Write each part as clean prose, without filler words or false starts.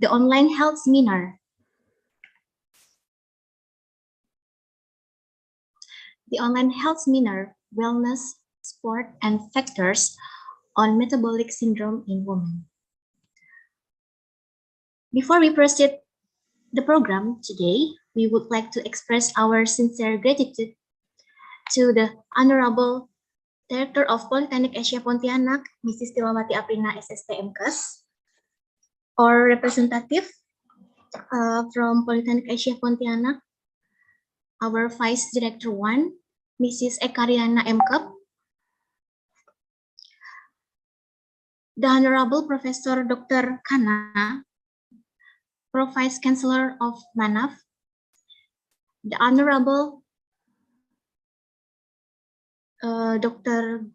the online health seminar. The online health seminar, Wellness, Sport, and Factors on Metabolic Syndrome in Women. Before we proceed the program today, we would like to express our sincere gratitude to the Honorable Director of Polytechnic Asia Pontianak, Mrs. Tilawati Aprina, SST MKes, or representative from Polytechnic Asia Pontianak, our Vice Director 1, Mrs. Ekariana MKep, the Honorable Professor Dr. Kana, Pro-Vice Chancellor of MANAF, the Honorable Dr.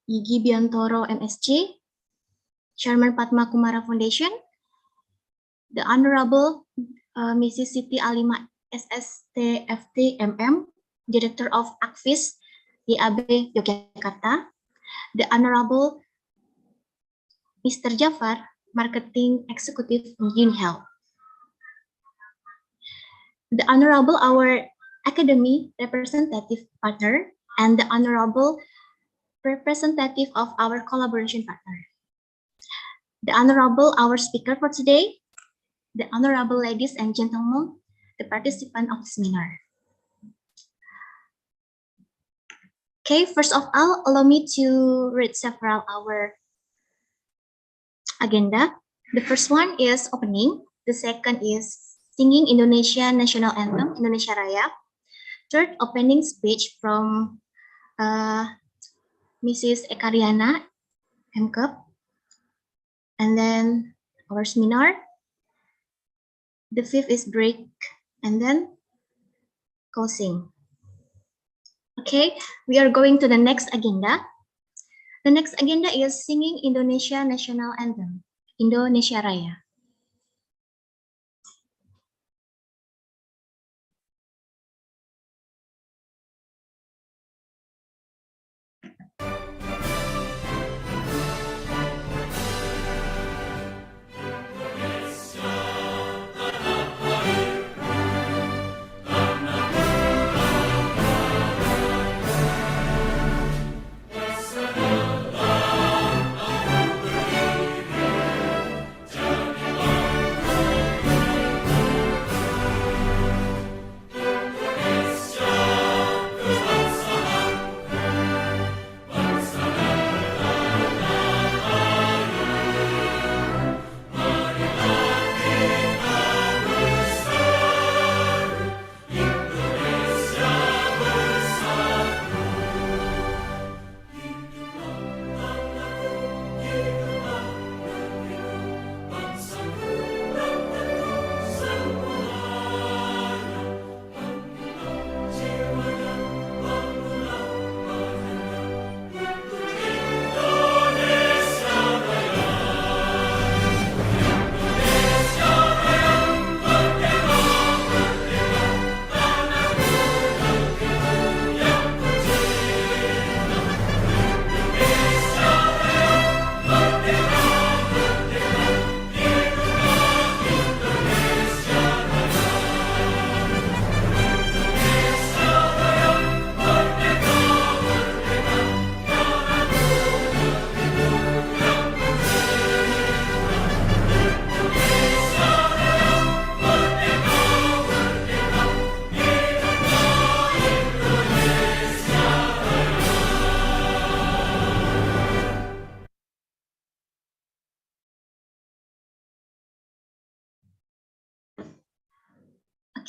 Yigi Biantoro, MSc, Chairman Padma Kumara Foundation, the Honorable Mrs. Siti Alima, SSTFT MM, Director of Akvis, IAB Yogyakarta, the Honorable Mr. Jafar, Marketing Executive from UniHealth, the Honorable our Academy Representative Partner, and the Honorable representative of our collaboration partner. The Honorable our speaker for today, the Honorable ladies and gentlemen, the participant of the seminar. Okay, first of all, allow me to read several our agenda. The first one is opening. The second is singing Indonesia National Anthem, Indonesia Raya. Third, opening speech from Mrs. Ekariana MKep. And then our seminar. The fifth is break, and then closing. Okay, we are going to the next agenda. The next agenda is singing Indonesia National Anthem, Indonesia Raya.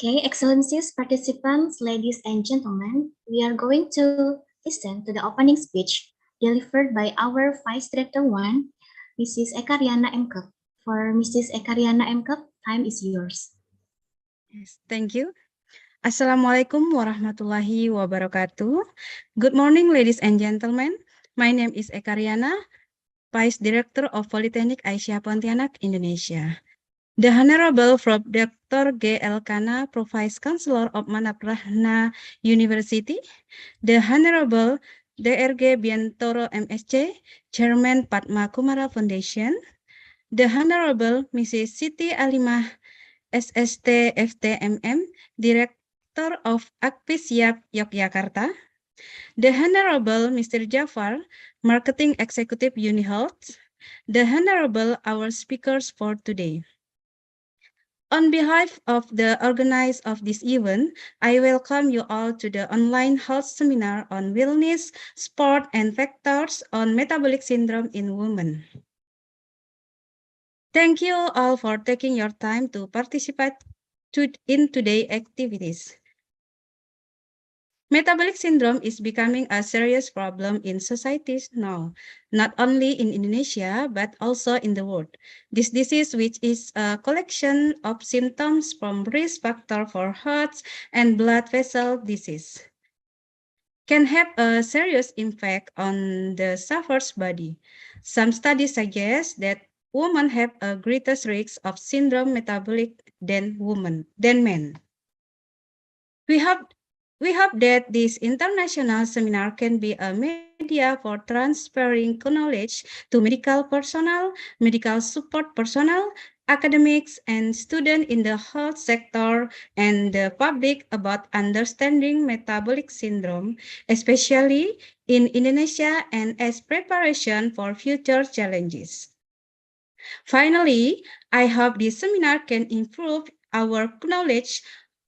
Okay, Excellencies, participants, ladies and gentlemen, we are going to listen to the opening speech delivered by our Vice Director 1, Mrs. Ekariana MKep. For Mrs. Ekariana MKep, time is yours. Yes, thank you. Assalamualaikum warahmatullahi wabarakatuh. Good morning, ladies and gentlemen. My name is Ekariana, Vice Director of Polytechnic Asia Pontianak, Indonesia. The Honorable Prof. Dr. G.L. Kana, Pro-Vice Chancellor of Manap Rahna University. The Honorable D.R.G. Biantoro, MSc, Chairman Padma Kumara Foundation. the Honorable Mrs. Siti Alimah SST FTMM, Director of Akpisiap Yogyakarta, the Honorable Mr. Jafar, Marketing Executive UniHealth, the Honorable our speakers for today. On behalf of the organizers of this event, I welcome you all to the online health seminar on wellness, sport, and factors on metabolic syndrome in women. Thank you all for taking your time to participate in today's activities. Metabolic syndrome is becoming a serious problem in societies now, not only in Indonesia, but also in the world. This disease, which is a collection of symptoms from risk factor for heart and blood vessel disease, can have a serious impact on the sufferer's body. Some studies suggest that women have a greater risk of syndrome metabolic than men. We hope that this international seminar can be a media for transferring knowledge to medical personnel, medical support personnel, academics, and students in the health sector and the public about understanding metabolic syndrome, especially in Indonesia and as preparation for future challenges. Finally, I hope this seminar can improve our knowledge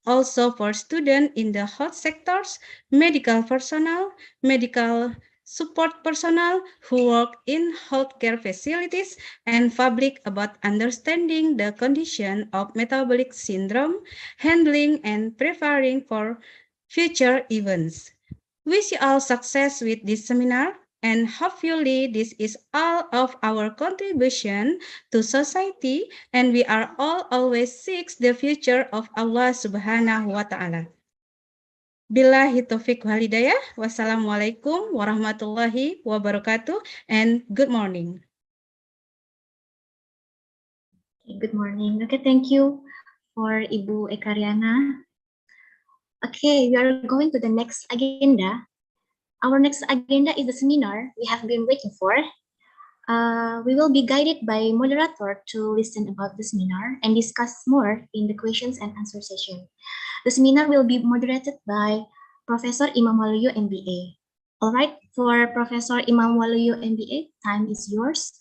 also for students in the health sectors, medical personnel, medical support personnel who work in healthcare facilities, and public about understanding the condition of metabolic syndrome, handling and preparing for future events. Wish you all success with this seminar, and hopefully this is all of our contribution to society, and we are all always seek the future of Allah Subhanahu wa Ta'ala. Billahi taufiq wal hidayah. Wassalamualaikum warahmatullahi wabarakatuh, and good morning. Good morning. Okay, thank you for Ibu Ekariana. Okay, we are going to the next agenda. Our next agenda is the seminar we have been waiting for. We will be guided by moderator to listen about the seminar and discuss more in the questions and answer session. The seminar will be moderated by Professor Imam Waluyo, MBA. All right, for Professor Imam Waluyo, MBA, time is yours.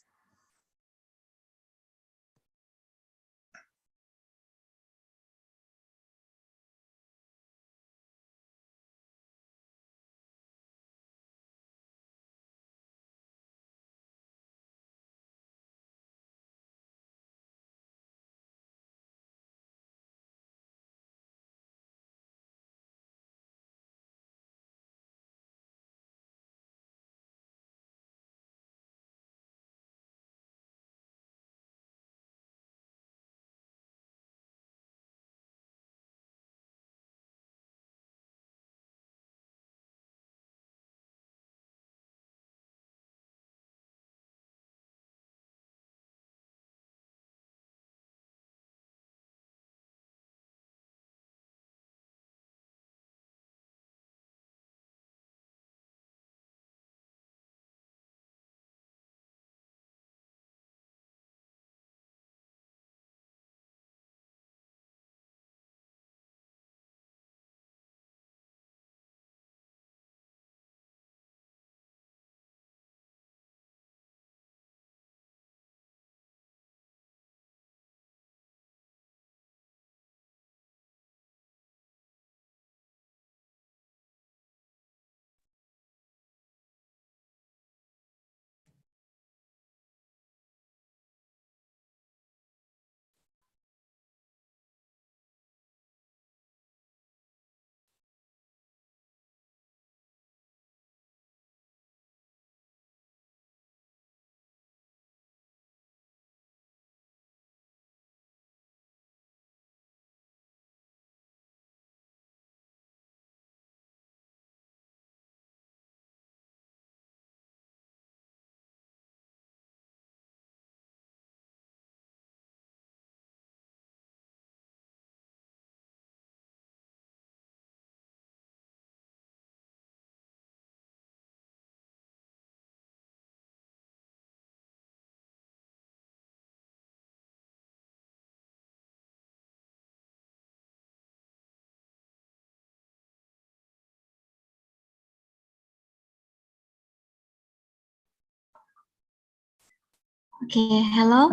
Okay, hello,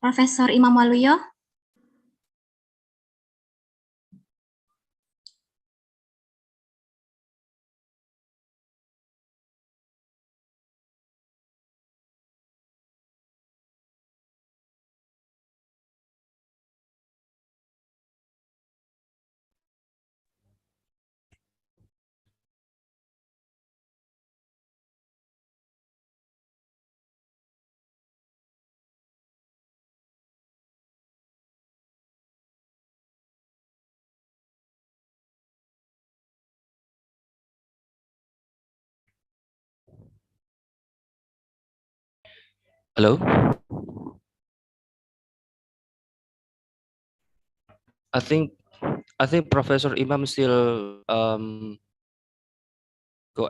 Professor Imam Waluyo. Hello. I think Professor Imam still got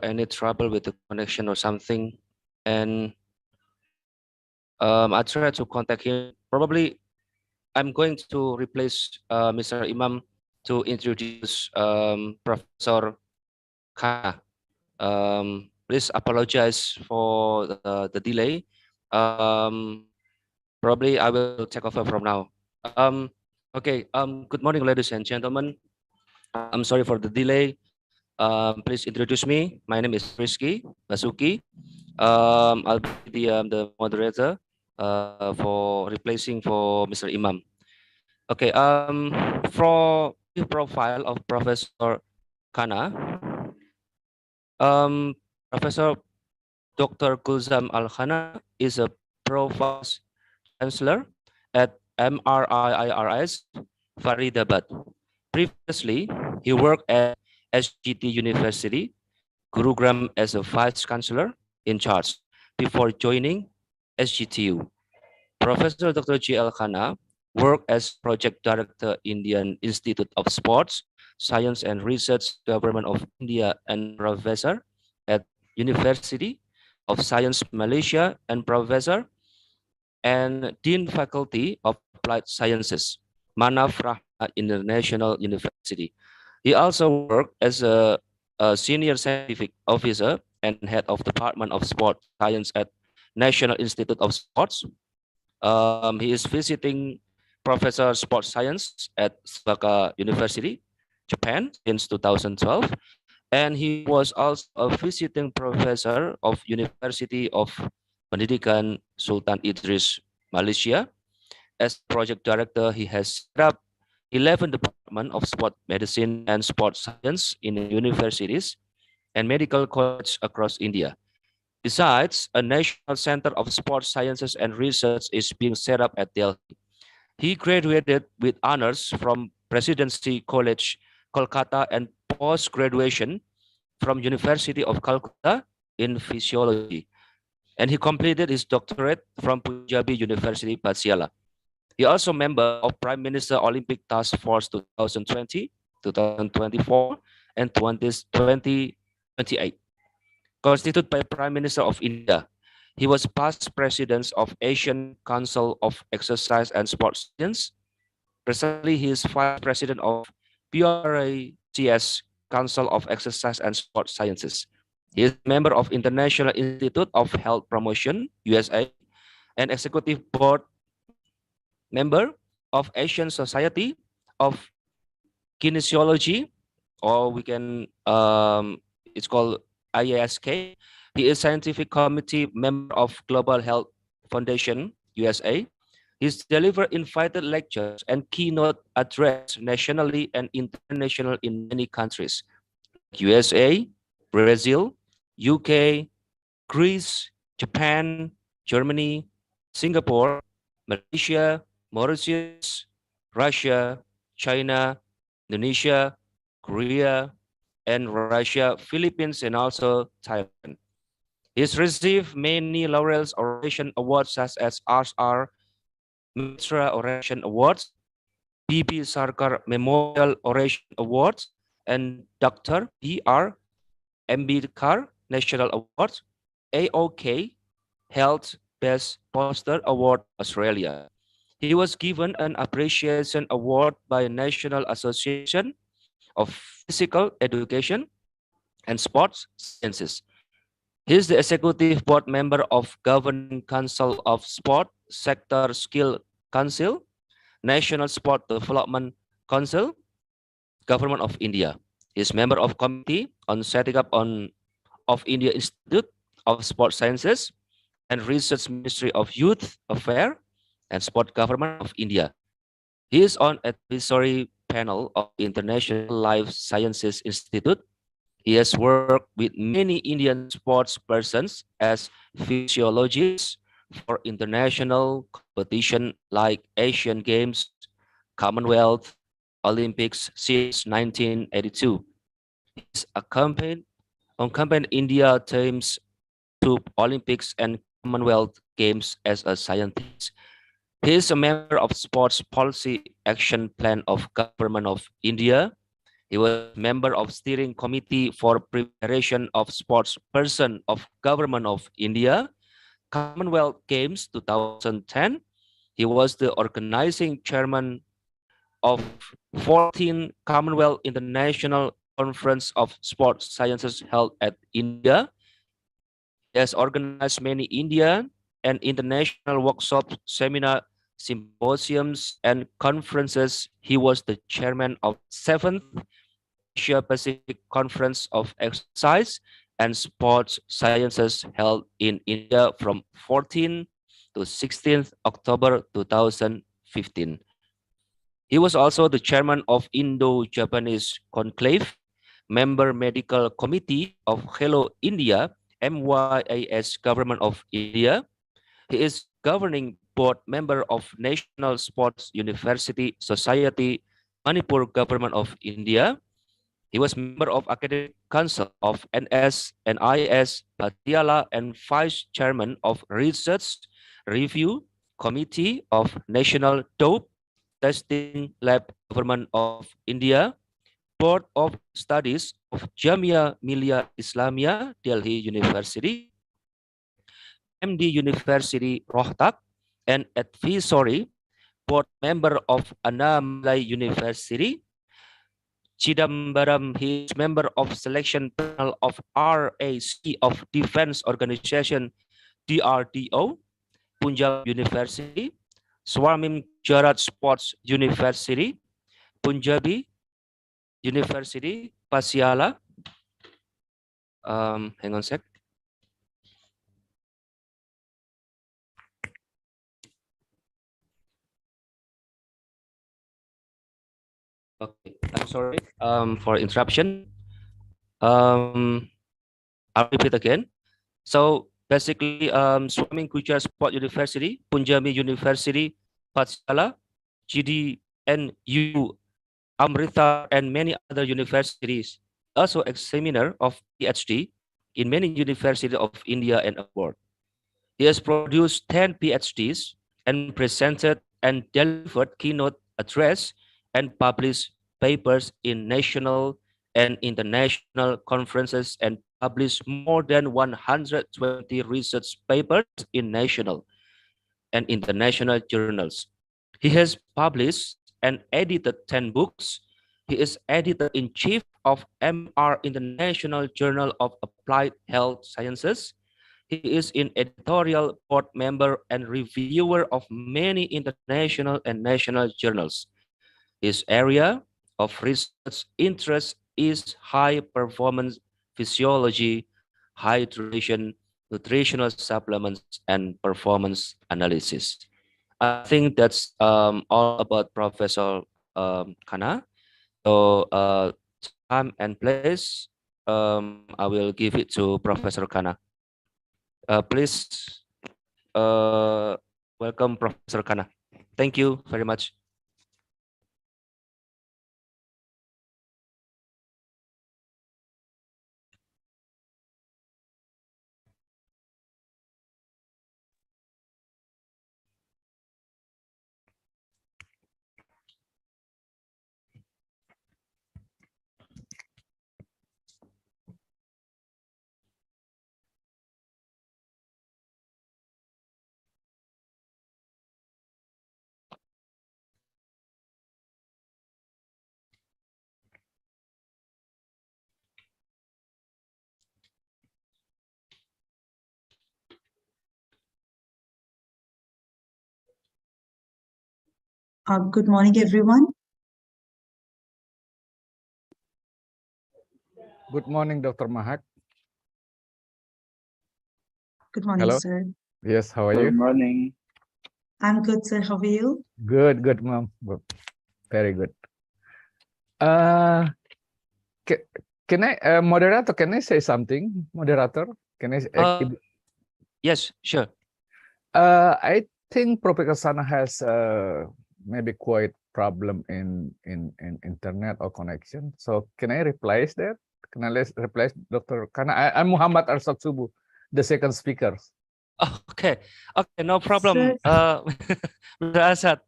any trouble with the connection or something, and I tried to contact him. Probably I'm going to replace Mr. Imam to introduce Professor Kha. Please apologize for the delay. Um, Probably I will take over from now. Okay. Good morning, ladies and gentlemen. I'm sorry for the delay. Please introduce me. My name is Rizky Basuki. I'll be the moderator for replacing for Mr. Imam. Okay. For the profile of Professor Kana, Professor Dr. Kulzam Al Khana is a Pro-Vice Chancellor at MRIIRS Faridabad. Previously, he worked at SGT University, Gurugram as a Vice Chancellor in charge before joining SGTU. Professor Dr. G. L. Khana worked as Project Director, Indian Institute of Sports, Science and Research, Government of India, and Professor at University of Science Malaysia, and Professor and Dean Faculty of Applied Sciences, Manaf Rahma International University. He also worked as a senior scientific officer and head of Department of Sport Science at National Institute of Sports. He is visiting Professor of Sports Science at Osaka University, Japan since 2012. And he was also a visiting professor of University of Pendidikan Sultan Idris, Malaysia. As project director, he has set up 11 departments of sport medicine and sports science in universities and medical colleges across India. Besides, a National Center of Sports Sciences and Research is being set up at Delhi. He graduated with honors from Presidency College, Kolkata, and post-graduation from University of Calcutta in physiology. And he completed his doctorate from Punjabi University, Patiala. He also member of Prime Minister Olympic Task Force 2020, 2024, and 2028, constituted by Prime Minister of India. He was past president of Asian Council of Exercise and Sports Science. Presently, he is vice president of PRACS Council of Exercise and Sports Sciences. He is a member of International Institute of Health Promotion, USA, and executive board member of Asian Society of Kinesiology, or we can, it's called IASK. He is scientific committee member of Global Health Foundation, USA. He's delivered invited lectures and keynote address nationally and international in many countries, USA, Brazil, UK, Greece, Japan, Germany, Singapore, Malaysia, Mauritius, Russia, China, Indonesia, Korea, and Russia, Philippines, and also Thailand. He's received many laurels oration awards such as R.R. Mitra Oration Awards, B.B. Sarkar Memorial Oration Awards, and Dr. B.R. Ambedkar National Awards, AOK Health Best Poster Award, Australia. He was given an appreciation award by National Association of Physical Education and Sports Sciences. He is the executive board member of Governing Council of Sport Sector Skill Council, National Sport Development Council, Government of India. He is member of Committee on Setting Up of India Institute of Sport Sciences and Research Ministry of Youth Affairs and Sport Government of India. He is on advisory panel of International Life Sciences Institute. He has worked with many Indian sports persons as physiologists for international competition like Asian Games, Commonwealth, Olympics since 1982. He's accompanied India teams to Olympics and Commonwealth Games as a scientist. He is a member of Sports Policy Action Plan of Government of India. He was member of Steering Committee for Preparation of Sports Person of Government of India, Commonwealth Games 2010. He was the organizing chairman of 14 Commonwealth International Conference of Sports Sciences held at India. He has organized many Indian and international workshops, seminars, symposiums, and conferences. He was the chairman of 7th Asia Pacific Conference of Exercise and Sports Sciences held in India from 14 to 16th October 2015. He was also the chairman of Indo-Japanese Conclave, member medical committee of Hello India, MYAS Government of India. He is governing board member of National Sports University Society, Manipur Government of India. He was member of Academic Council of NS and IS Patiala and vice chairman of Research Review Committee of National Dope Testing Lab Government of India, Board of Studies of Jamia Millia Islamia, Delhi University, MD University, Rohtak, and advisory board member of Anna Malay University. Chidambaram, he is member of selection panel of RAC of Defense Organization, DRDO, Punjab University, Swami Jarat Sports University, Punjabi University, Pasiala. Hang on a sec. Okay, I'm sorry for interruption. I'll repeat again. So basically, Swami Gujarat Sport University, Punjabi University, Patiala, GDNU, Amrita, and many other universities. Also examiner of PhD in many universities of India and abroad. He has produced 10 PhDs and presented and delivered keynote address and published papers in national and international conferences and published more than 120 research papers in national and international journals. He has published and edited 10 books. He is editor-in-chief of MR International Journal of Applied Health Sciences. He is an editorial board member and reviewer of many international and national journals. His area of research interest is high performance physiology, hydration, nutritional supplements, and performance analysis. I think that's all about Professor Kana. So time and place, I will give it to Professor Kana. Please welcome Professor Kana. Thank you very much. Good morning, everyone. Good morning, Dr. Mahak. Good morning, Hello. sir. Yes, how are Good you? morning. I'm good, sir. How are you? Good, ma'am. Very good. Can I, moderator, can I say something? Moderator, can I? Yes, sure. I think Professor Sana has maybe quite problem in internet or connection. So can I replace that? Can I replace Dr. Kana? I'm Muhammad Arshad Subuh, the second speaker. Okay, no problem. Sir. Mr.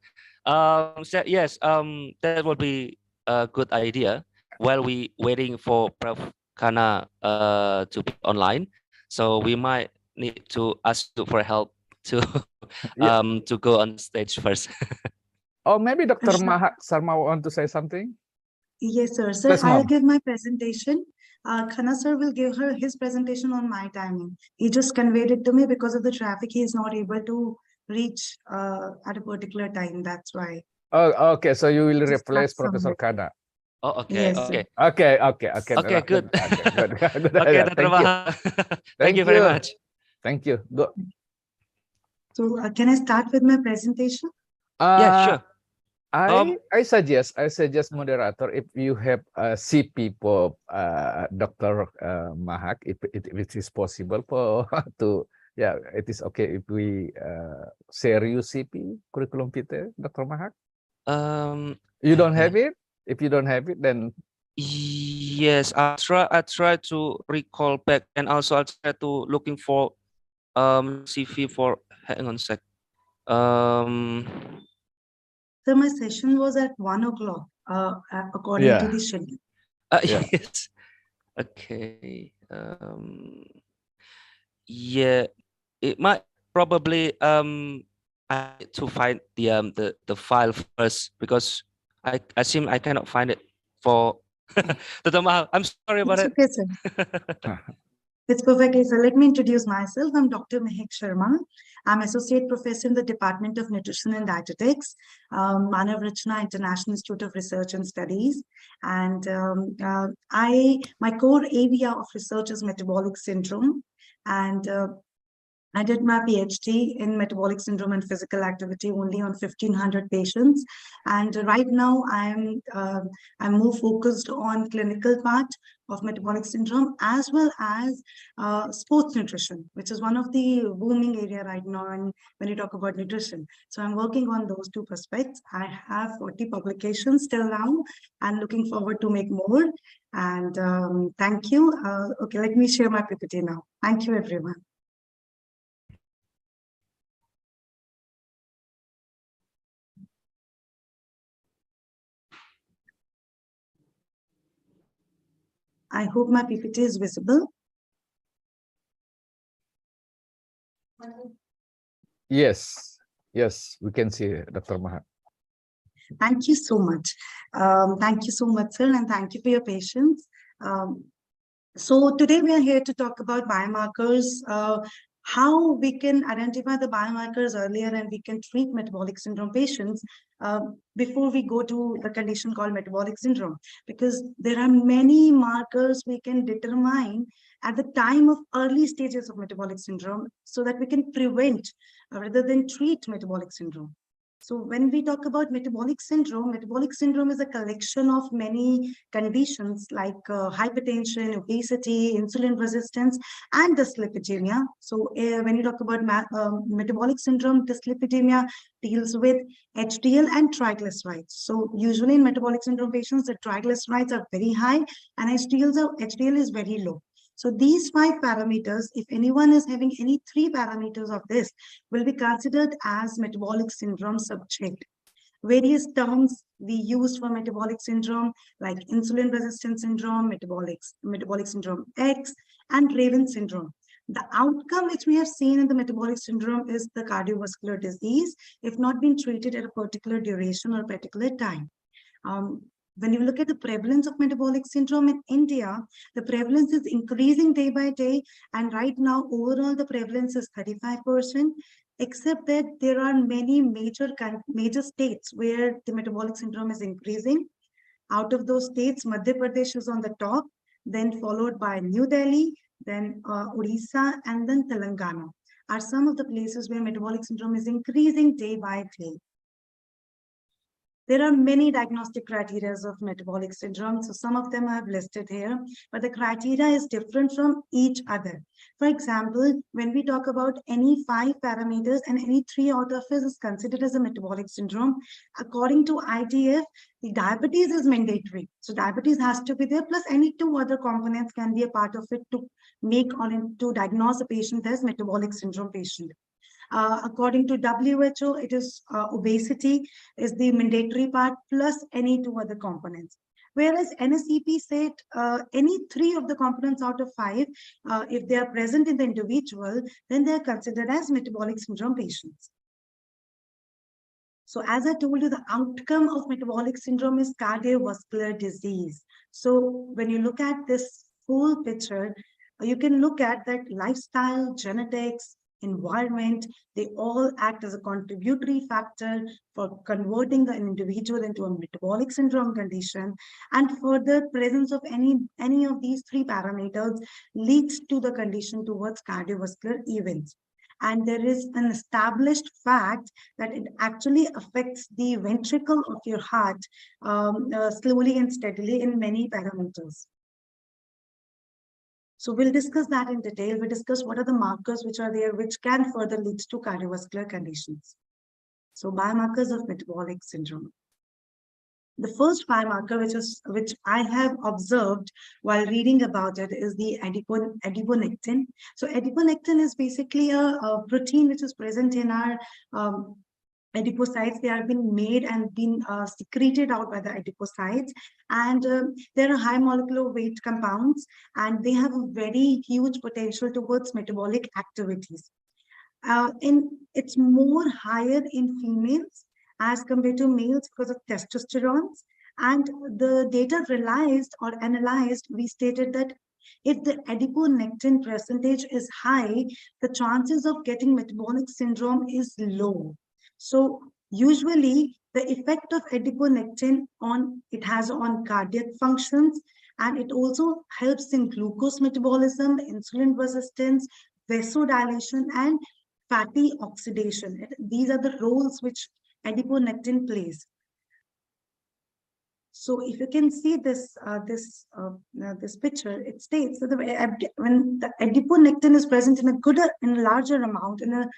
Asad, yes, that would be a good idea while we waiting for Prof. Kana to be online. So we might need to ask you for help to Yeah. to go on stage first. Or maybe Dr. Sure. Mahak Sarma want to say something? Yes, sir. Sir, Yes, I'll ma'am. give my presentation. Khana sir will give his presentation on my timing. He just conveyed it to me because of the traffic. He is not able to reach at a particular time. That's why. Oh, okay. So you will Just replace have some Professor work. Kana. Oh, okay, Yes, sir. okay. Okay. Okay, good. Okay, good. Good Okay, idea. Dr. Thank you. Mahak. Thank you very much. Thank you. Go. So can I start with my presentation? Yeah, sure. I suggest moderator, if you have CP for Dr. Mahak, if it is possible for to, yeah, it is okay if we share you CP curriculum vitae, Dr. Mahak. You don't have it. If you don't have it, then yes, I try to recall back, and also I try to looking for CV for, hang on a sec. So my session was at 1 o'clock, according to the schedule. Yeah. Yes. Okay. Yeah, it might probably I need to find the file first, because I assume I cannot find it for Dr. Mahal. I'm sorry about It's it. okay, sir. It's perfectly, sir. Let me introduce myself. I'm Dr. Mehak Sharma. I'm Associate Professor in the Department of Nutrition and Dietetics, Manav Rachna International Institute of Research and Studies. And my core area of research is metabolic syndrome. And I did my PhD in metabolic syndrome and physical activity only on 1,500 patients. And right now I'm more focused on clinical part of metabolic syndrome, as well as sports nutrition, which is one of the booming area right now when you talk about nutrition. So I'm working on those two perspectives. I have 40 publications till now and looking forward to make more. And thank you. Okay, let me share my PPT now. Thank you, everyone. I hope my PPT is visible. Yes, we can see Dr. Mahak. Thank you so much. Thank you so much, sir, and thank you for your patience. So today we are here to talk about biomarkers, how we can identify the biomarkers earlier and we can treat metabolic syndrome patients before we go to the condition called metabolic syndrome, because there are many markers we can determine at the time of early stages of metabolic syndrome so that we can prevent rather than treat metabolic syndrome. So when we talk about metabolic syndrome is a collection of many conditions like hypertension, obesity, insulin resistance, and dyslipidemia. So when you talk about metabolic syndrome, dyslipidemia deals with HDL and triglycerides. So usually in metabolic syndrome patients, the triglycerides are very high and HDL is very low. So these 5 parameters, if anyone is having any 3 parameters of this, will be considered as metabolic syndrome subject. Various terms we use for metabolic syndrome like insulin resistance syndrome, metabolic syndrome X, and Raven syndrome. The outcome which we have seen in the metabolic syndrome is the cardiovascular disease if not being treated at a particular duration or particular time. When you look at the prevalence of metabolic syndrome in India, the prevalence is increasing day by day. And right now, overall, the prevalence is 35%. except that there are many major states where the metabolic syndrome is increasing. Out of those states, Madhya Pradesh is on the top, then followed by New Delhi, then Odisha, and then Telangana are some of the places where metabolic syndrome is increasing day by day. There are many diagnostic criteria of metabolic syndrome. So some of them I have listed here, but the criteria is different from each other. For example, when we talk about any 5 parameters and any 3 out of it is considered as a metabolic syndrome, according to IDF, the diabetes is mandatory. So diabetes has to be there, plus any 2 other components can be a part of it to make or to diagnose a patient as metabolic syndrome patient. According to WHO, it is obesity is the mandatory part plus any 2 other components. Whereas NSEP said any 3 of the components out of 5, if they are present in the individual, then they are considered as metabolic syndrome patients. So as I told you, the outcome of metabolic syndrome is cardiovascular disease. So when you look at this whole picture, you can look at that lifestyle, genetics, environment, they all act as a contributory factor for converting the individual into a metabolic syndrome condition, and further presence of any of these 3 parameters leads to the condition towards cardiovascular events. And there is an established fact that it actually affects the ventricle of your heart slowly and steadily in many parameters. So we'll discuss that in detail. We'll discuss what are the markers which are there, which can further lead to cardiovascular conditions. So biomarkers of metabolic syndrome. The first biomarker which I have observed while reading about it is the adiponectin. So adiponectin is basically a protein which is present in our adipocytes. They are being made and been secreted out by the adipocytes, and there are high molecular weight compounds, and they have a very huge potential towards metabolic activities. It's more higher in females as compared to males because of testosterone. And the data realized or analyzed, we stated that if the adiponectin percentage is high, the chances of getting metabolic syndrome is low. So usually the effect of adiponectin has on cardiac functions, and it also helps in glucose metabolism, insulin resistance, vasodilation, and fatty oxidation. These are the roles which adiponectin plays. So if you can see this picture, it states that when the adiponectin is present in a larger amount, in an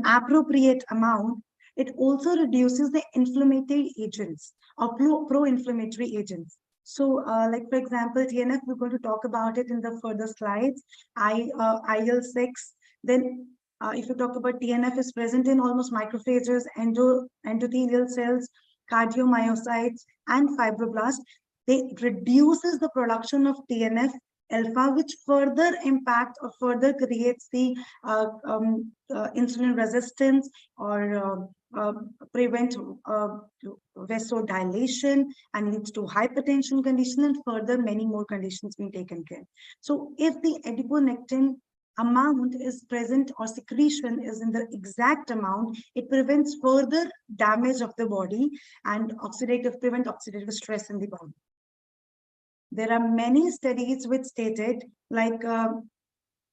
appropriate amount, it also reduces the inflammatory agents or pro-inflammatory agents. So like for example, TNF, we're going to talk about it in the further slides. IL-6, then if you talk about TNF is present in almost macrophages, endothelial cells, cardiomyocytes, and fibroblasts. They reduces the production of TNF alpha, which further impact or further creates the insulin resistance or prevent vasodilation and leads to hypertension condition, and further many more conditions being taken care. So if the adiponectin amount is present or secretion is in the exact amount, it prevents further damage of the body and prevent oxidative stress in the body. There are many studies which stated like the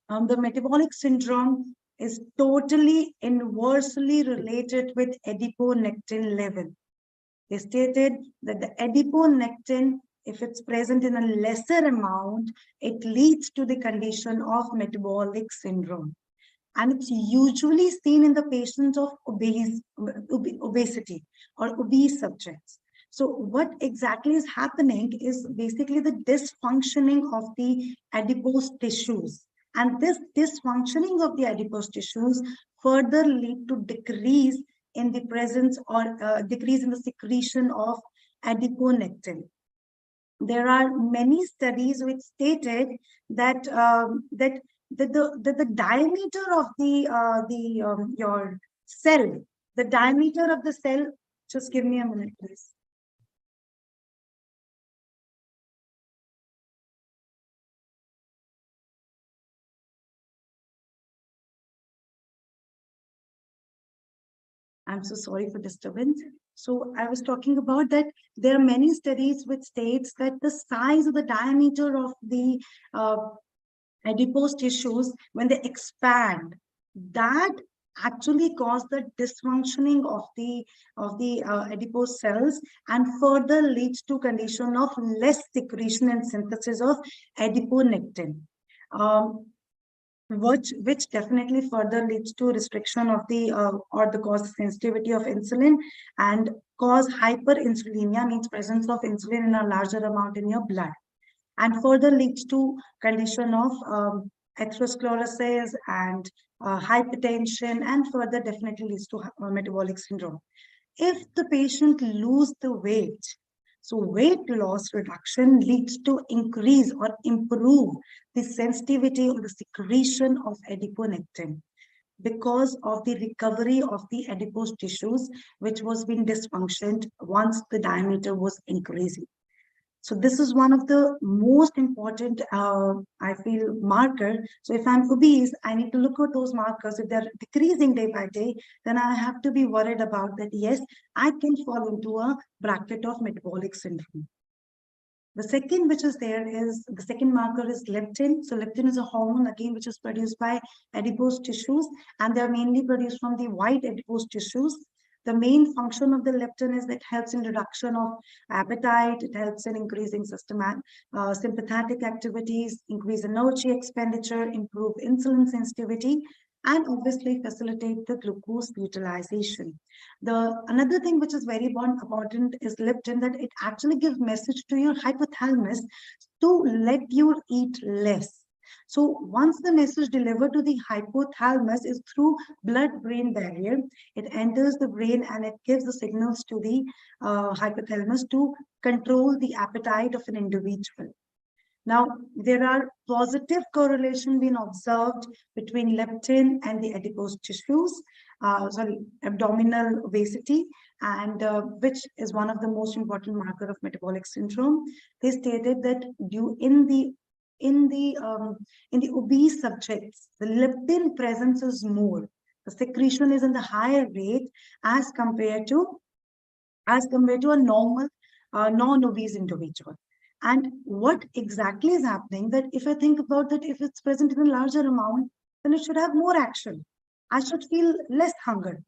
metabolic syndrome is totally inversely related with adiponectin level. They stated that the adiponectin, if it's present in a lesser amount, it leads to the condition of metabolic syndrome. And it's usually seen in the patients of obesity or obese subjects. So what exactly is happening is basically the dysfunctioning of the adipose tissues. And this dysfunctioning of the adipose tissues further lead to decrease in the presence or decrease in the secretion of adiponectin. There are many studies which stated that the diameter of your cell, the diameter of the cell, just give me a minute, please. I'm so sorry for disturbance. So I was talking about that there are many studies which states that the size of the diameter of the adipose tissues, when they expand, that actually cause the dysfunctioning of the adipose cells and further leads to condition of less secretion and synthesis of adiponectin. Which definitely further leads to restriction of the or the cause sensitivity of insulin and cause hyperinsulinemia, means presence of insulin in a larger amount in your blood, and further leads to condition of atherosclerosis and hypertension, and further definitely leads to metabolic syndrome. If the patient lose the weight, so weight loss reduction leads to increase or improve the sensitivity or the secretion of adiponectin because of the recovery of the adipose tissues, which was being dysfunctioned once the diameter was increasing. So this is one of the most important, I feel, marker. So if I'm obese, I need to look at those markers. If they're decreasing day by day, then I have to be worried about that. Yes, I can fall into a bracket of metabolic syndrome. The second, which is there, is the second marker is leptin. So leptin is a hormone again, which is produced by adipose tissues, and they're mainly produced from the white adipose tissues. The main function of the leptin is that it helps in reduction of appetite, it helps in increasing sympathetic activities, increase energy expenditure, improve insulin sensitivity, and obviously facilitate the glucose utilization. Another thing which is very important is leptin, that it actually gives message to your hypothalamus to let you eat less. So once the message delivered to the hypothalamus is through blood-brain barrier, it enters the brain and it gives the signals to the hypothalamus to control the appetite of an individual. Now, there are positive correlation being observed between leptin and the adipose tissues, abdominal obesity, and which is one of the most important marker of metabolic syndrome. They stated that in the obese subjects, the leptin presence is more. The secretion is in the higher rate as compared to a normal non-obese individual. And what exactly is happening, that if I think about that, if it's present in a larger amount, then it should have more action. I should feel less hunger.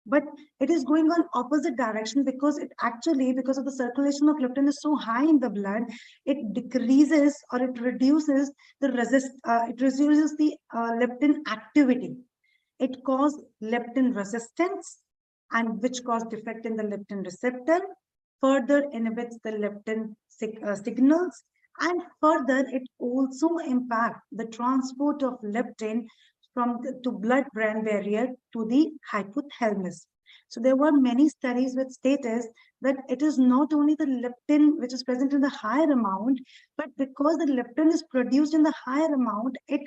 But it is going on opposite direction because it actually, because of the circulation of leptin is so high in the blood, it decreases or it reduces the leptin activity. It causes leptin resistance, and which cause defect in the leptin receptor, further inhibits the leptin signals, and further it also impacts the transport of leptin from to blood-brain barrier to the hypothalamus. So there were many studies which stated that it is not only the leptin which is present in the higher amount, but because the leptin is produced in the higher amount, it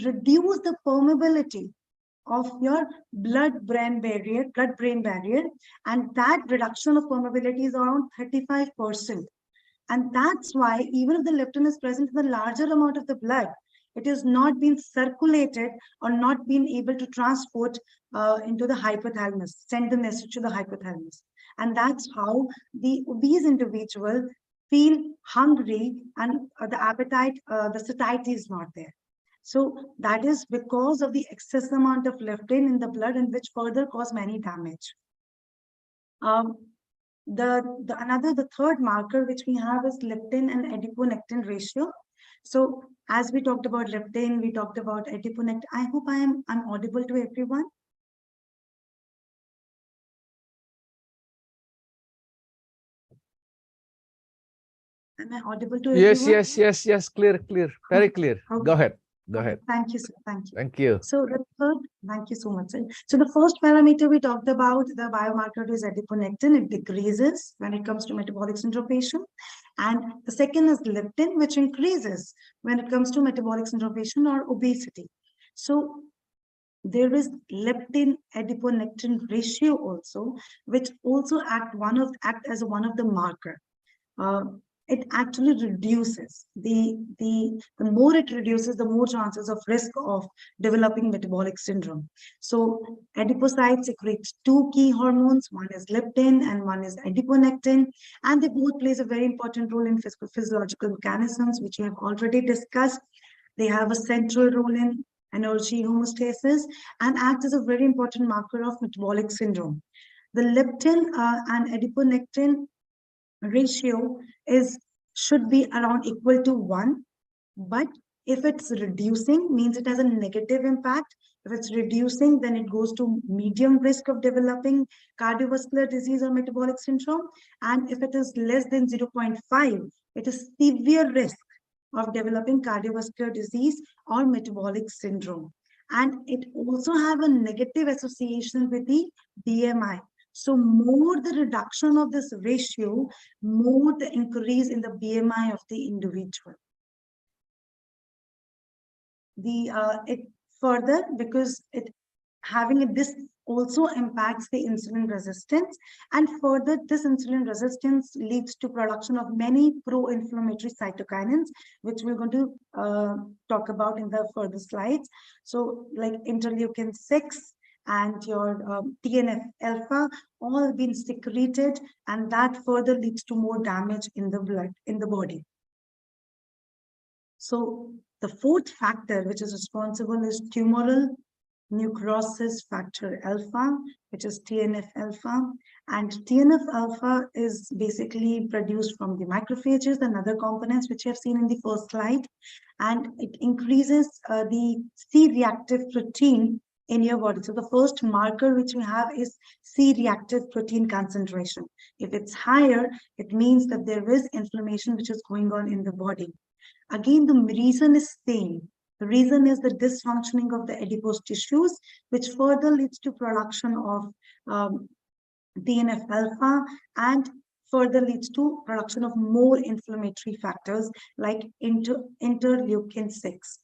reduces the permeability of your blood-brain barrier, and that reduction of permeability is around 35%. And that's why even if the leptin is present in the larger amount of the blood, it is not being circulated or not being able to transport into the hypothalamus, send the message to the hypothalamus. And that's how the obese individual feel hungry and the appetite, the satiety is not there. So that is because of the excess amount of leptin in the blood, and which further cause many damage. The third marker which we have is leptin and adiponectin ratio. So as we talked about leptin, we talked about adiponectin. I hope I'm audible to everyone. Am I audible to everyone? Yes. Clear. Very clear. Okay. Go ahead. Go ahead. Thank you, sir. Thank you. Thank you. So the third, thank you so much, sir. So the first parameter we talked about, the biomarker is adiponectin. It decreases when it comes to metabolic syndrome patient. And the second is leptin, which increases when it comes to metabolic syndrome patient or obesity. So there is leptin adiponectin ratio also, which also act as one of the marker. it actually reduces. The more it reduces, the more chances of risk of developing metabolic syndrome. So adipocytes secrete two key hormones. One is leptin and one is adiponectin, and they both plays a very important role in physiological mechanisms, which we have already discussed. They have a central role in energy homeostasis and act as a very important marker of metabolic syndrome. The leptin and adiponectin ratio should be around equal to 1, but if it's reducing, means it has a negative impact. If it's reducing, then it goes to medium risk of developing cardiovascular disease or metabolic syndrome. And if it is less than 0.5, it is severe risk of developing cardiovascular disease or metabolic syndrome. And it also have a negative association with the BMI. So more the reduction of this ratio, more the increase in the BMI of the individual. It further, because this also impacts the insulin resistance, and further this insulin resistance leads to production of many pro-inflammatory cytokinins, which we're going to talk about in the further slides. So like interleukin 6 and your TNF alpha all have been secreted, and that further leads to more damage in the blood, in the body. So the fourth factor which is responsible is tumoral necrosis factor alpha, which is TNF alpha. And TNF alpha is basically produced from the macrophages and other components which you have seen in the first slide. And it increases the C-reactive protein in your body. So the first marker which we have is C-reactive protein concentration. If it's higher, it means that there is inflammation which is going on in the body. Again, the reason is same. The reason is the dysfunctioning of the adipose tissues, which further leads to production of TNF alpha and further leads to production of more inflammatory factors like interleukin 6.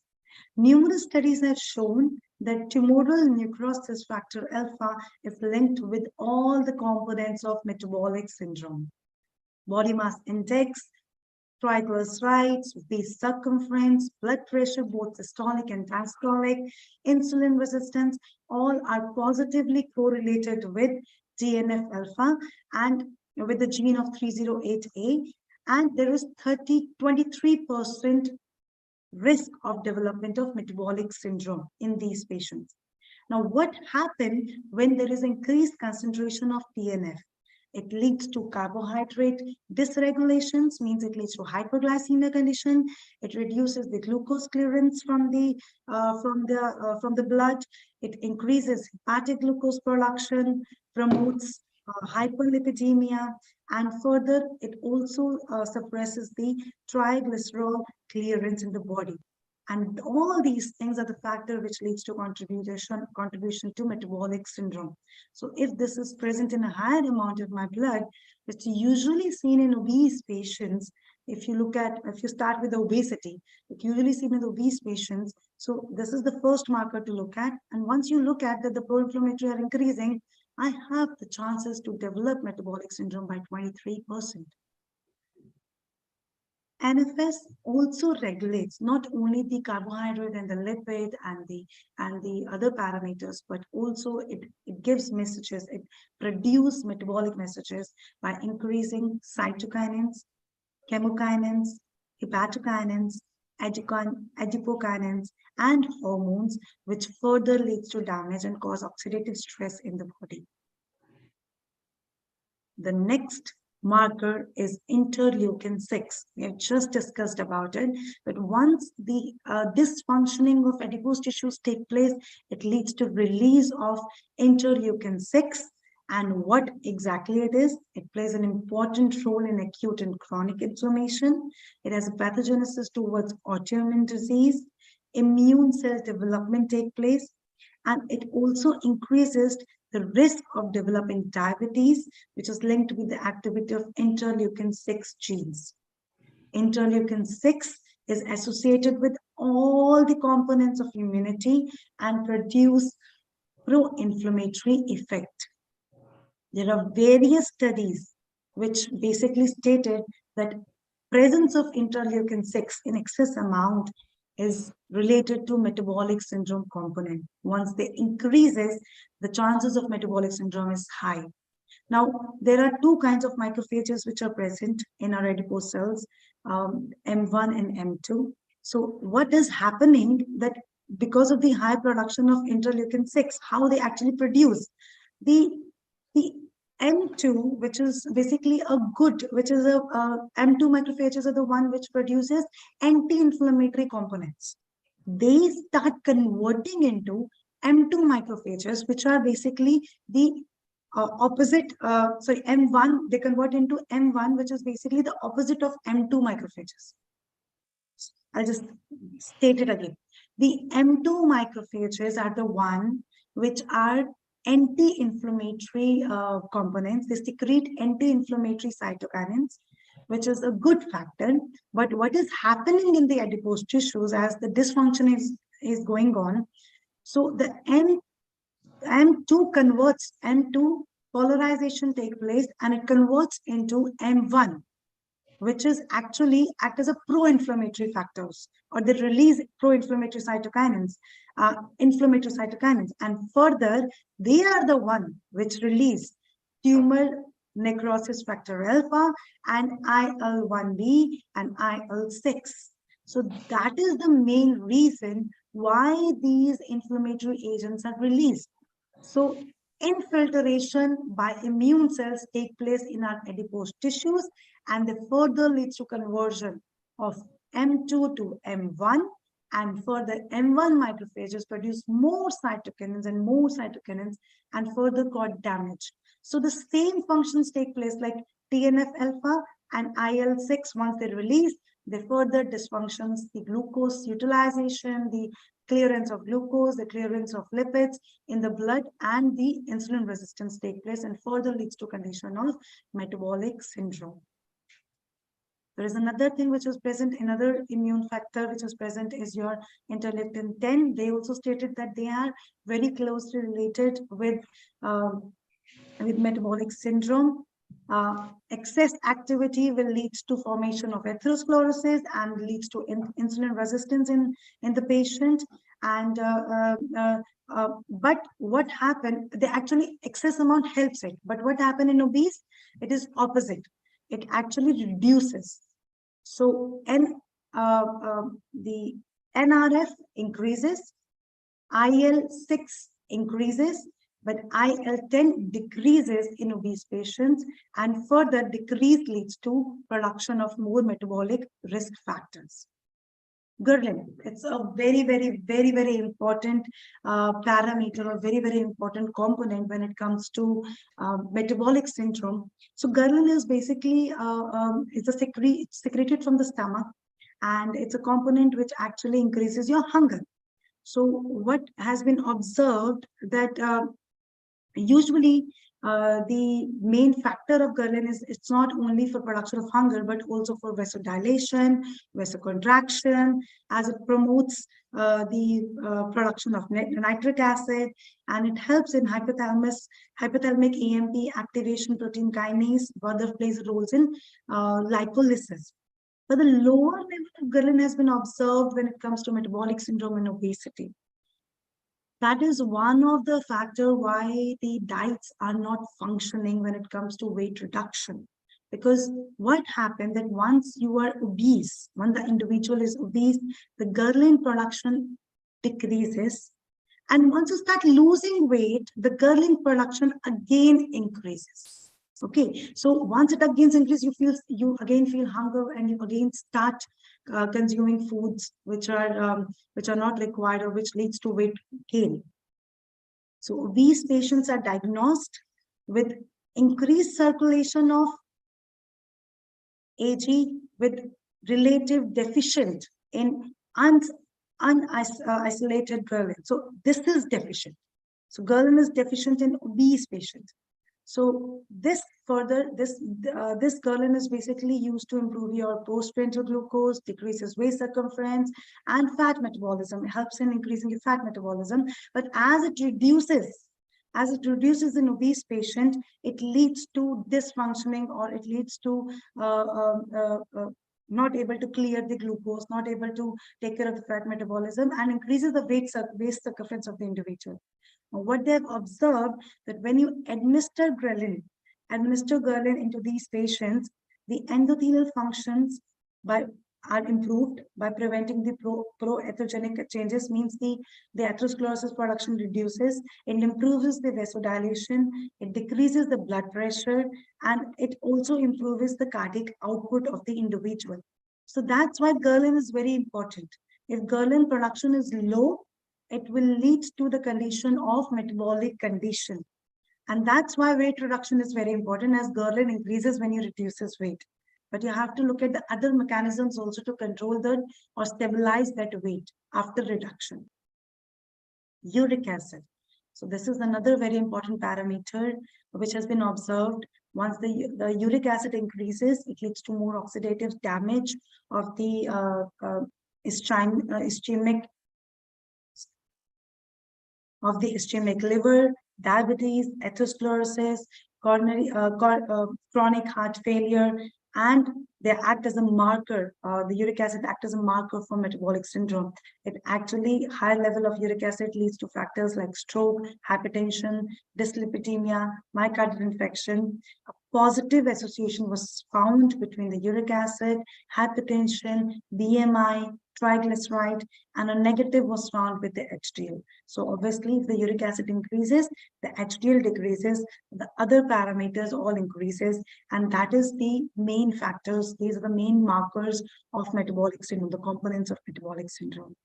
Numerous studies have shown that tumoral necrosis factor alpha is linked with all the components of metabolic syndrome. Body mass index, triglycerides, waist circumference, blood pressure, both systolic and diastolic, insulin resistance, all are positively correlated with TNF alpha and with the gene of 308A. And there is 23% risk of development of metabolic syndrome in these patients. Now, what happens when there is increased concentration of TNF? It leads to carbohydrate dysregulations, means it leads to hyperglycemia condition. It reduces the glucose clearance from the blood. It increases hepatic glucose production, promotes hyperlipidemia, and further, it also suppresses the triglycerol clearance in the body. And all these things are the factor which leads to contribution to metabolic syndrome. So if this is present in a higher amount of my blood, it's usually seen in obese patients. If you start with obesity, it's usually seen in obese patients. So this is the first marker to look at. And once you look at that the pro-inflammatory are increasing, I have the chances to develop metabolic syndrome by 23%. NFS also regulates not only the carbohydrate and the lipid and the other parameters, but also it gives messages, it produces metabolic messages by increasing cytokinins, chemokinins, hepatokinins, adipokinins, and hormones, which further leads to damage and cause oxidative stress in the body. The next marker is interleukin 6. We have just discussed about it, but once the dysfunctioning of adipose tissues take place, it leads to release of interleukin 6. And what exactly it is? It plays an important role in acute and chronic inflammation. It has a pathogenesis towards autoimmune disease, immune cell development take place, and it also increases the risk of developing diabetes, which is linked with the activity of interleukin 6 genes. Interleukin 6 is associated with all the components of immunity and produce pro-inflammatory effect. There are various studies which basically stated that presence of interleukin-6 in excess amount is related to metabolic syndrome component. Once they increases, the chances of metabolic syndrome is high. Now, there are two kinds of macrophages which are present in our adipose cells, M1 and M2. So what is happening that because of the high production of interleukin-6, how they actually produce the M2, which is basically a good, which is a M2 macrophages are the one which produces anti-inflammatory components. They start converting into M2 macrophages, which are basically the opposite, M1, they convert into M1, which is basically the opposite of M2 macrophages. I'll just state it again. The M2 macrophages are the one which are anti-inflammatory components. They secrete anti-inflammatory cytokinins, which is a good factor. But what is happening in the adipose tissues as the dysfunction is going on? So the M2 converts, M2 polarization take place and it converts into M1, which is actually act as a pro-inflammatory factors, or they release pro-inflammatory cytokinins, inflammatory cytokinins. And further, they are the one which release tumor necrosis factor alpha and IL-1B and IL-6. So that is the main reason why these inflammatory agents are released. So infiltration by immune cells take place in our adipose tissues, and they further leads to conversion of M2 to M1, and further M1 macrophages produce more cytokinins and further got damaged. So the same functions take place like TNF alpha and IL-6. Once they release, they further dysfunctions, the glucose utilization, the clearance of glucose, the clearance of lipids in the blood, and the insulin resistance take place and further leads to condition of metabolic syndrome. There is another thing which is present, another immune factor which is present is your interleukin-10. They also stated that they are very closely related with metabolic syndrome. Excess activity will lead to formation of atherosclerosis and leads to insulin resistance in the patient. And but what happened, they actually excess amount helps it, but what happened in obese, it is opposite. It actually reduces. So the NRF increases, IL-6 increases, but IL-10 decreases in obese patients, and further decrease leads to production of more metabolic risk factors. Ghrelin, it's a very, very, very, very important parameter or very, very important component when it comes to metabolic syndrome. So ghrelin is basically it's secreted from the stomach, and it's a component which actually increases your hunger. So what has been observed that usually the main factor of ghrelin is it's not only for production of hunger, but also for vasodilation, vasocontraction, as it promotes the production of nitric acid, and it helps in hypothalamic AMP activation protein kinase, further plays roles in lipolysis. But the lower level of ghrelin has been observed when it comes to metabolic syndrome and obesity. That is one of the factors why the diets are not functioning when it comes to weight reduction. Because what happened that once you are obese, when the individual is obese, the ghrelin production decreases. And once you start losing weight, the ghrelin production again increases. Okay, so once it again increases, you again feel hunger, and you again start consuming foods which are not required, or which leads to weight gain. So obese patients are diagnosed with increased circulation of AG with relative deficient in isolated ghrelin. So this is deficient. So ghrelin is deficient in obese patients. So this ghrelin is basically used to improve your postprandial glucose, decreases waist circumference, and fat metabolism. It helps in increasing your fat metabolism. But as it reduces in obese patient, it leads to dysfunctioning, or it leads to not able to clear the glucose, not able to take care of the fat metabolism, and increases the waist circumference of the individual. Now, what they have observed that when you administer ghrelin into these patients, the endothelial functions are improved by preventing the pro-atherogenic changes, means the atherosclerosis production reduces, it improves the vasodilation, it decreases the blood pressure, and it also improves the cardiac output of the individual. So that's why ghrelin is very important. If ghrelin production is low, it will lead to the condition of metabolic condition. And that's why weight reduction is very important, as ghrelin increases when you reduces weight. But you have to look at the other mechanisms also to control that or stabilize that weight after reduction. Uric acid. So this is another very important parameter which has been observed. Once the uric acid increases, it leads to more oxidative damage of the ischemic liver, diabetes, atherosclerosis, chronic heart failure, and they act as a marker. The uric acid acts as a marker for metabolic syndrome. It actually, high level of uric acid leads to factors like stroke, hypertension, dyslipidemia, myocardial infarction. A positive association was found between the uric acid, hypertension, BMI, triglyceride, and a negative was found with the HDL. So obviously, if the uric acid increases, the HDL decreases, the other parameters all increases, and that is the main factors. These are the main markers of metabolic syndrome, the components of metabolic syndrome.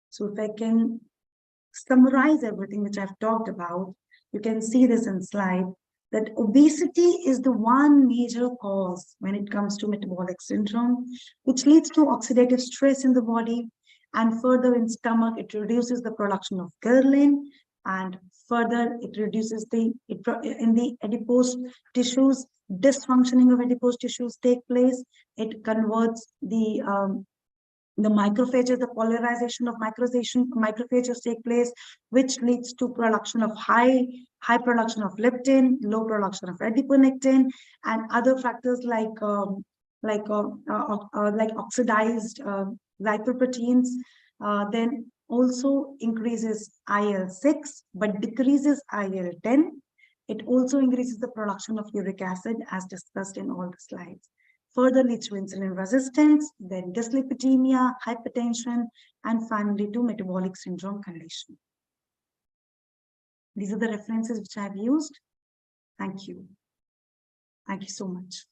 So if I can summarize everything which I've talked about, you can see this in slide, that obesity is the one major cause when it comes to metabolic syndrome, which leads to oxidative stress in the body, and further in stomach, it reduces the production of ghrelin, and further it reduces in the adipose tissues, dysfunctioning of adipose tissues take place. It converts the macrophages, the polarization of macrophages take place, which leads to production of high production of leptin, low production of adiponectin, and other factors like oxidized lipoproteins. Then also increases IL-6, but decreases IL-10. It also increases the production of uric acid, as discussed in all the slides. Further leads to insulin resistance, then dyslipidemia, hypertension, and finally to metabolic syndrome condition. These are the references which I've used. Thank you. Thank you so much.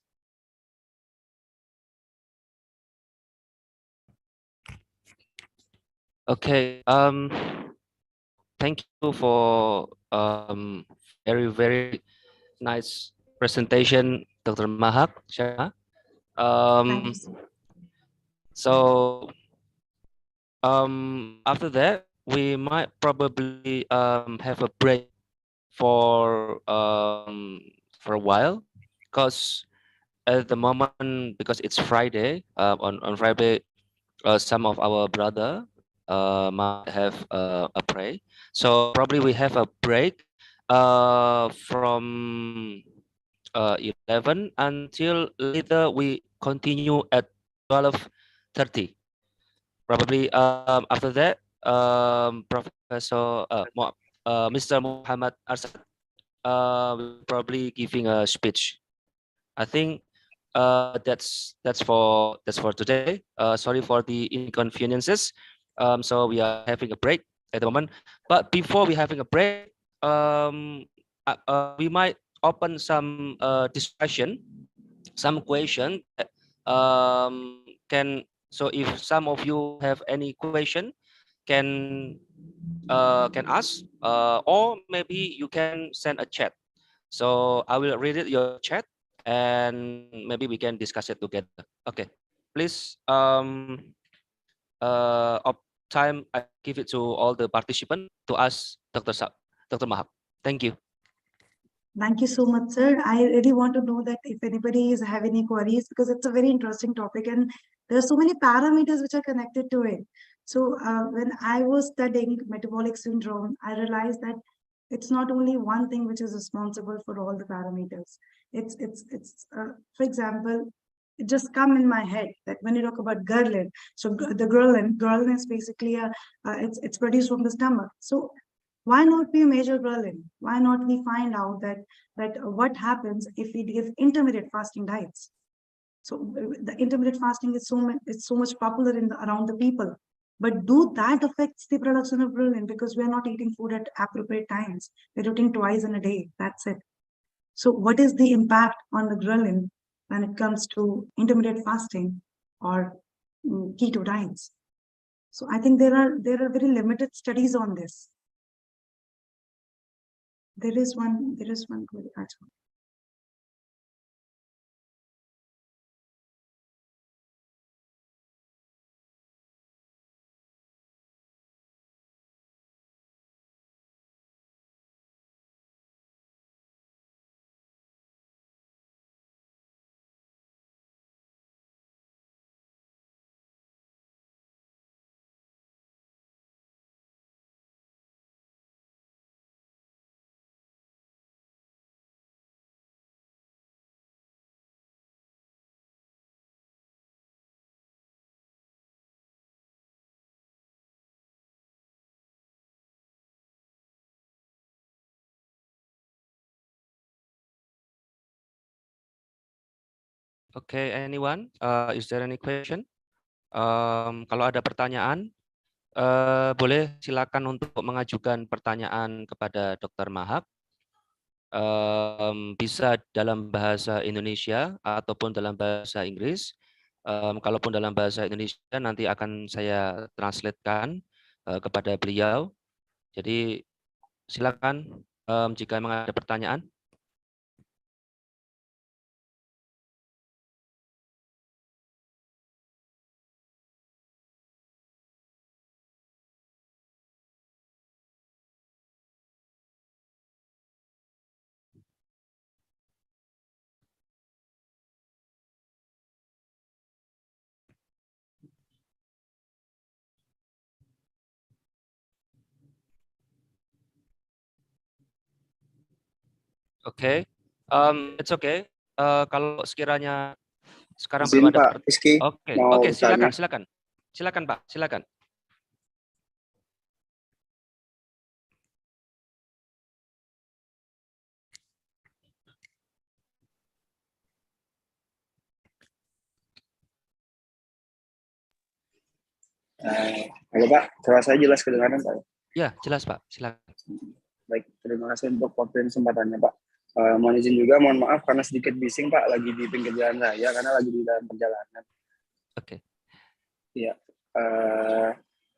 Okay. Thank you for very nice presentation, Dr. Mahak. So after that, we might probably have a break for a while, because at the moment, because it's Friday, on Friday, some of our brother might have a pray. So probably we have a break from 11 until later we continue at 12:30. Probably after that, Professor Mr. Muhammad Arsad will probably giving a speech. I think that's for today. Sorry for the inconveniences. So we are having a break at the moment. But before we having a break, we might open some discussion, some question. So if some of you have any question, can ask, or maybe you can send a chat. So I will read it your chat, and maybe we can discuss it together. Okay, please. Of time, I give it to all the participants to ask Dr. Mahak. Thank you. Thank you so much, sir. I really want to know that if anybody is having any queries, because it's a very interesting topic and there are so many parameters which are connected to it. So when I was studying metabolic syndrome, I realized that It's not only one thing which is responsible for all the parameters. For example, it just come in my head that when you talk about ghrelin, so the ghrelin is basically it's produced from the stomach. So why not we measure ghrelin? Why not we find out that what happens if we give intermittent fasting diets? So the intermittent fasting is so much popular around the people. But do that affects the production of ghrelin, because we're not eating food at appropriate times. We're eating twice in a day. That's it. So what is the impact on the ghrelin when it comes to intermittent fasting or keto diets? So I think there are very limited studies on this. There is one good actually. Okay, anyone? Is there any question? Kalau ada pertanyaan, boleh silakan untuk mengajukan pertanyaan kepada Dr. Mahak. Bisa dalam bahasa Indonesia ataupun dalam bahasa Inggris. Kalaupun dalam bahasa Indonesia nanti akan saya translatekan kepada beliau. Jadi silakan jika memang ada pertanyaan. Oke, it's okay. Kalau sekiranya sekarang Izin, belum ada Pak Rizky, mau Oke, bertanya. silakan Pak, silakan. Halo Pak, suara saya jelas kedengaran Pak? Ya, jelas Pak, silakan. Baik, terima kasih untuk waktu dan kesempatannya Pak. Mohon izin juga, mohon maaf karena sedikit bising Pak, lagi di pinggir jalan raya karena lagi di dalam perjalanan. Oke. Iya,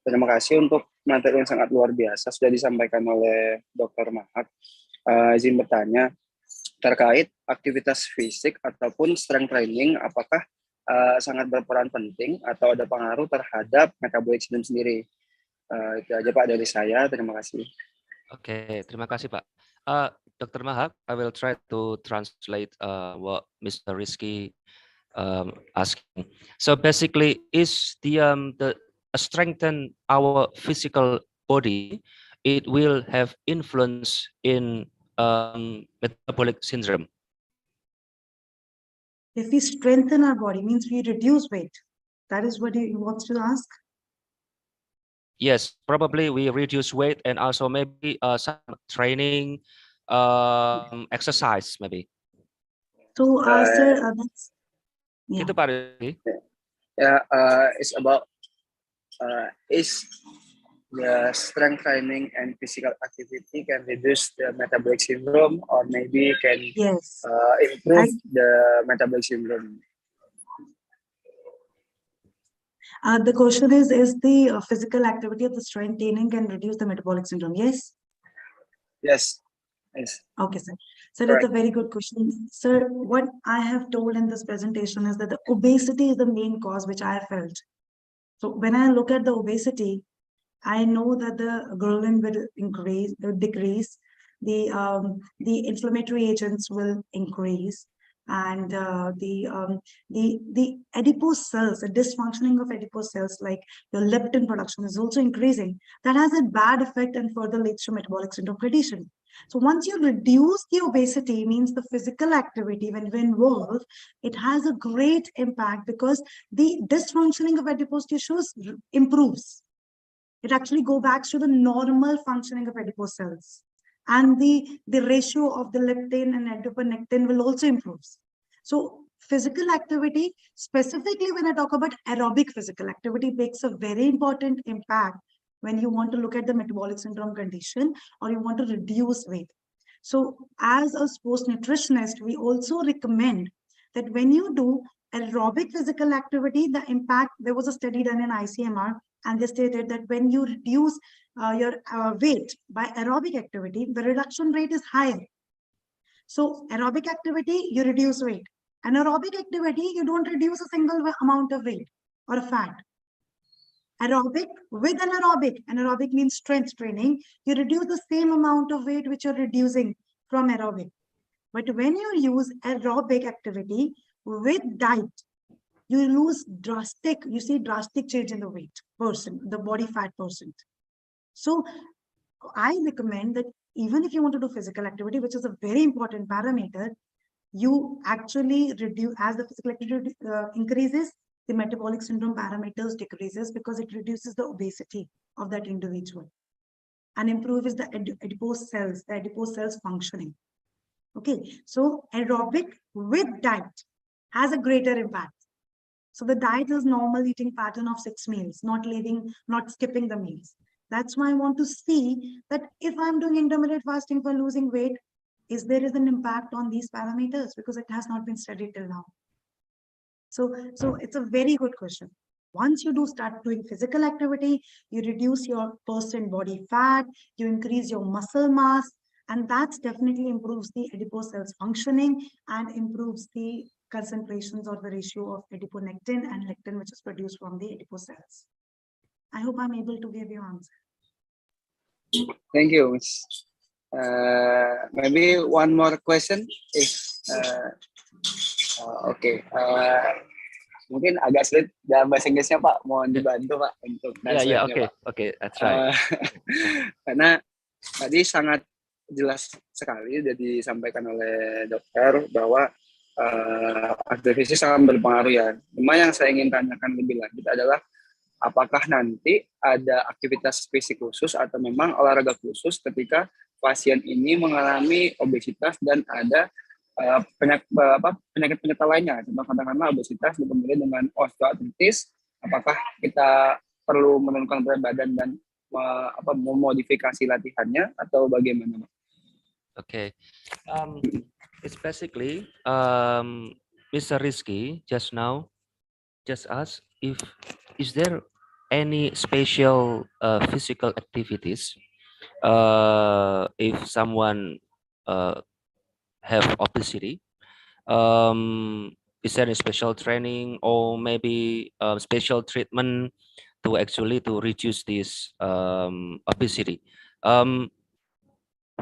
terima kasih untuk materi yang sangat luar biasa sudah disampaikan oleh Dr. Mahak. Izin bertanya terkait aktivitas fisik ataupun strength training, apakah sangat berperan penting atau ada pengaruh terhadap metabolic syndrome sendiri? Itu aja Pak dari saya, terima kasih. Oke, terima kasih Pak. Dr. Mahak, I will try to translate what Mr. Rizky asking. So basically, is the strengthen our physical body, it will have influence in metabolic syndrome. If we strengthen our body, means we reduce weight. That is what he wants to ask. Yes, probably we reduce weight and also maybe some training, exercise maybe. So, sir, yeah. Gitu Pak Rizky. Yeah, it's about is the strength training and physical activity can reduce the metabolic syndrome or maybe can Yes. Improve the metabolic syndrome. The question is the physical activity of the strength training can reduce the metabolic syndrome? Yes. Yes. Yes. Okay, sir. So that's a very good question. Sir, what I have told in this presentation is that the obesity is the main cause which I have felt. So when I look at the obesity, I know that the ghrelin will decrease, the inflammatory agents will increase, and the adipose cells, the dysfunctioning of adipose cells like the leptin production is also increasing. That has a bad effect and further leads to metabolic syndrome condition. So once you reduce the obesity, means the physical activity, when you involve, it has a great impact because the dysfunctioning of adipose tissues improves. It actually goes back to the normal functioning of adipose cells. And the ratio of the leptin and adiponectin will also improve. So physical activity, specifically when I talk about aerobic physical activity, makes a very important impact when you want to look at the metabolic syndrome condition or you want to reduce weight. So as a sports nutritionist, we also recommend that when you do aerobic physical activity, the impact, there was a study done in ICMR, and they stated that when you reduce your weight by aerobic activity, the reduction rate is higher. So aerobic activity, you reduce weight. Anaerobic activity, you don't reduce a single amount of weight or fat. Aerobic with anaerobic means strength training, you reduce the same amount of weight which you're reducing from aerobic. But when you use aerobic activity with diet, you see drastic change in the weight percent, the body fat percent. So I recommend that even if you want to do physical activity, which is a very important parameter, you actually reduce, as the physical activity increases, the metabolic syndrome parameters decreases because it reduces the obesity of that individual and improves the adipose cells functioning. Okay, so aerobic with diet has a greater impact. So the diet is normal eating pattern of 6 meals, not skipping the meals. That's why I want to see that if I'm doing intermittent fasting for losing weight, is there an impact on these parameters, because it has not been studied till now. So it's a very good question. Once you do start doing physical activity, you reduce your percent body fat, you increase your muscle mass, and that definitely improves the adipose cells functioning and improves the concentrations or the ratio of adiponectin and lectin, which is produced from the adipose cells. I hope I'm able to give you answer. Thank you, Miss. Maybe one more question. Okay. Mungkin agak sulit dalam bahasa Inggrisnya, Pak. Mohon dibantu, Pak, untuk translate-nya, Pak. Okay, that's right. Karena tadi sangat jelas sekali sudah disampaikan oleh dokter bahwa aktivitas sangat berpengaruh ya. Cuma yang saya ingin tanyakan lebih lanjut adalah apakah nanti ada aktivitas fisik khusus atau memang olahraga khusus ketika pasien ini mengalami obesitas dan ada penyakit lainnya, contoh katakanlah obesitas kemudian dengan osteoartritis, apakah kita perlu menurunkan berat badan dan memodifikasi latihannya atau bagaimana? Okay, it's basically Mr. Rizky just now just asked is there any special physical activities if someone have obesity, is there a special training or maybe special treatment to actually to reduce this obesity?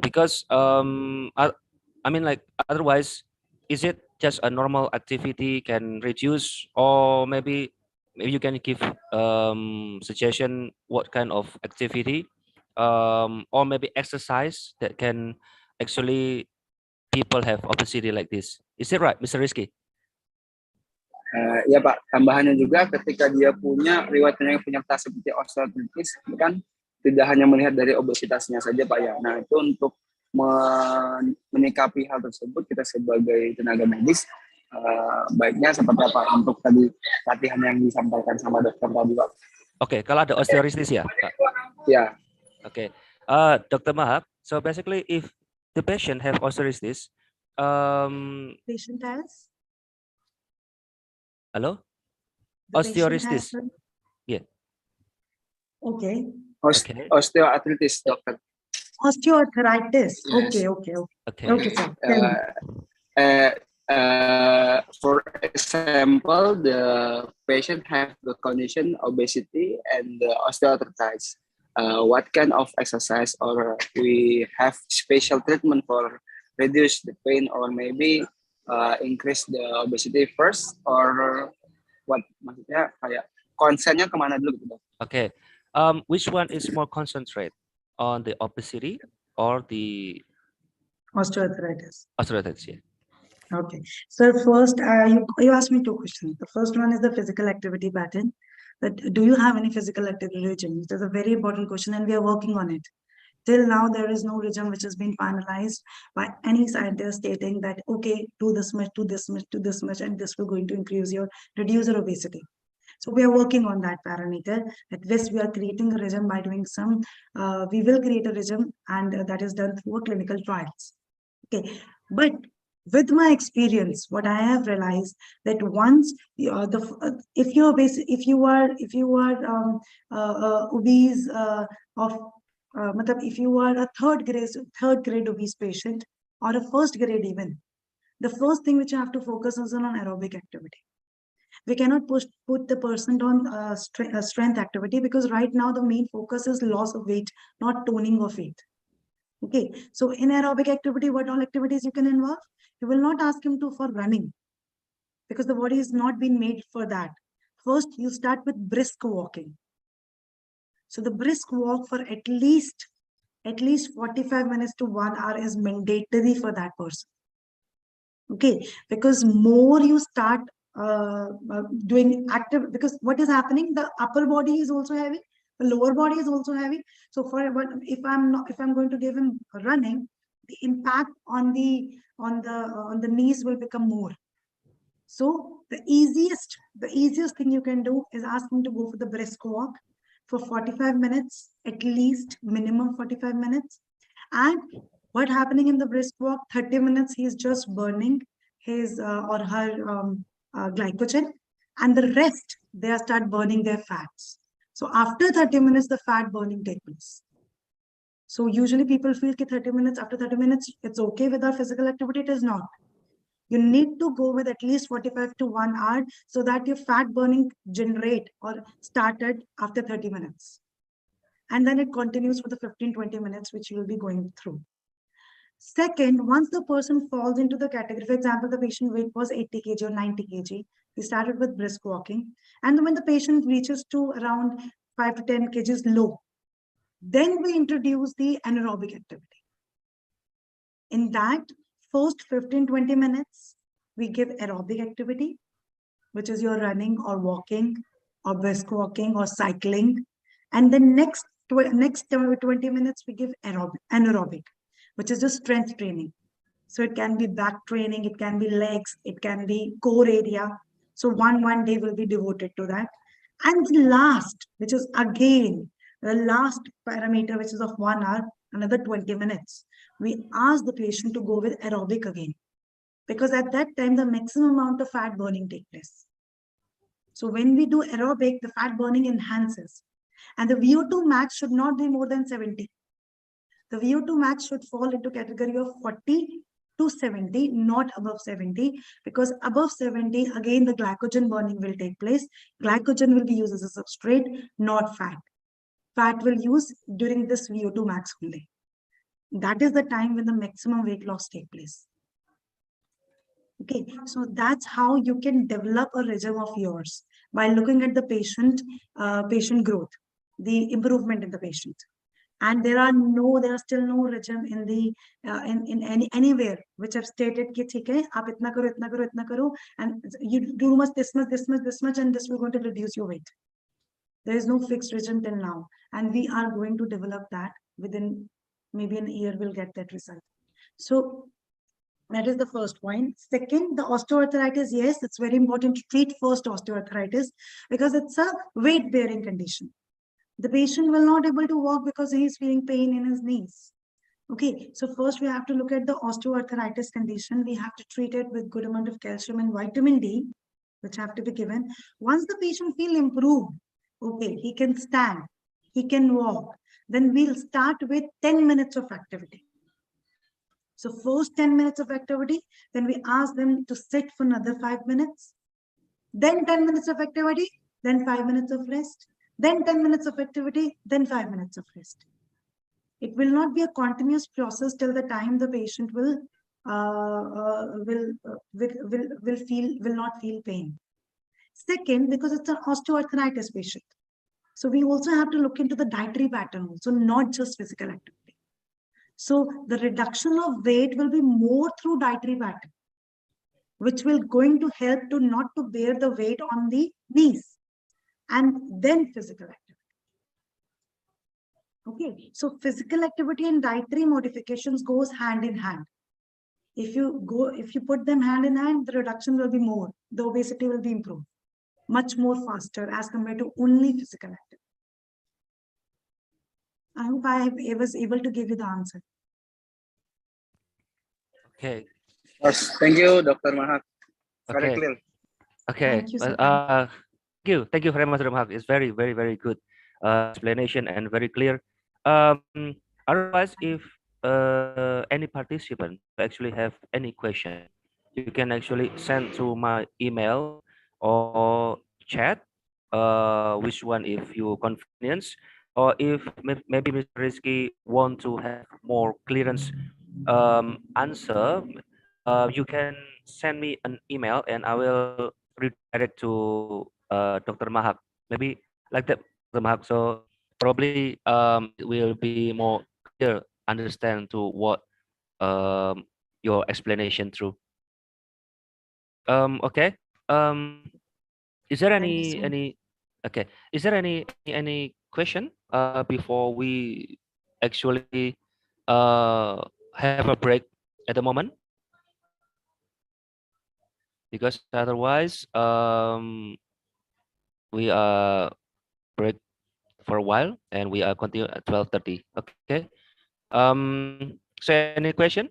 Because I mean, like, otherwise, is it just a normal activity can reduce, or maybe you can give suggestion what kind of activity or maybe exercise that can actually people have obesity like this. Is it right, Mr. Rizky? Ya Pak, tambahannya juga ketika dia punya riwayat penyerta seperti osteoartritis, kan tidak hanya melihat dari obesitasnya saja Pak ya. Nah itu untuk menyikapi hal tersebut kita sebagai tenaga medis baiknya seperti apa untuk tadi latihan yang disampaikan sama dokter tadi Pak. Oke, kalau ada osteoartritis ya Pak? Ya. Oke, Dr. Mahak, so basically if the patient have osteoarthritis. Patient has? Hello? The Osteoarthritis. Yeah. Okay. Okay. Osteoarthritis, doctor. Osteoarthritis. Yes. Okay. Okay. Okay, sir. For example, the patient have the condition obesity and the osteoarthritis. What kind of exercise or we have special treatment for reduce the pain or maybe increase the obesity first or what, maksudnya kayak concernnya kemana dulu gitu Dok? Okay, which one is more concentrate on the obesity or the Osteoarthritis. Osteoarthritis, yeah. Okay. So first, you asked me two questions. The first one is the physical activity pattern. That do you have any physical activity regime? It is a very important question, and we are working on it. Till now, there is no regime which has been finalized by any scientist stating that, okay, do this much, do this much, do this much, and this will going to reduce your obesity. So we are working on that parameter. At this, we are creating a regime by doing some, we will create a regime, and that is done through clinical trials. Okay, but with my experience, what I have realized that once if you are obese if you are a third grade obese patient or a first grade even, the first thing which you have to focus is on aerobic activity. We cannot put the person on strength activity, because right now the main focus is loss of weight, not toning of weight. Okay, so in aerobic activity, what all activities you can involve? You will not ask him for running, because the body has not been made for that. First, you start with brisk walking. So the brisk walk for at least 45 minutes to 1 hour is mandatory for that person. Okay, because more you start doing active, because what is happening, the upper body is also heavy, the lower body is also heavy. So if I'm going to give him running, the impact on the knees will become more. So the easiest thing you can do is ask him to go for the brisk walk for 45 minutes, at least minimum 45 minutes. And what happening in the brisk walk, 30 minutes, he's just burning his or her glycogen, and the rest, they start burning their fats. So after 30 minutes, the fat burning takes place. So usually people feel that 30 minutes, after 30 minutes, it's okay with our physical activity. It is not. You need to go with at least 45 to 1 hour so that your fat burning generate or started after 30 minutes. And then it continues for the 15-20 minutes, which you will be going through. Second, once the person falls into the category, for example, the patient weight was 80 kg or 90 kg, he started with brisk walking. And when the patient reaches to around 5 to 10 kgs low, then we introduce the anaerobic activity. In that first 15-20 minutes, we give aerobic activity, which is your running or walking or brisk walking or cycling. And then next 20 minutes, we give anaerobic, which is just strength training. So it can be back training, it can be legs, it can be core area. So one day will be devoted to that. And the last, which is again, the last parameter, which is of 1 hour, another 20 minutes. We ask the patient to go with aerobic again, because at that time, the maximum amount of fat burning takes place. So when we do aerobic, the fat burning enhances, and the VO2 max should not be more than 70. The VO2 max should fall into category of 40 to 70, not above 70, because above 70, again, the glycogen burning will take place. Glycogen will be used as a substrate, not fat. Fat will use during this VO2 max only. That is the time when the maximum weight loss takes place. Okay, so that's how you can develop a regime of yours by looking at the patient growth, the improvement in the patient. And there are still no regime in the anywhere which have stated ki theek hai, aap itna karo, and you do this much, and this will going to reduce your weight. There is no fixed regime till now, and we are going to develop that within maybe an year. We'll get that result. So that is the first point. Second, the osteoarthritis. Yes, it's very important to treat first osteoarthritis, because it's a weight-bearing condition. The patient will not able to walk because he is feeling pain in his knees. Okay, so first we have to look at the osteoarthritis condition. We have to treat it with good amount of calcium and vitamin D, which have to be given. Once the patient feel improved, okay, he can stand, he can walk, then we'll start with 10 minutes of activity. So first 10 minutes of activity, then we ask them to sit for another 5 minutes, then 10 minutes of activity, then 5 minutes of rest, then 10 minutes of activity, then 5 minutes of rest. It will not be a continuous process till the time the patient will not feel pain. Second, because it's an osteoarthritis patient, so we also have to look into the dietary pattern also, not just physical activity. So the reduction of weight will be more through dietary pattern, which will going to help to not to bear the weight on the knees, and then physical activity. Okay, so physical activity and dietary modifications goes hand in hand. If you put them hand in hand, the reduction will be more, the obesity will be improved much more faster as compared to only physical activity. I hope I was able to give you the answer. Okay. Yes, thank you, Dr. Mahak. Very Okay. clear. Okay. Thank you so much. Thank you very much, Dr. Mahak. It's very, very, very good explanation and very clear. Otherwise, if any participant actually have any question, you can actually send to my email or chat. Which one, if you convenience, or if maybe Mr. Rizky want to have more clearance answer, you can send me an email and I will redirect to Dr. Mahak. Maybe like that, Dr. Mahak. So probably it will be more clear understand to what your explanation through. Okay. Is there Thank you so much. any okay? Is there any question before we actually have a break at the moment? Because otherwise we are break for a while and we are continue at 12:30. Okay. So any question?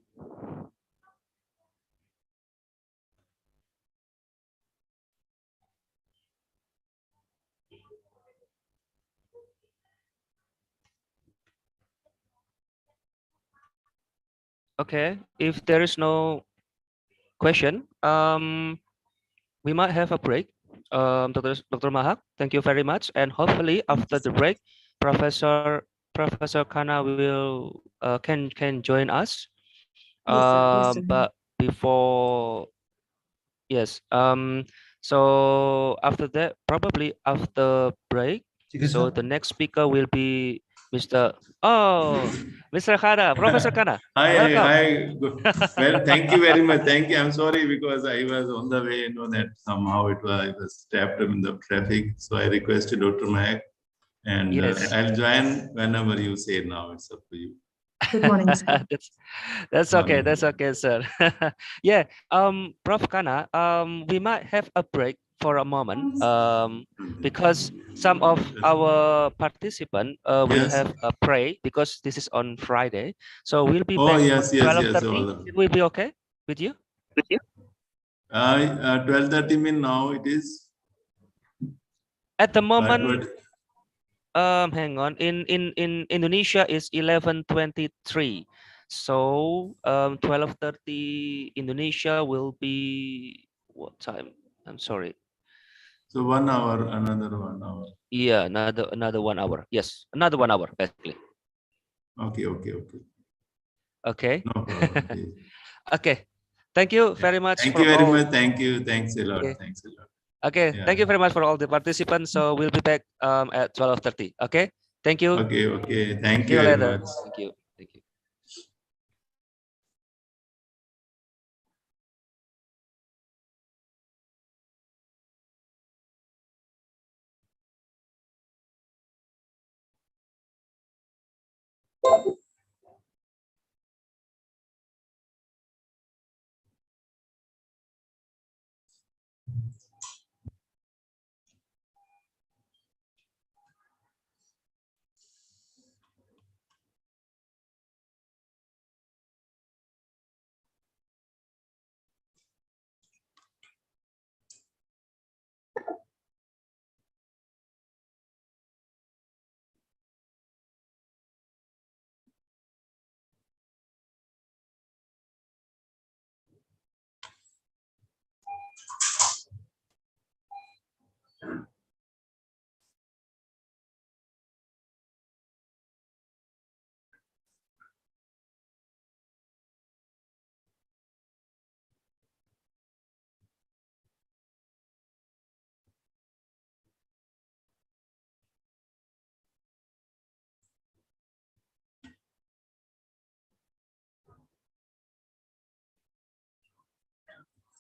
Okay, if there is no question, we might have a break. Dr. Mahak, thank you very much. And hopefully Thank you after the so much. break, Professor Kana will can join us. Yes, sir. Yes, sir. But before, yes. So after that, probably after break, so the next speaker will be Mr. Oh, Mr. Kana, Professor Kana. Welcome. Hi. Well, thank you very much. Thank you. I'm sorry because I was on the way, that somehow I was trapped in the traffic. So I requested Dr. Mahak, and Yes. I'll join whenever you say now. It's up to you. Good morning, sir. That's okay. Morning. That's okay, sir. Yeah. Prof. Kana, we might have a break for a moment. Because some of our participant will Yes. have a pray because this is on Friday. So we'll be Oh, back yes, on yes, yes. 12:30. It will be okay with you? 12:30 mean now it is. At the But moment, hang on. In Indonesia is 11:23. So 12:30 Indonesia will be what time? I'm sorry. so 1 hour, another 1 hour. Yeah, another 1 hour. Yes, another 1 hour basically. Okay. Okay. No problem. Okay. Okay. Thank you Yeah. very much Thank for you very all. much. Thank you. Thanks a lot. Okay. Thanks a lot. Okay. Yeah. Thank you very much for all the participants. So we'll be back at 12:30. Okay. Thank you. Okay. Thank See you you very later. much. Thank you. Thank you.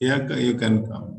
Yeah, you can come.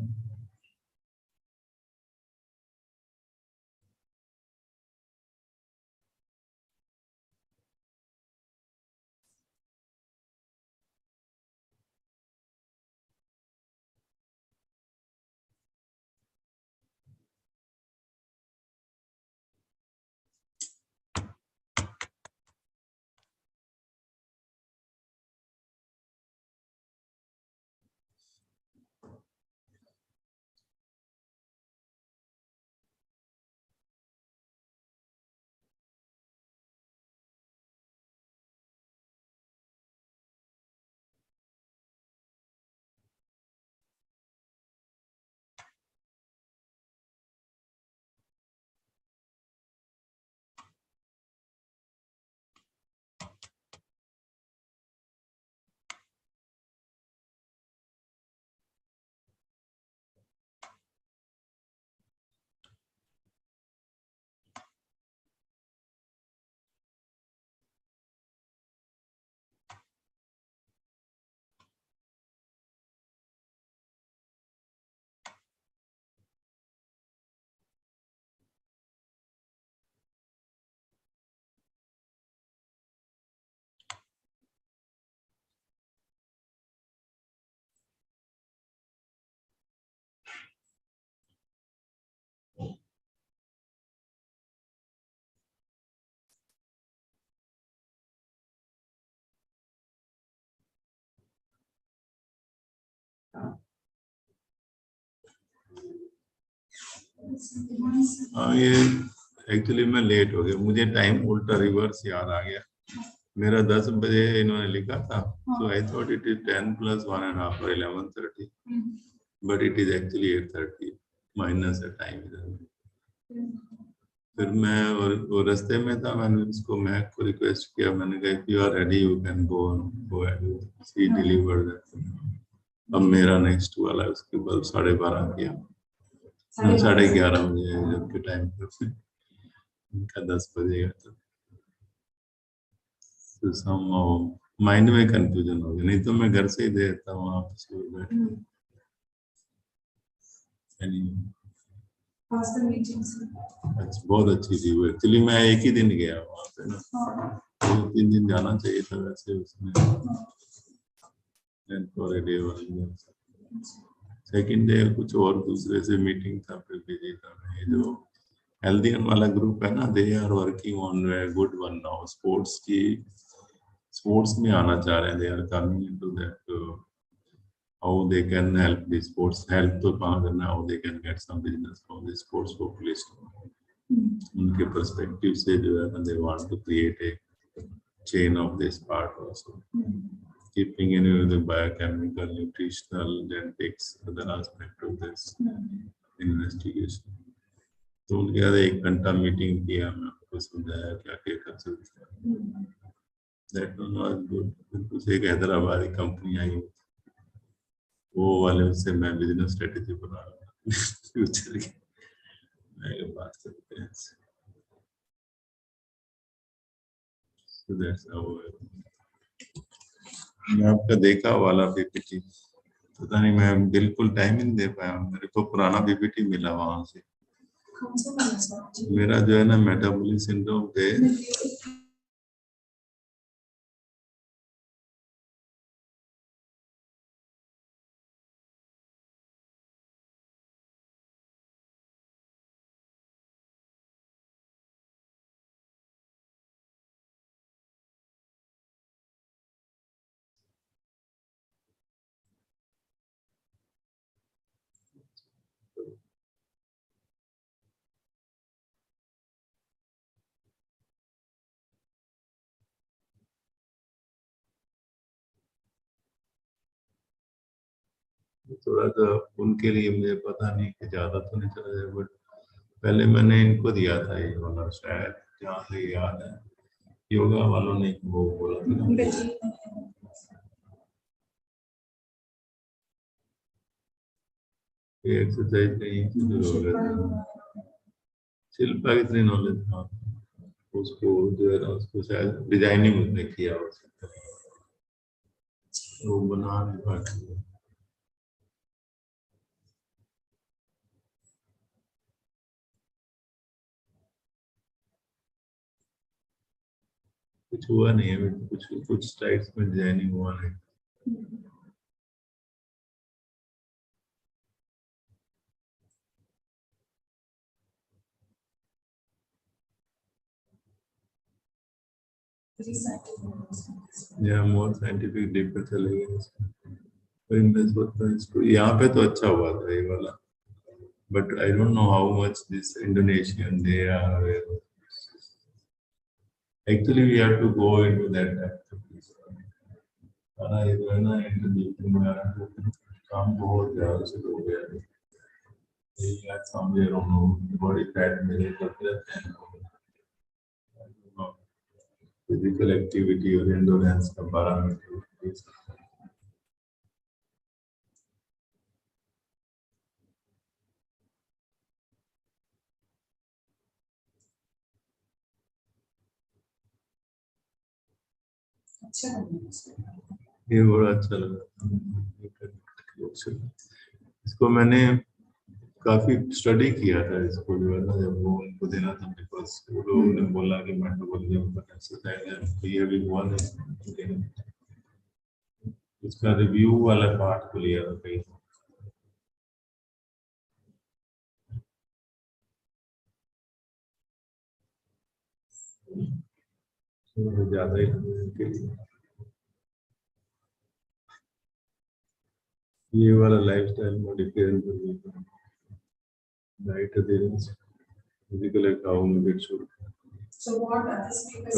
ये actually मैं late हो गया, मुझे time उल्टा reverse याद आ गया। मेरा 10 बजे इन्होंने लिखा था, so I thought it is 10 plus 1.5 or 11:30, but it is actually 8:30 minus a time इधर। फिर मैं और वो रास्ते में था, मैंने उसको मैक को रिक्वेस्ट किया, मैंने कहा if you are ready you can go ahead, she delivered that। अब मेरा नेक्स्ट वाला उसके बाद 12:30 किया, 11:30 बजे जबकि टाइम पे उनका 10 बजेगा तो somehow माइंड में कंफ्यूजन हो गया, नहीं तो मैं घर से ही देता हूँ आप अच्छा, बहुत अच्छी थी वो। एक्चुअली मैं एक ही दिन गया वहाँ पे ना, 2-3 दिन जाना चाहिए था वैसे उसमें। सेकंड डे कुछ और दूसरे से मीटिंग था, फिर बिजी था। ये जो हेल्दियन वाला ग्रुप है ना, they are working on good one now, sports में आना चाह रहे हैं, they are coming into that how they can help the sports, help तो कहाँ करना, how they can get some business from the sports population। उनके perspective से जो है ना, they want to create a chain of this part also, keeping in view the biochemical, nutritional, genetics, other aspect of this investigation। तो उनके साथ 1 घंटा meeting किया, मैं आपको समझाया क्या क्या कर सकते हैं। That one was good। कुछ एक हैदराबादी कंपनी आई, वो वाले उससे मैं बिजनेस स्ट्रेटेजी बना रहा हूँ फ्यूचर की, मैं बात करते हैं। So that's how मैं आपका देखा वाला पीपीटी, पता नहीं मैं बिल्कुल टाइम ही नहीं दे पाया, मेरे को पुराना पीपीटी मिला वहां से। मेरा जो है ना मेटाबॉलिक सिंड्रोम पे थोड़ा सा उनके लिए मुझे पता नहीं कि ज्यादा तो नहीं चला जाए, बट पहले मैंने इनको दिया था ये वाला, शायद जहाँ से याद है योगा वालों ने वो बोला था एक्सरसाइज नहीं शुरू हो गया। शिल्पा कितनी नॉलेज था उसको, जो है ना उसको शायद डिजाइनिंग उसने किया, वो बना नहीं पाती। कुछ हुआ नहीं है, कुछ स्लाइड्स में डिजाइनिंग हुआ नहीं। या मोर साइंटिफिक डीप पे चले गए इसको। यहाँ पे तो अच्छा हुआ था ये वाला, but I don't know how much this Indonesian they are actually we have to go into that ये जो है ना इंटरनेट में काम बहुत ज्यादा से हो गया है। समवेयर ऑन बॉडी फैट मेरे करते रहते हैं, फिजिकल एक्टिविटी और एंडोरेंस का पैरामीटर। ये बड़ा अच्छा लगा। इसको मैंने काफी स्टडी किया था इसको जो है ना, जब वो उनको देना था बिकॉज वो लोगों ने बोला कि मेटाबॉलिज्म का एक्सरसाइज है, ये भी हुआ नहीं। इसका रिव्यू वाला पार्ट को लिया था कहीं। ज्यादा ही के लिए ये वाला lifestyle modification, diet adherence, physical activity.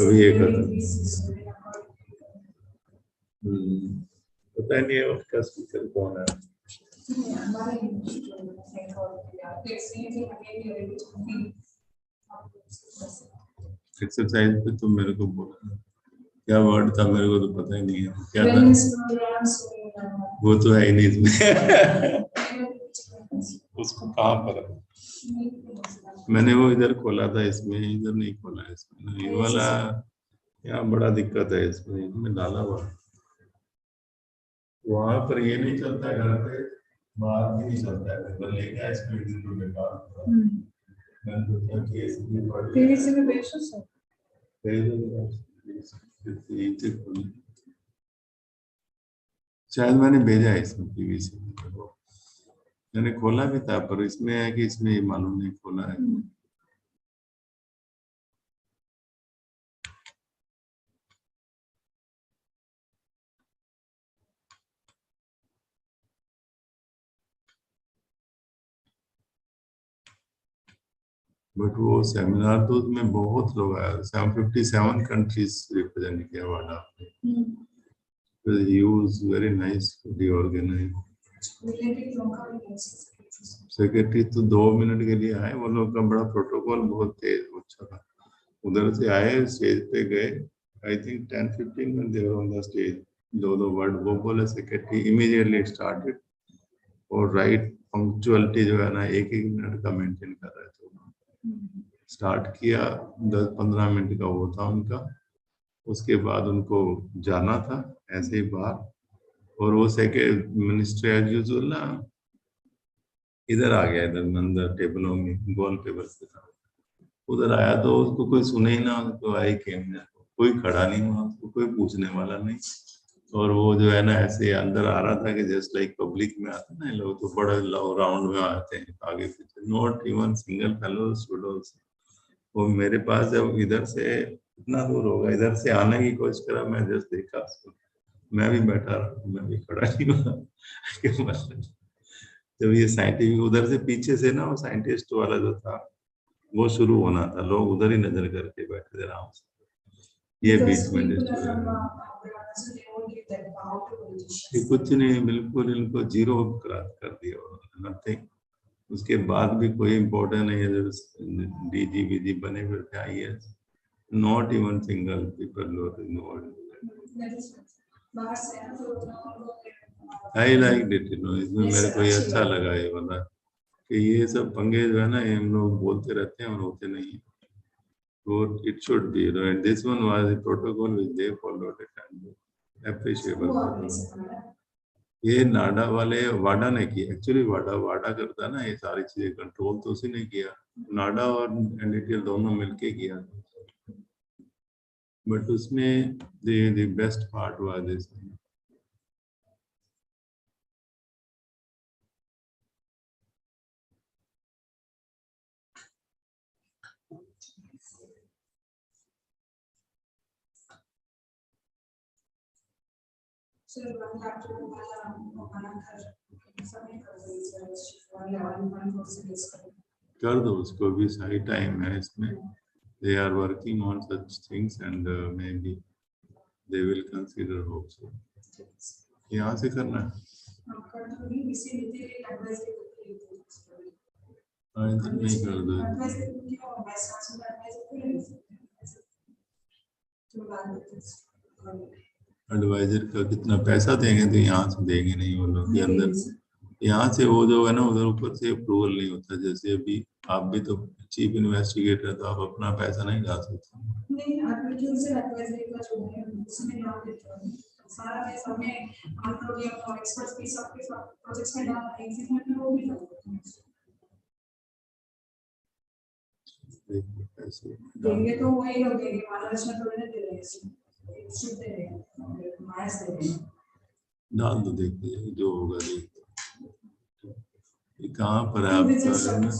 अभी एक पता नहीं है उसका स्पीकर कौन है। एक्सरसाइज पे तो मेरे को बोला, क्या वर्ड था मेरे को तो पता ही नहीं है क्या था। वो तो है ही नहीं इसमें। उसको कहाँ पर मैंने वो इधर खोला था, इसमें इधर नहीं खोला है इसमें। ये वाला यहाँ बड़ा दिक्कत है इसमें डाला हुआ। वहां पर ये नहीं चलता है, घर पे बाहर भी नहीं चलता है, तो लेके इसमें तो बेकार। मैंने सोचा कि इसमें पीवीसी में बेचो सर। शायद मैंने भेजा है इसमें पीवीसी। मैंने खोला भी था पर इसमें है कि इसमें मालूम नहीं खोला है। बट वो सेमिनार तो उसमें बहुत लोग आए, 57 कंट्रीज रिप्रेजेंट किया वाडा। He was very nicely organized. Secretary तो 2 मिनट के लिए आए, वो लोग का बड़ा प्रोटोकॉल बहुत तेज अच्छा था। उधर से आए, स्टेज पे गए, I think 10-15 minute there on the stage. दो वर्ड वो बोले, सेक्रेटरी इमीडिएटली स्टार्टेड और राइट पंक्चुअलिटी जो है ना 1-1 मिनट का मेंटेन कर रहे थे। स्टार्ट किया 10-15 मिनट का वो था उनका, उसके बाद उनको जाना था ऐसे ही बाहर। और वो सेक्रेटरी मिनिस्टर एज यूजुअल ना इधर आ गया, इधर अंदर टेबलों में गोल टेबल पे था। उधर आया तो उसको कोई सुने ही ना, उसको आई केम, कोई खड़ा नहीं हुआ, उसको कोई पूछने वाला नहीं। और वो जो है ना ऐसे अंदर आ रहा था कि जस्ट लाइक पब्लिक में आते ना लोग, तो बड़े राउंड में आते हैं आगे पीछे, not even single fellow students. वो मेरे पास जब इधर से इतना दूर होगा, इधर से आने की कोशिश करा, मैं जस्ट देखा उसको, मैं भी बैठा रहा, मैं भी खड़ा नहीं हुआ। जब ये साइंटिफिक उधर से पीछे से ना वो साइंटिस्ट वाला जो था वो शुरू होना था, लोग उधर ही नजर करके बैठे थे आराम से। ये बीच में कुछ नहीं, बिल्कुल इनको जीरो कर दिया उन्होंने, नथिंग। उसके बाद भी कोई इम्पोर्टेंट नहीं है, डीजी वीजी बने फिर IAS, not even single people. I like it, इसमें मेरे को ये अच्छा लगा ये वाला कि ये सब पंगे जो है ना हम लोग बोलते रहते हैं और होते नहीं है। So it should be, and this one was a protocol which they followed it and appreciable. ये नाडा वाले वाडा ने किया, एक्चुअली वाडा करता ना ये सारी चीजें कंट्रोल, तो उसी ने किया। नाडा और NDTL दोनों मिलके किया। But उसमें the best part was this. कर दो उसको भी सही टाइम है इसमें. They are working on such things and maybe they will consider also. यहाँ से करना है. इधर नहीं कर दो. एडवाइजर का कितना पैसा देंगे तो यहाँ से देंगे नहीं वो लोग. अंदर यहाँ से वो जो है ना उधर ऊपर से अप्रूवल नहीं होता. जैसे अभी आप भी तो चीफ इन्वेस्टिगेटर तो आप अपना पैसा नहीं ला सकते. देंगे तो वही लोग देंगे, महाराष्ट्र थोड़ी ना दे रहे हैं. डाल दो, देखते जो होगा देखते. ये कहाँ पर है आपका?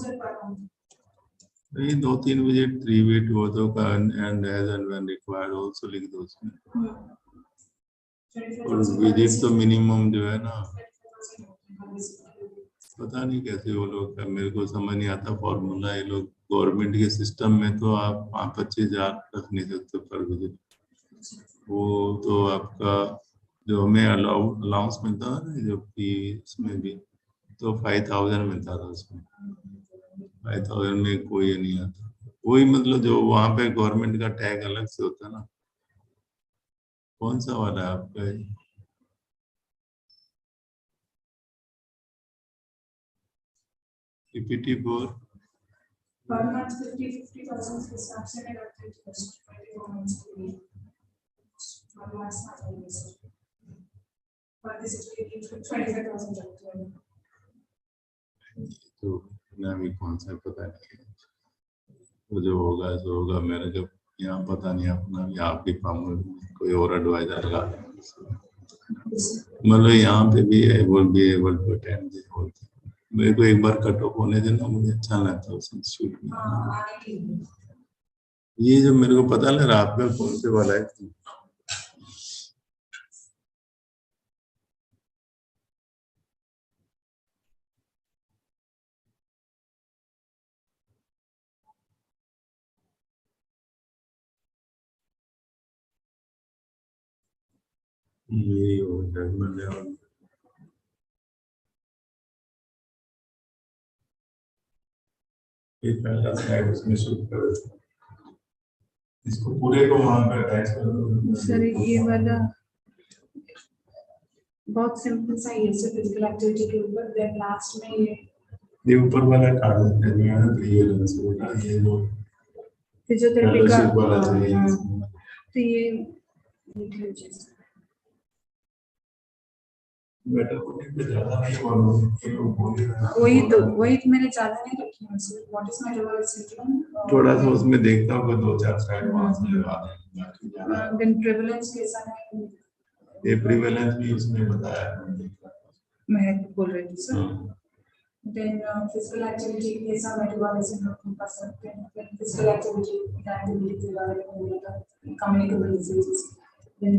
नहीं 2-3 बजे 3 bit वो तो and as and when required also लिख दो उसमें. और विजिट तो मिनिमम जो है ना, पता नहीं कैसे वो लोग का, मेरे को समझ नहीं आता फॉर्मूला. ये लोग गवर्नमेंट के सिस्टम में तो आप 25,000 रख नहीं सकते पर विजिट. वो तो आपका जो हमें अलाउंस मिलता था ना, जो कि इसमें भी तो 5,000 मिलता था. उसमें 5,000 में कोई नहीं आता. वही मतलब जो वहाँ पे गवर्नमेंट का टैग अलग से होता है ना. कौन सा वाला है आपका? पीपीटी 4 पर मंथ 50,000 के हिसाब से मैं रखती हूँ 24 मंथ्स के लिए. पर दिस इज 25,000 रखती हूँ. तो ना भी कौन सा पता नहीं. तो जो होगा सो होगा. मेरे जब यहाँ पता नहीं अपना या आपके काम में कोई और एडवाइजर लगा मतलब यहाँ पे भी एबल टू अटेंड. मेरे को एक बार कट ऑफ होने देना, मुझे अच्छा लगता है उस इंस्टीट्यूट में. ये जो मेरे को पता लग रहा आपका कौन से वाला है. ये हो जजमेंट उसमें शूट करो. इसको पूरे को वहां पे अटैच कर दो. सर ये वाला बहुत सिंपल सा है. सिर्फ फिजिकल एक्टिविटी के ऊपर. देन लास्ट में ये ऊपर वाला कागज है ये जो फिजियोथेरेपी का वाला चाहिए. तो ये वही तो मैंने ज्यादा नहीं रखी है. व्हाट इज मेटाबॉलिक सिंड्रोम थोड़ा सा उसमें देखता हूँ 2-4 स्लाइड वहां से लगा दें. देन प्रेवलेंस कैसा है. ये प्रिवेलेंस भी उसने बताया. मैं बोल रही थी सर. देन फिजिकल एक्टिविटी कैसा मेटाबॉलिक सिंड्रोम कर सकते हैं. फिजिकल एक्टिविटी के बारे में बोला था. Communicable diseases. Then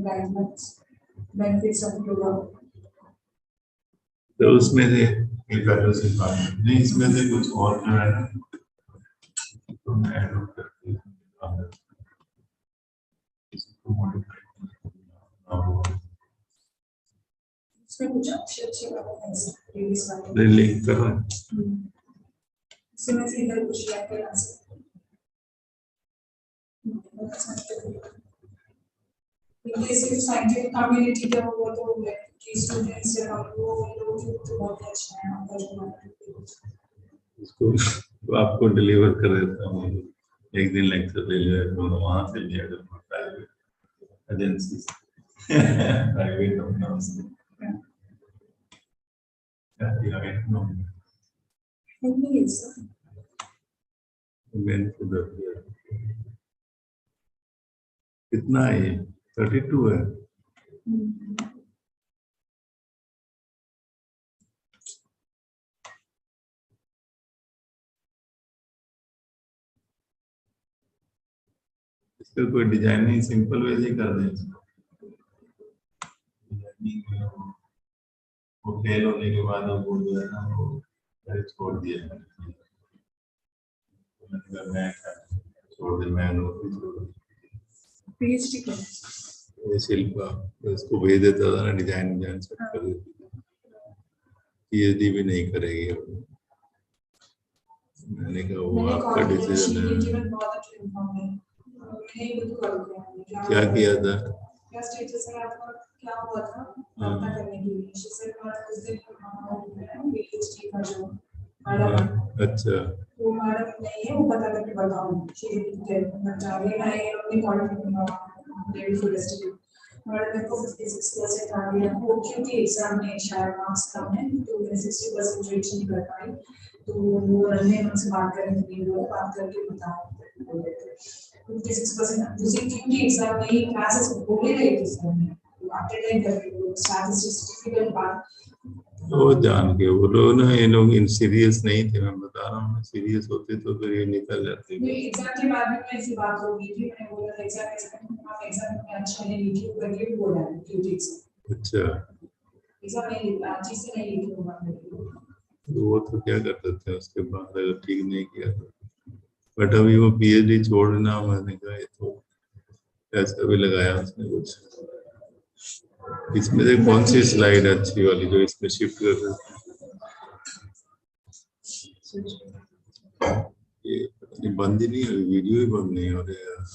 benefits of yoga. तो उसमें से एक नहीं, इसमें से कुछ और जो है ना तो मैं ऐड करके इसको मॉडिफाई इसमें कुछ अच्छे बातें हैं. लिंक कर रहा हूँ. इसमें से इधर कुछ शेयर करना सकते हैं. ये सिर्फ साइंटिफिक कम्युनिटी का वो तो कि स्टूडेंट्स से हम लोग तो बहुत अच्छा है. इसको तो आपको डिलीवर कर देता हूँ. एक दिन लेक्चर ले लिया वहां से लिया प्राइवेट एजेंसी प्राइवेट अपना कितना है ये? 32 है। इसका कोई डिजाइन नहीं, सिंपल वे ही कर दें इसको। वो फेल होने के बाद वो जो है ना वो छोड़ दिया। मैं छोड़ दे, मैं नौकरी छोड़ दी। PhD का ये शिल्पा इसको भेज देता था ना, डिजाइन डिजाइन सब कर देती थी। PhD भी नहीं करेगी अब। मैंने कहा वो आपका डिसीजन है। क्या किया था? क्या स्टेटस है आपका, क्या हुआ था पता करने के लिए she said उस दिन PhD का जो मैडम अच्छा वो मैडम नहीं है, वो पता करके बताओ she did but again I only called day before yesterday madam मेरे को 56% आ गया, वो क्योंकि एग्जाम में शायद मार्क्स कम है तो मैं 60% रीच नहीं कर पाई, तो वो रनने उनसे बात करने के लिए बात करके बताओ 56% दूसरी क्योंकि एग्जाम में ही क्लासेस बोले गए थे सर ने अटेंड करके स्टैटिस्टिक्स डिफिकल्ट बात वो जान के वो लोग ना, ये लोग इन सीरियस नहीं थे, मैं बता रहा हूँ। सीरियस होते तो फिर ये निकल जाते। एग्जाम के बाद में ऐसी बात हो गई थी, मैंने बोला एग्जाम आप एग्जाम में अच्छा नहीं लिखे करके बोला है क्योंकि अच्छा एग्जाम नहीं अच्छी से नहीं लिखे हुआ तो वो तो क्या कर सकते हैं उसके बाद, अगर ठीक नहीं किया तो। बट अभी वो PhD छोड़ना, मैंने कहा ये तो ऐसा भी लगाया उसने कुछ। इसमें से कौन सी स्लाइड अच्छी वाली जो इसमें शिफ्ट कर सकते हैं? ये पता नहीं बंद ही नहीं है, वीडियो ही बंद नहीं हो रहा है।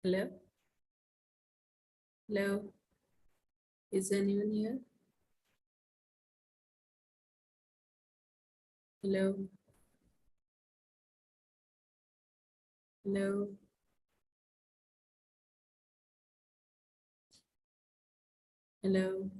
Hello? Hello? Is anyone here? Hello? Hello? Hello?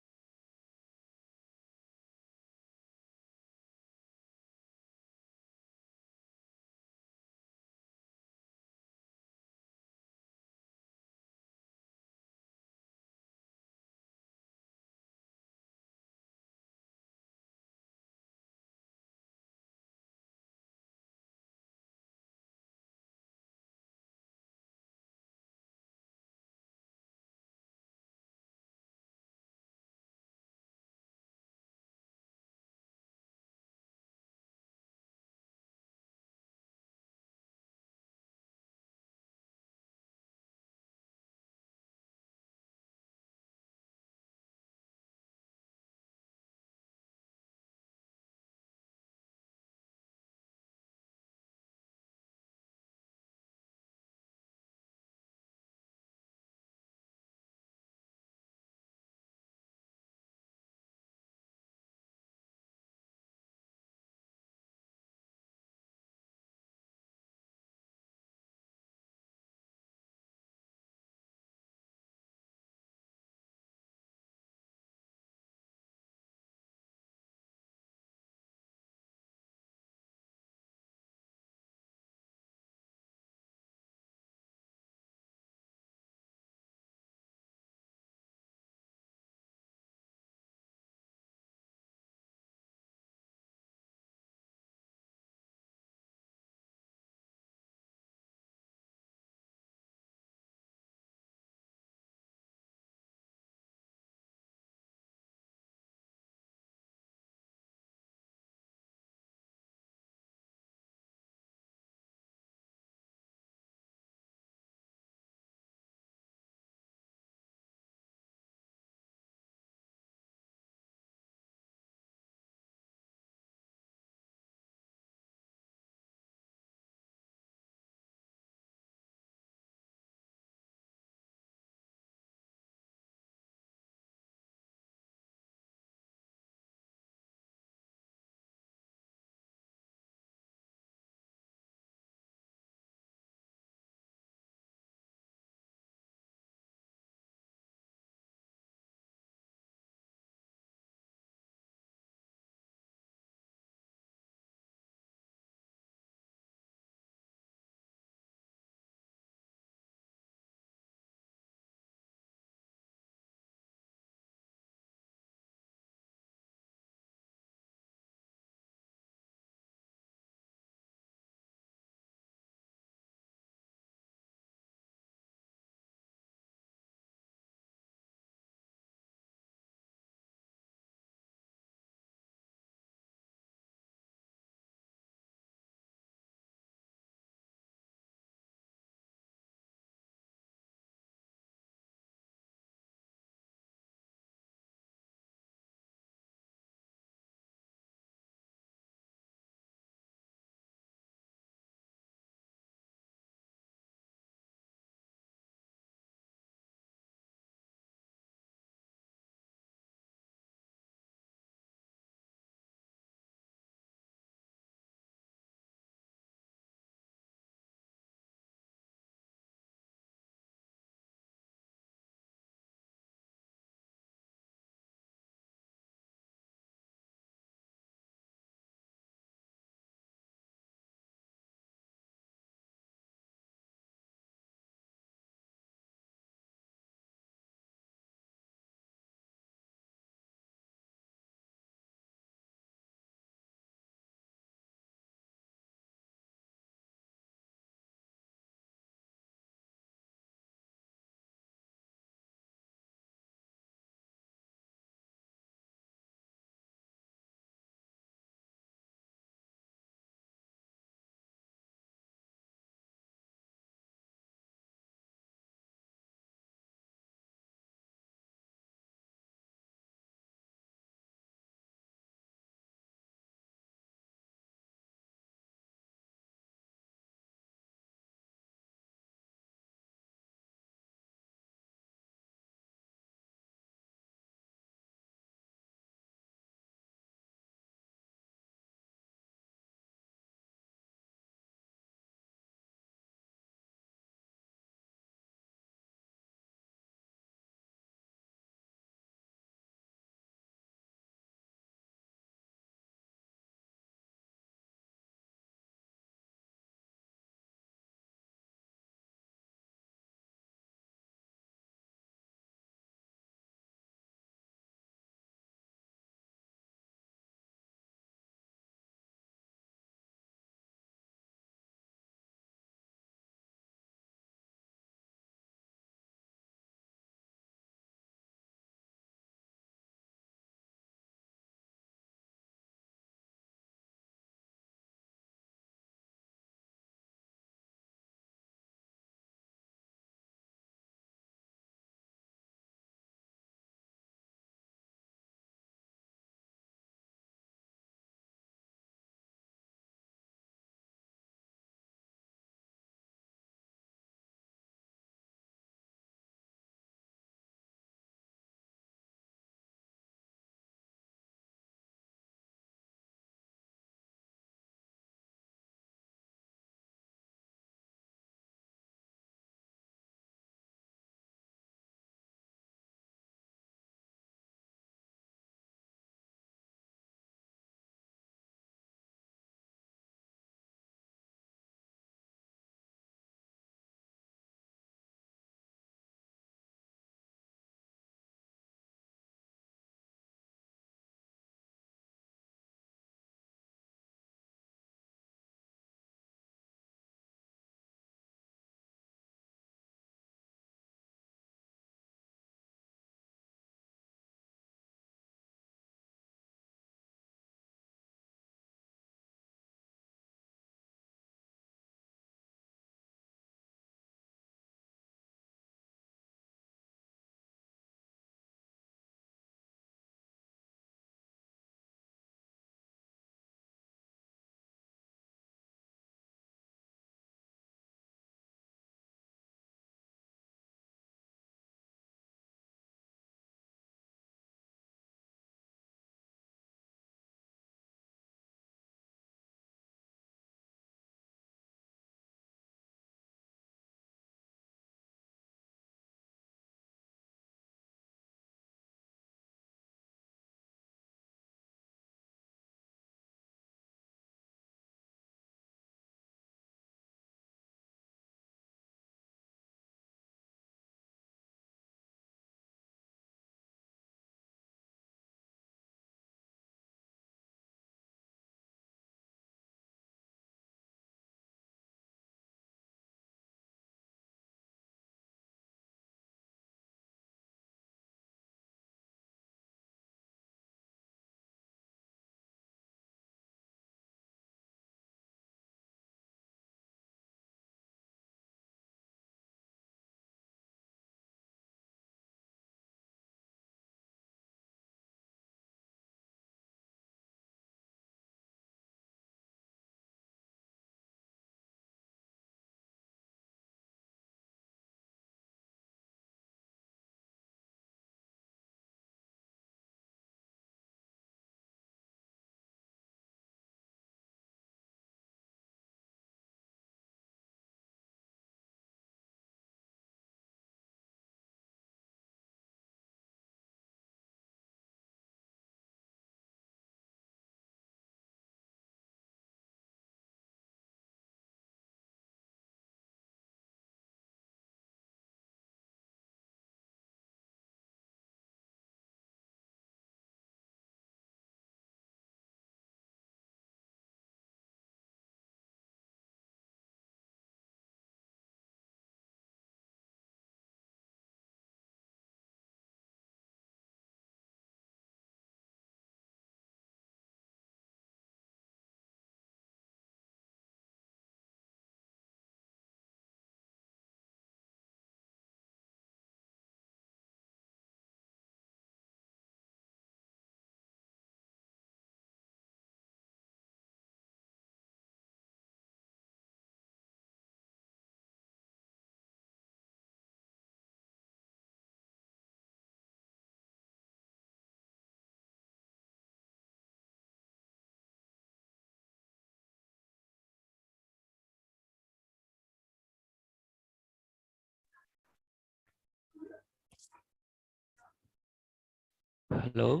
Hello.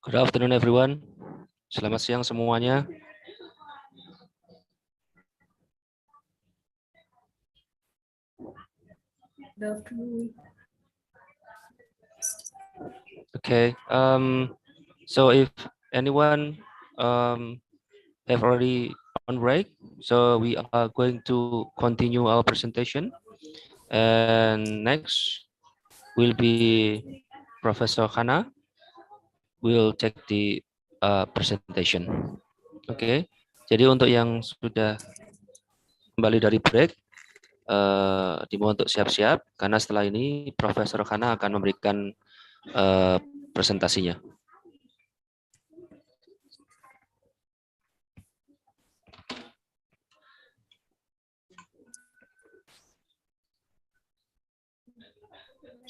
Good afternoon, everyone. Selamat siang semuanya. Good afternoon. Okay. So if anyone have already on break, so we are going to continue our presentation. And next will be Professor Hana will take the presentation. Oke. Jadi untuk yang sudah kembali dari break, dimohon untuk siap-siap karena setelah ini Profesor Hana akan memberikan presentasinya.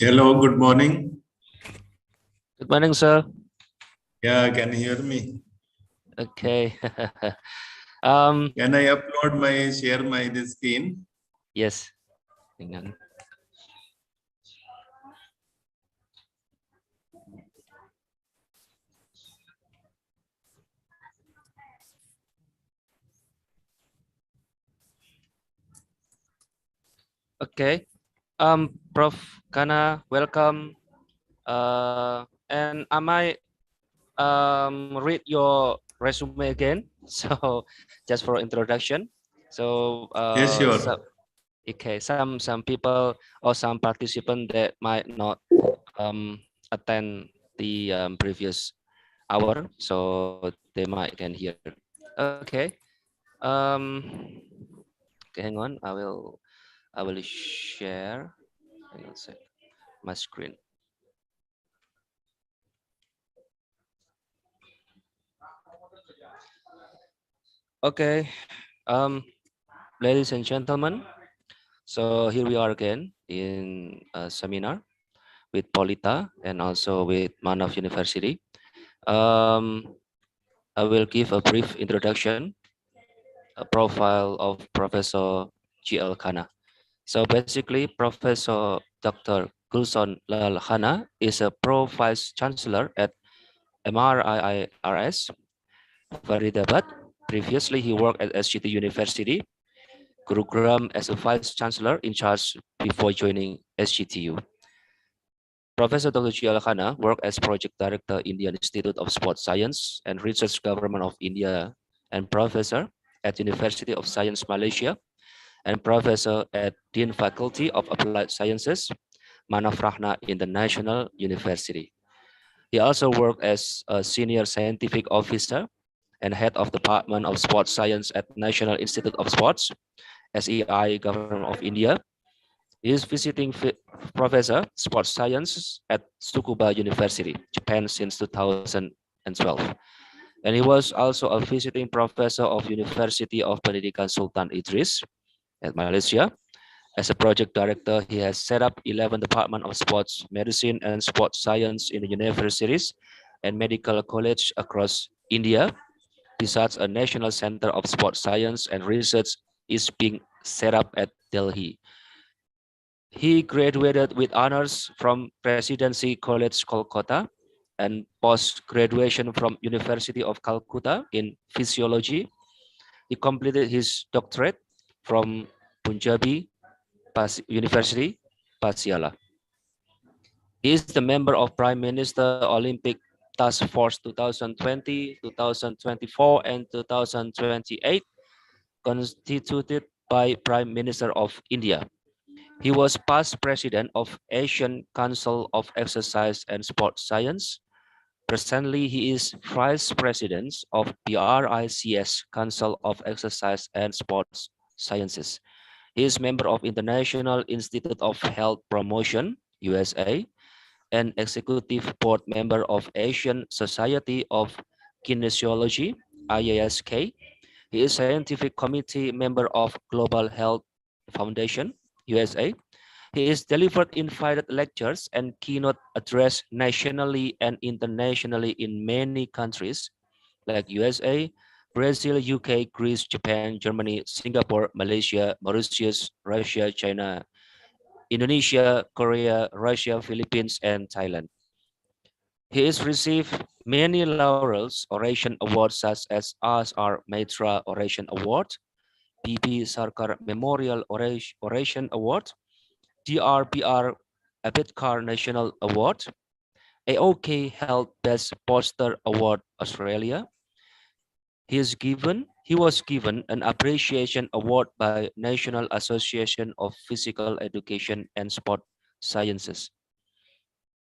Hello, good morning. Good morning, sir. Yeah, can you hear me? Okay. Can I upload share my this screen? Yes. Hang on. Okay. Prof. Kana, welcome. And I might read your resume again. So just for introduction. So Yes, sure. okay, some people or some participants that might not attend the previous hour, so they might can hear. Okay. Okay, hang on. I will share. Hang on a sec. My screen. Okay. Ladies and gentlemen, so here we are again in a seminar with Polita and also with Manav University. I will give a brief introduction, a profile of Professor G.L. Khanna. So basically, Professor Dr. Gulson Lal Khanna is a Pro Vice Chancellor at MRIIRS, Faridabad. Previously, he worked at SGT University, Gurugram as a Vice Chancellor in charge before joining SGTU. Professor Dr. G.L. Khanna worked as Project Director, Indian Institute of Sports Science and Research Government of India, and Professor at University of Science Malaysia, and Professor at Dean Faculty of Applied Sciences, Manav Rahna International University. He also worked as a Senior Scientific Officer and Head of Department of Sports Science at National Institute of Sports, SEI, Government of India. He is visiting Professor Sports Science at Tsukuba University, Japan since 2012. And he was also a visiting professor of University of Pendidikan Sultan Idris at Malaysia. As a project director, he has set up 11 Department of Sports Medicine and Sports Science in the universities and medical college across India. Besides, a National Center of Sports Science and Research is being set up at Delhi. He graduated with honors from Presidency College Kolkata and post-graduation from University of Calcutta in physiology. He completed his doctorate from Punjabi University, Patiala. He is the member of Prime Minister Olympic Task Force 2020, 2024, and 2028, constituted by Prime Minister of India. He was past president of Asian Council of Exercise and Sports Science. Presently, he is vice president of the RICS Council of Exercise and Sports Sciences. He is member of International Institute of Health Promotion, USA, and executive board member of Asian Society of Kinesiology, IASK. He is scientific committee member of Global Health Foundation, USA. He is delivered invited lectures and keynote address nationally and internationally in many countries like USA, Brazil, UK, Greece, Japan, Germany, Singapore, Malaysia, Mauritius, Russia, China, Indonesia, Korea, Russia, Philippines, and Thailand. He has received many laurels oration awards such as R. Maitra Oration Award, B.B. Sarkar Memorial Oration Award, DRPR Ambedkar National Award, AOK Health Best Poster Award Australia. He was given an appreciation award by National Association of Physical Education and Sport Sciences.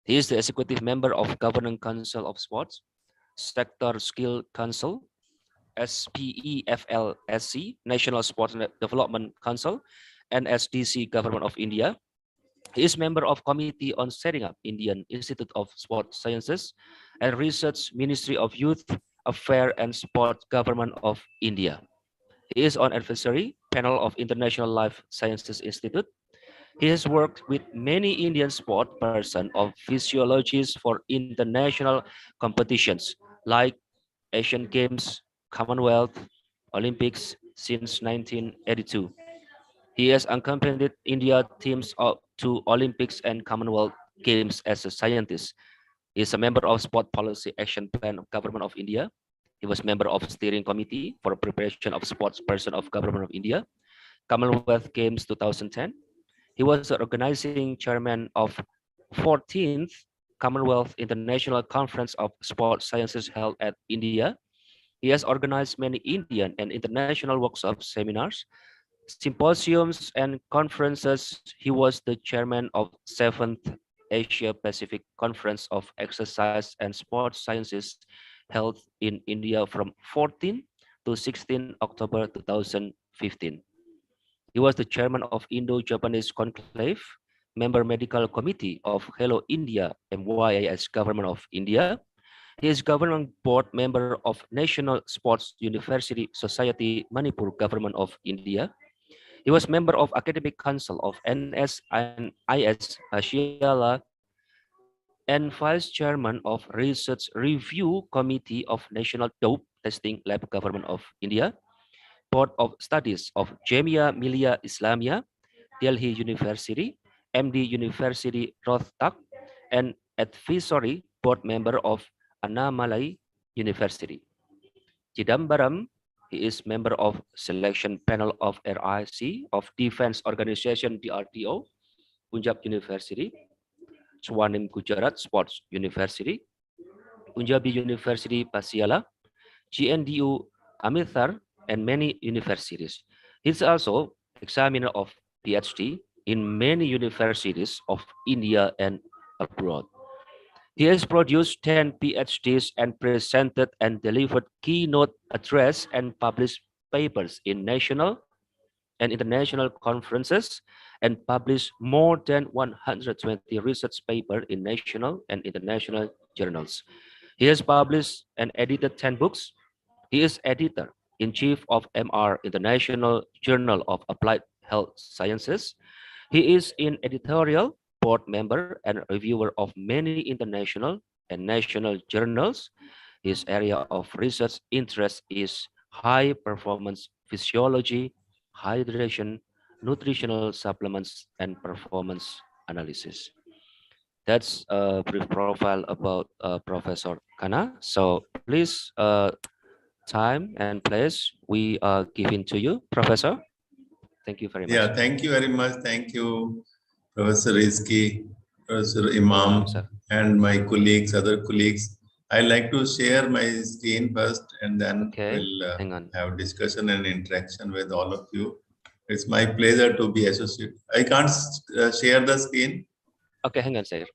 He is the executive member of Governing Council of Sports, Sector Skill Council, SPEFLSC, National Sports Development Council, NSDC, Government of India. He is member of Committee on Setting up Indian Institute of Sport Sciences and Research, Ministry of Youth Affairs and Sport, Government of India. He is on advisory panel of International Life Sciences Institute. He has worked with many Indian sport persons of physiologists for international competitions like Asian Games, Commonwealth, Olympics since 1982. He has accompanied India teams to Olympics and Commonwealth Games as a scientist. He is a member of Sport Policy Action Plan of Government of India. He was member of Steering Committee for Preparation of Sports Person of Government of India, Commonwealth Games 2010. He was the organizing chairman of 14th Commonwealth International Conference of Sport Sciences held at India. He has organized many Indian and international workshops, seminars, symposiums, and conferences. He was the chairman of 7th Asia Pacific Conference of Exercise and Sports Sciences held in India from 14 to 16 October 2015. He was the chairman of Indo-Japanese Conclave, member medical committee of Hello India MYIS Government of India. He is governing board member of National Sports University Society Manipur Government of India. He was member of Academic Council of NS and IS Asiala and vice chairman of Research Review Committee of National Dope Testing Lab Government of India, Board of Studies of Jamia Millia Islamia, Delhi University, MD University Rohtak, and advisory board member of Annamalai University. Chidambaram, he is member of selection panel of RIC of Defense Organization DRDO, Punjab University, Swanim Gujarat Sports University, Punjabi University Pasiala, GNDU Amritsar, and many universities. He's also examiner of PhD in many universities of India and abroad. He has produced 10 PhDs and presented and delivered keynote address and published papers in national and international conferences and published more than 120 research papers in national and international journals. He has published and edited 10 books. He is editor-in-chief of MR International Journal of Applied Health Sciences. He is an editorial board member and reviewer of many international and national journals. His area of research interest is high performance physiology, hydration, nutritional supplements, and performance analysis. That's a brief profile about Professor Kana. So please, time and place we are giving to you, Professor. Thank you very much. Yeah, thank you very much. Thank you, Professor Rizky, Professor Imam, and my colleagues, other colleagues. I like to share my screen first, and then we'll have discussion and interaction with all of you. It's my pleasure to be associated. I can't share the screen. Okay, hang on, sir.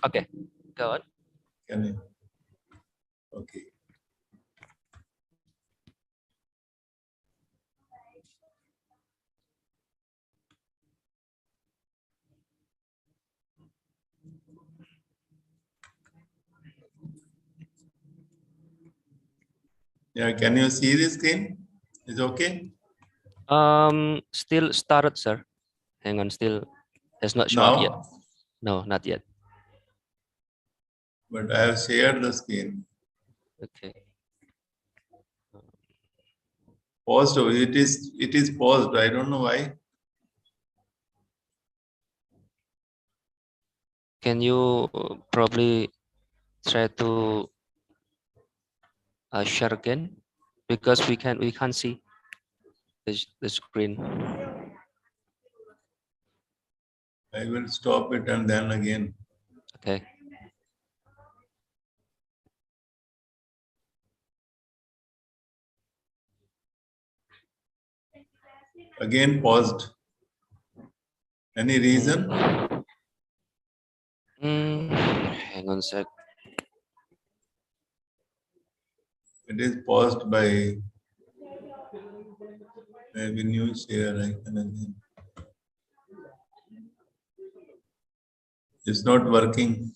Okay, go on. Can you? Okay. Yeah, can you see the screen? Is it okay? Still started, sir. Hang on, still has not shown up yet. No, not yet. But I have shared the screen. Okay. Paused. It is paused. I don't know why. Can you probably try to share again? Because we can't see the screen. I will stop it and then again. Okay. Again paused. Any reason? Hang on a sec. It is paused by maybe new share icon again. It's not working.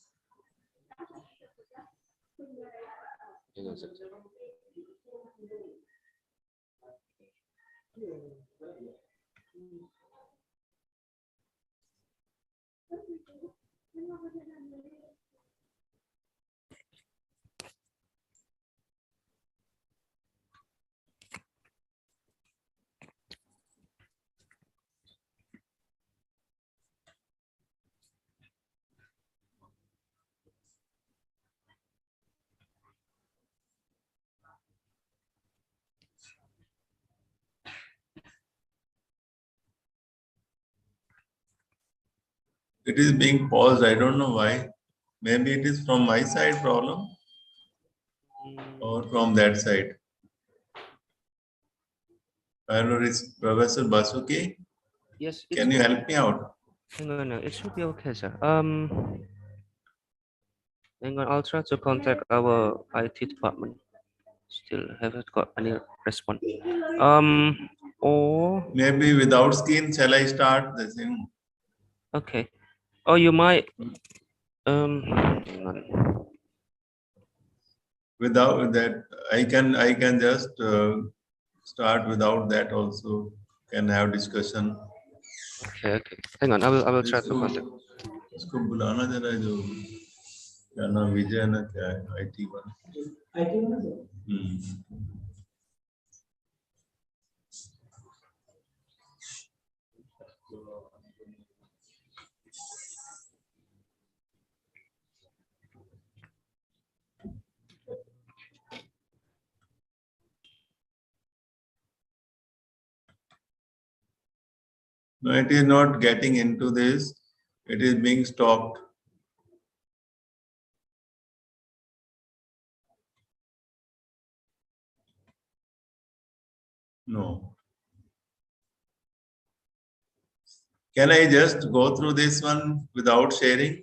Hang on a sec. It is being paused. I don't know why. Maybe it is from my side problem or from that side. Hello, it's Professor Basuki. Yes. Can you help me out? Hang on, it should be okay, sir. Hang on, I'll try to contact our IT department. Still haven't got any response. Or Maybe without screen, shall I start the thing? okay. Oh, you might. Hang on. Without that, I can just start without that also. Can have discussion. Okay. Hang on, I will try to contact. इसको बुलाना जरा जो क्या नाम विजय है ना क्या है IT वाला No, it is not getting into this. It is being stopped. No. Can I just go through this one without sharing?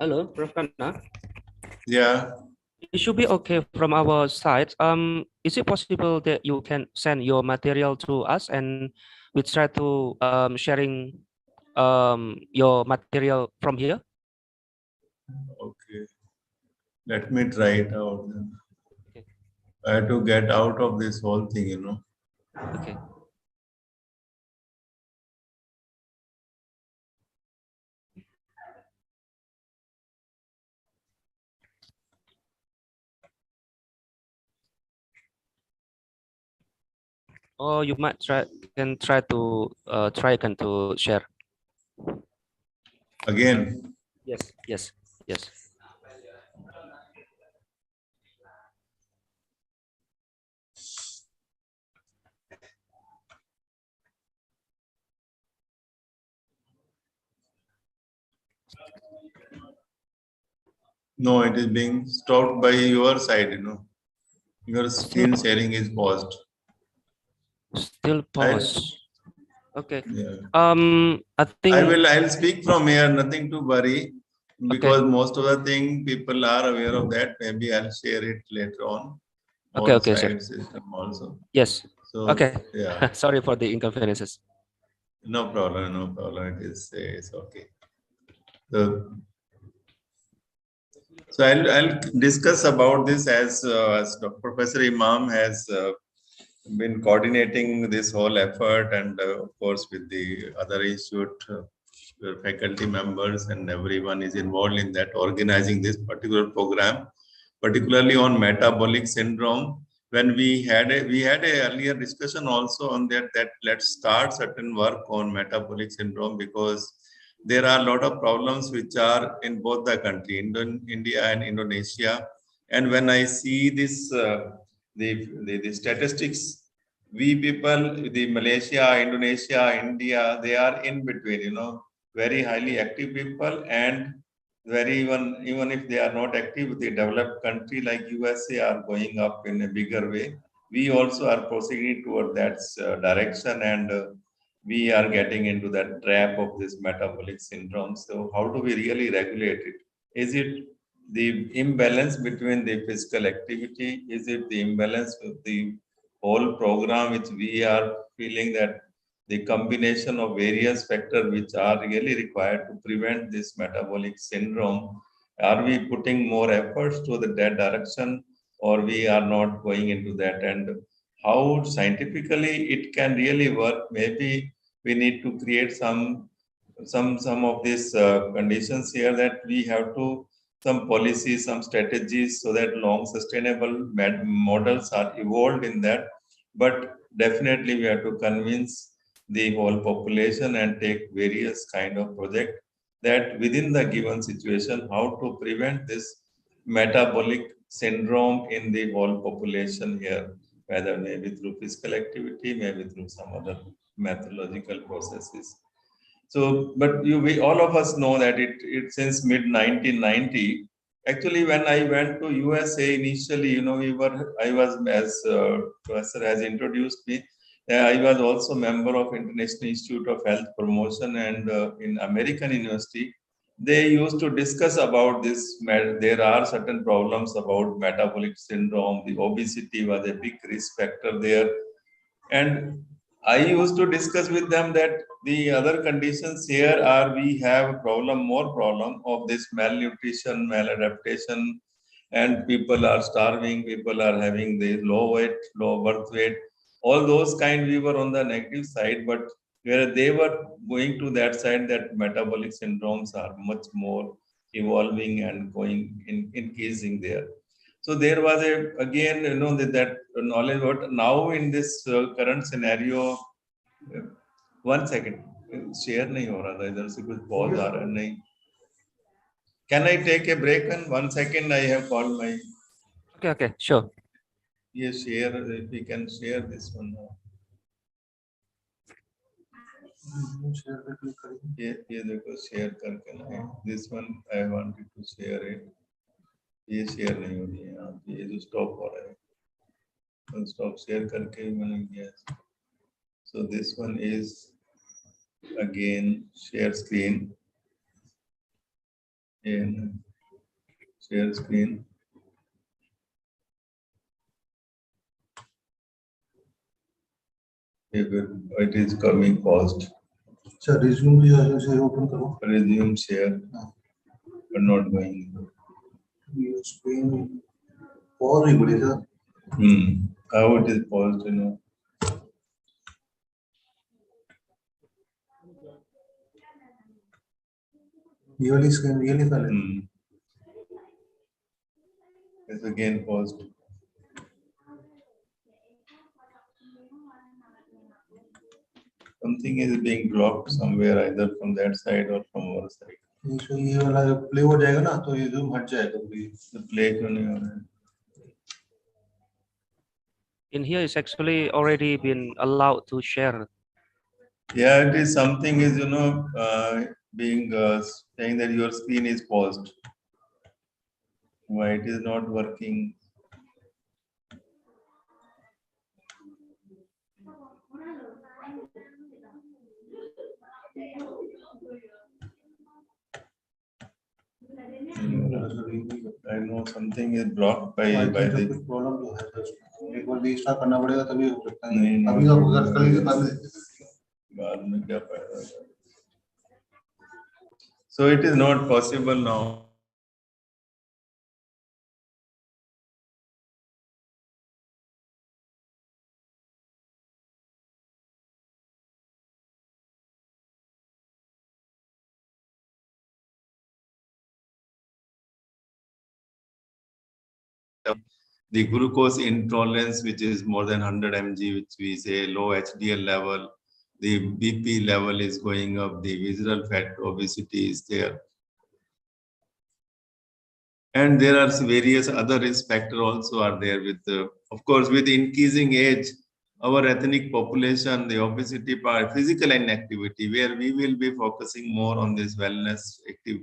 Hello, Prof. Kanna. Yeah. It should be okay from our side. Is it possible that you can send your material to us and we try to sharing your material from here? Okay. Let me try it out then. Okay. I have to get out of this whole thing, you know. Okay. Or you might try to try again to share. Again. Yes. No, it is being stopped by your side, you know. Your screen sharing is paused. Still pause. Okay. Yeah. I think I'll speak from here, nothing to worry. Because most of the thing people are aware of that. Maybe I'll share it later on. Okay, sir. System also. Yes. So Okay. yeah. Sorry for the inconveniences. No problem. It is it's okay. So I'll discuss about this as Professor Imam has been coordinating this whole effort, and of course with the other institute faculty members, and everyone is involved in that, organizing this particular program, particularly on metabolic syndrome. When we had a earlier discussion also on that let's start certain work on metabolic syndrome, because there are a lot of problems which are in both the country, India and Indonesia. And when I see this, the statistics, we people, the Malaysia, Indonesia, India, they are in between, very highly active people, and very even if they are not active, the developed country like USA are going up in a bigger way. We also are proceeding toward that direction, and we are getting into that trap of this metabolic syndrome. So how do we really regulate it? Is it the imbalance between the physical activity? Is it the imbalance with the whole program, which we are feeling that the combination of various factors which are really required to prevent this metabolic syndrome? Are we putting more efforts to that direction, or we are not going into that? And how scientifically it can really work? Maybe we need to create some of these conditions here, that we have to some policies, some strategies, so that long sustainable models are evolved in that. But definitely we have to convince the whole population and take various kind of project that within the given situation, how to prevent this metabolic syndrome in the whole population here, whether maybe through physical activity, maybe through some other methodological processes. So, but we all of us know that it since mid 1990. Actually, when I went to USA initially, I was, as Professor has introduced me, I was also member of International Institute of Health Promotion, and in American University, they used to discuss about this. There are certain problems about metabolic syndrome. The obesity was a big risk factor there, and I used to discuss with them that the other conditions here are, we have more problem of this malnutrition, maladaptation, and people are starving, people are having the low weight, low birth weight, all those kind. We were on the negative side, but where they were going to that side, that metabolic syndromes are much more evolving and going increasing there. So there was again, that knowledge. But now in this current scenario, 1 second, share nahi ho raha tha, idhar se kuch pause aa raha hai, nahi. Can I take a break? And 1 second, I have called my. Okay, sure. Yes, share. If we can share this one now. ये देखो share करके ना, this one I wanted to share it. ये share नहीं हो रही है यहाँ पे, ये जो stop हो रहा है, तो stop share करके ही मैंने किया. So this one is again share screen. In share screen. It is coming paused. So resume share open karo. Resume share, but not going. Screen pause hi badega. How it is paused, Really screen really fell. It's again paused. Something is being blocked somewhere, either from that side or from our side. So ये वाला play हो जाएगा ना, तो ये zoom हट जाएगा please. The play क्यों नहीं हो रहा है? In here, it's actually already been allowed to share. Yeah, it is something is, being saying that your screen is paused. Why it is not working? I know something is blocked by the problem जो है तो एक बार restart करना पड़ेगा तभी हो सकता है. नहीं, अभी आप कर लीजिए बाद में. बाद में क्या फायदा? So it is not possible now. The glucose intolerance, which is more than 100 mg, which we say low HDL level, the BP level is going up, the visceral fat obesity is there. And there are various other risk factors also are there with, of course, with increasing age, our ethnic population, the obesity part, physical inactivity, where we will be focusing more on this wellness,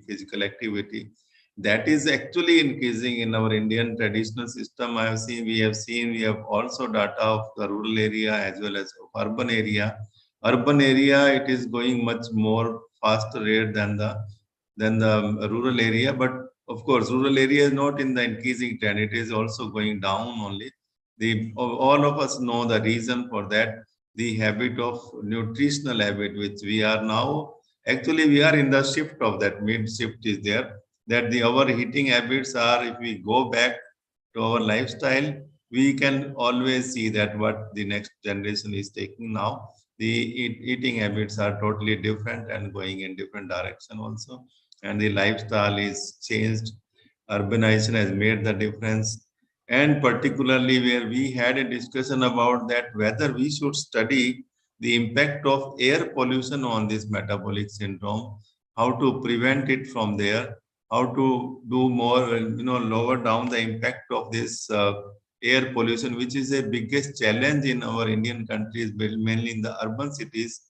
physical activity. That is actually increasing in our Indian traditional system. We have also data of the rural area as well as urban area. Urban area, it is going much more faster rate than the rural area. But of course, rural area is not in the increasing trend. It is also going down only. All of us know the reason for that. The habit of nutritional habit, which we are now, actually we are in the shift of that, mid shift is there, that our eating habits are, if we go back to our lifestyle, we can always see that what the next generation is taking now. The eating habits are totally different and going in different direction also. And the lifestyle is changed. Urbanization has made the difference. And particularly where we had a discussion about that, whether we should study the impact of air pollution on this metabolic syndrome, how to prevent it from there, how to do more, lower down the impact of this air pollution, which is a biggest challenge in our Indian countries, mainly in the urban cities,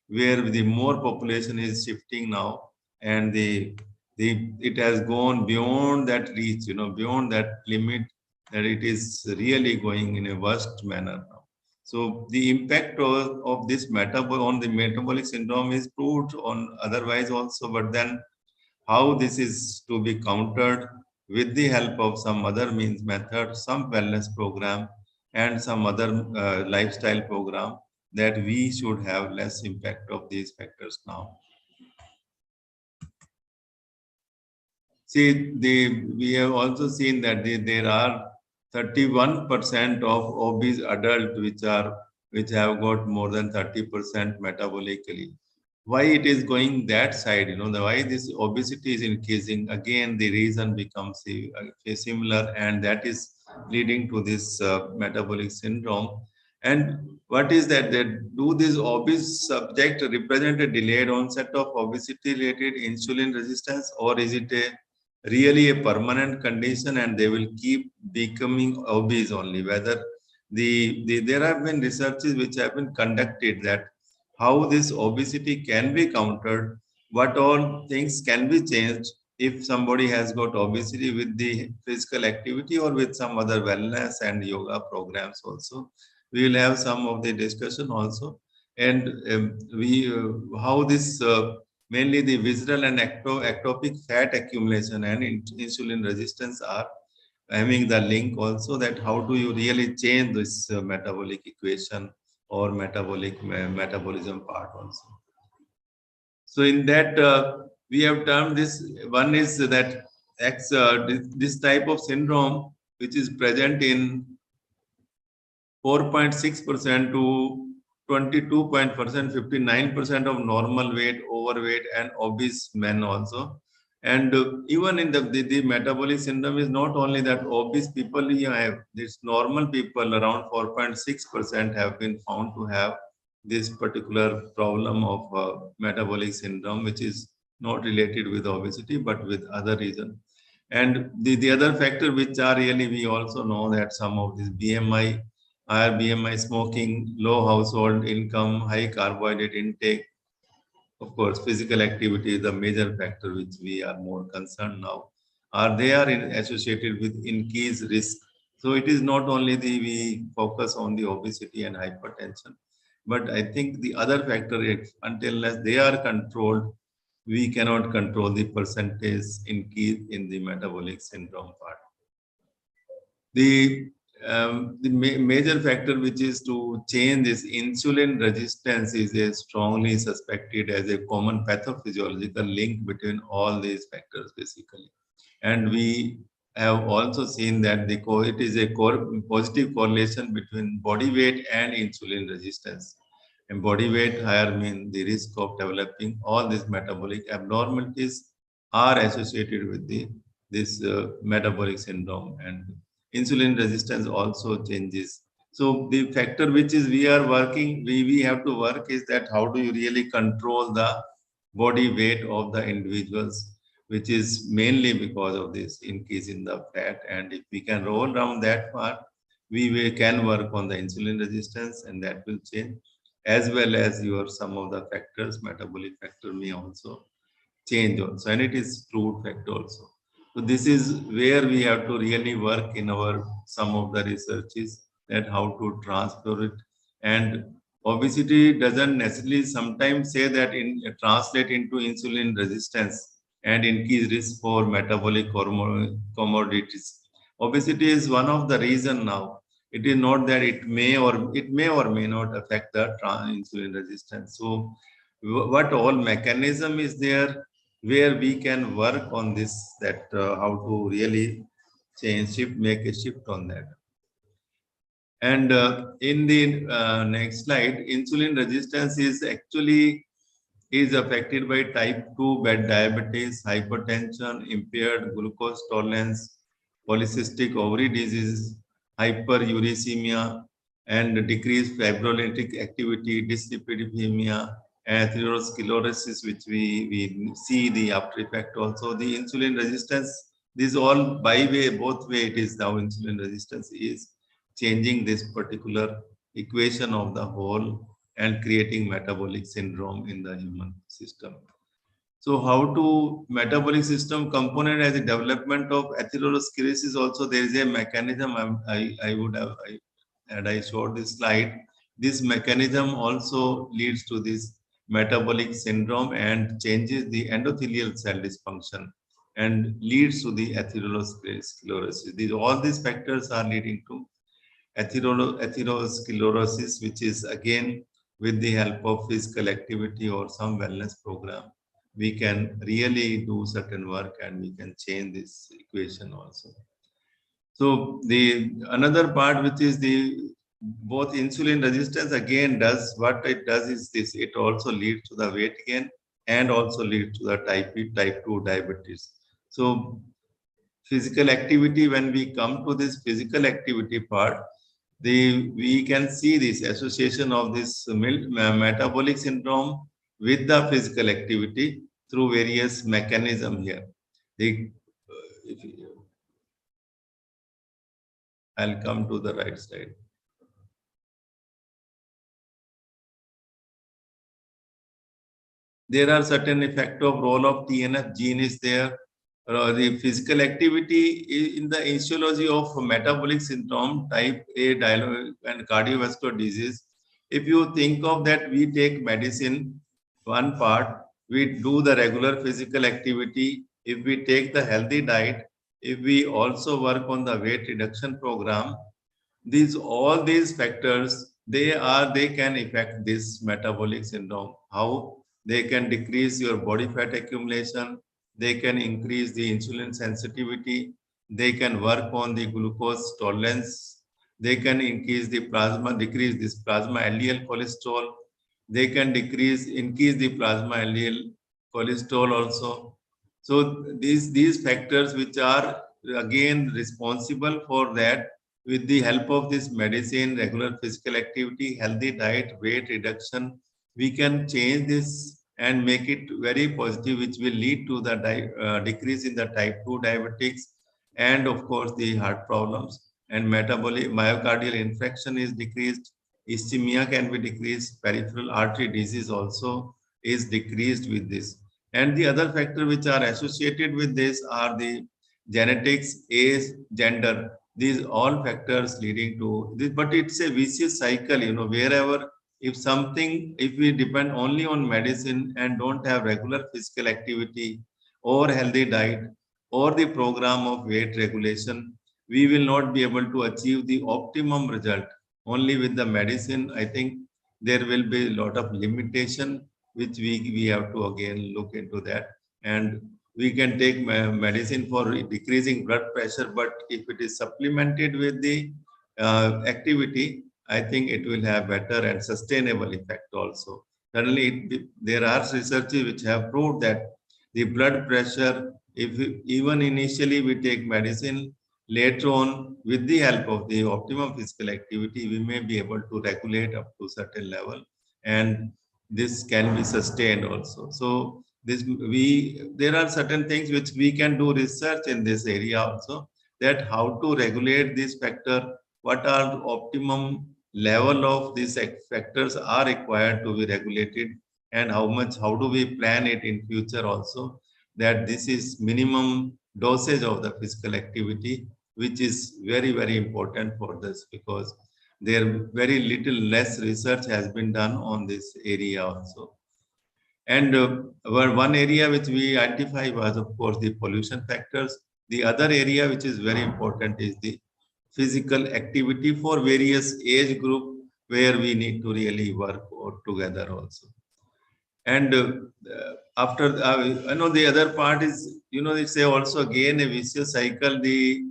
where the more population is shifting now, and it has gone beyond that reach, beyond that limit, that it is really going in a worst manner now. So the impact of this on the metabolic syndrome is proved on otherwise also, but then how this is to be countered with the help of some other means method, some wellness program, and some other lifestyle program, that we should have less impact of these factors now. See, we have also seen that there are 31% of obese adults which have got more than 30% metabolically. Why it is going that side? Why this obesity is increasing? Again, the reason becomes similar, and that is leading to this metabolic syndrome. And what is that? Do this obese subject represent a delayed onset of obesity-related insulin resistance, or is it really a permanent condition and they will keep becoming obese only? Whether there have been researches which have been conducted that how this obesity can be countered, what all things can be changed if somebody has got obesity with the physical activity or with some other wellness and yoga programs also. We will have some of the discussion also. And how this mainly the visceral and ectopic fat accumulation and insulin resistance are having the link also, that how do you really change this metabolic equation or metabolism part also. So in that we have termed this, one is that this type of syndrome which is present in 4.6% to 22%, 59% of normal weight, overweight and obese men also. And even in the metabolic syndrome is not only that obese people, you have this normal people, around 4.6% have been found to have this particular problem of metabolic syndrome, which is not related with obesity, but with other reason. And the other factor which are really, we also know that some of this BMI, higher BMI, smoking, low household income, high carbohydrate intake. Of course, physical activity is the major factor which we are more concerned now. They are associated with increased risk. So it is not only we focus on the obesity and hypertension, but I think the other factor, until they are controlled, we cannot control the percentage increase in the metabolic syndrome part. the major factor which is to change this insulin resistance is strongly suspected as a common pathophysiological link between all these factors basically. And we have also seen that it is a positive correlation between body weight and insulin resistance. And body weight higher means the risk of developing all these metabolic abnormalities are associated with this metabolic syndrome, and insulin resistance also changes. So the factor which is we are working, we have to work is that how do you really control the body weight of the individuals, which is mainly because of this increase in the fat. And if we can roll down that part, we can work on the insulin resistance, and that will change, as well as some of the factors, metabolic factor may also change also, and it is fluid factor also. So this is where we have to really work in some of the researches, that how to transfer it. And obesity doesn't necessarily sometimes say that translate into insulin resistance and increased risk for metabolic comorbidities. Obesity is one of the reason now. It is not that it may or may not affect the insulin resistance. So what all mechanism is there where we can work on this, that how to really make a shift on that. And in the next slide, insulin resistance is actually affected by type 2 diabetes, hypertension, impaired glucose tolerance, polycystic ovary disease, hyperuricemia, and decreased fibrinolytic activity, dyslipidemia, atherosclerosis, which we see the after effect also. The insulin resistance, this all both way it is now insulin resistance is changing this particular equation of the whole and creating metabolic syndrome in the human system. So how to metabolic system component as a development of atherosclerosis also, there is a mechanism. I showed this slide. This mechanism also leads to this metabolic syndrome and changes the endothelial cell dysfunction and leads to the atherosclerosis. All these factors are leading to atherosclerosis, which is again with the help of physical activity or some wellness program, we can really do certain work and we can change this equation also. So another part, which is both insulin resistance again does is this, it also leads to the weight gain and also leads to the type 2 diabetes. So physical activity, when we come to this physical activity part, we can see this association of this metabolic syndrome with the physical activity through various mechanisms here. I'll come to the right side. There are certain effect of role of TNF gene is there. The physical activity in the etiology of metabolic syndrome, type A and cardiovascular disease. If you think of that, we take medicine, one part, we do the regular physical activity. If we take the healthy diet, if we also work on the weight reduction program, all these factors, they can affect this metabolic syndrome. How? They can decrease your body fat accumulation. They can increase the insulin sensitivity. They can work on the glucose tolerance. They can increase the decrease this plasma LDL cholesterol. They can increase the plasma LDL cholesterol also. So these factors, which are again responsible for that, with the help of this medicine, regular physical activity, healthy diet, weight reduction, we can change this and make it very positive, which will lead to the decrease in the type 2 diabetics and of course the heart problems, and myocardial infarction is decreased, ischemia can be decreased, peripheral artery disease also is decreased with this. And the other factors which are associated with this are the genetics, age, gender. These all factors leading to this, but it's a vicious cycle, wherever if we depend only on medicine and don't have regular physical activity or healthy diet or the program of weight regulation, we will not be able to achieve the optimum result. Only with the medicine, I think there will be a lot of limitation, which we have to again look into that. And we can take medicine for decreasing blood pressure, but if it is supplemented with the activity, I think it will have better and sustainable effect also. Certainly, there are researches which have proved that the blood pressure, even initially we take medicine, later on, with the help of the optimum physical activity, we may be able to regulate up to certain level, and this can be sustained also. So there are certain things which we can do research in this area also, that how to regulate this factor, what are the optimum level of these factors are required to be regulated, and how do we plan it in future also, that this is minimum dosage of the physical activity, which is very, very important for this, because there very little less research has been done on this area also. And one area which we identify was, of course, the pollution factors. The other area which is very important is the physical activity for various age group, where we need to really work together also. And after, the other part is, it's also again a vicious cycle. The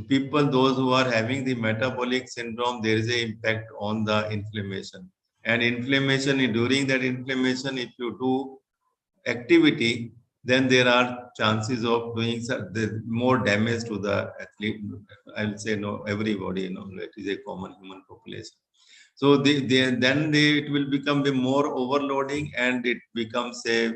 people, those who are having the metabolic syndrome, there is an impact on the inflammation. And inflammation, during that inflammation, if you do activity, then there are chances of doing more damage to the athlete. I will say everybody, it is a common human population. So it will become the more overloading, and it becomes a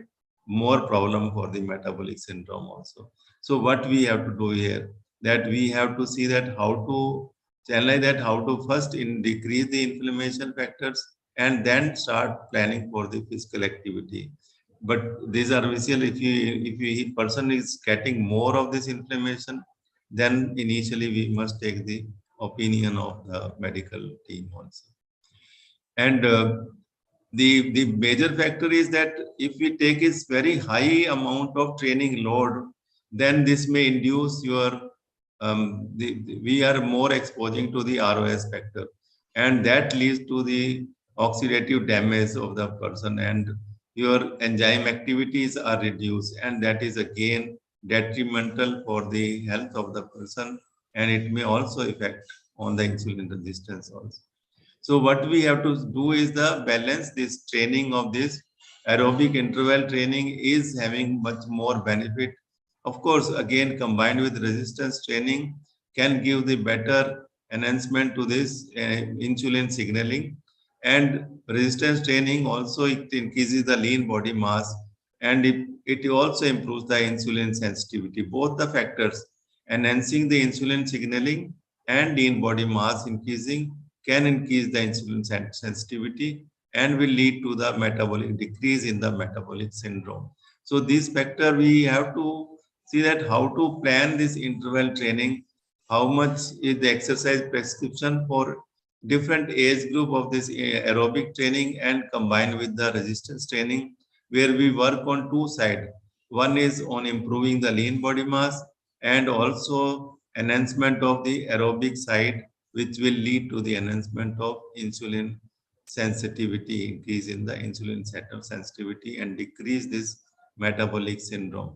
more problem for the metabolic syndrome also. So what we have to do here, that we have to see that how to channelize that, how to first decrease the inflammation factors, and then start planning for the physical activity. But these are visual. If a person is getting more of this inflammation, then initially we must take the opinion of the medical team also. And the major factor is that if we take a very high amount of training load, then this may induce your we are more exposing to the ROS factor, and that leads to the oxidative damage of the person, and your enzyme activities are reduced, and that is again detrimental for the health of the person, and it may also affect on the insulin resistance also. So what we have to do is the balance this training of this aerobic interval training is having much more benefit. Of course, again, combined with resistance training can give the better enhancement to this insulin signaling. And resistance training also, it increases the lean body mass, and it also improves the insulin sensitivity. Both the factors, enhancing the insulin signaling and lean body mass increasing, can increase the insulin sensitivity and will lead to the metabolic decrease in the metabolic syndrome. So this factor, we have to see that how to plan this interval training, how much is the exercise prescription for different age group of this aerobic training, and combined with the resistance training, where we work on two sides. One is on improving the lean body mass, and also enhancement of the aerobic side, which will lead to the enhancement of insulin sensitivity, increase in the insulin sensitivity, and decrease this metabolic syndrome.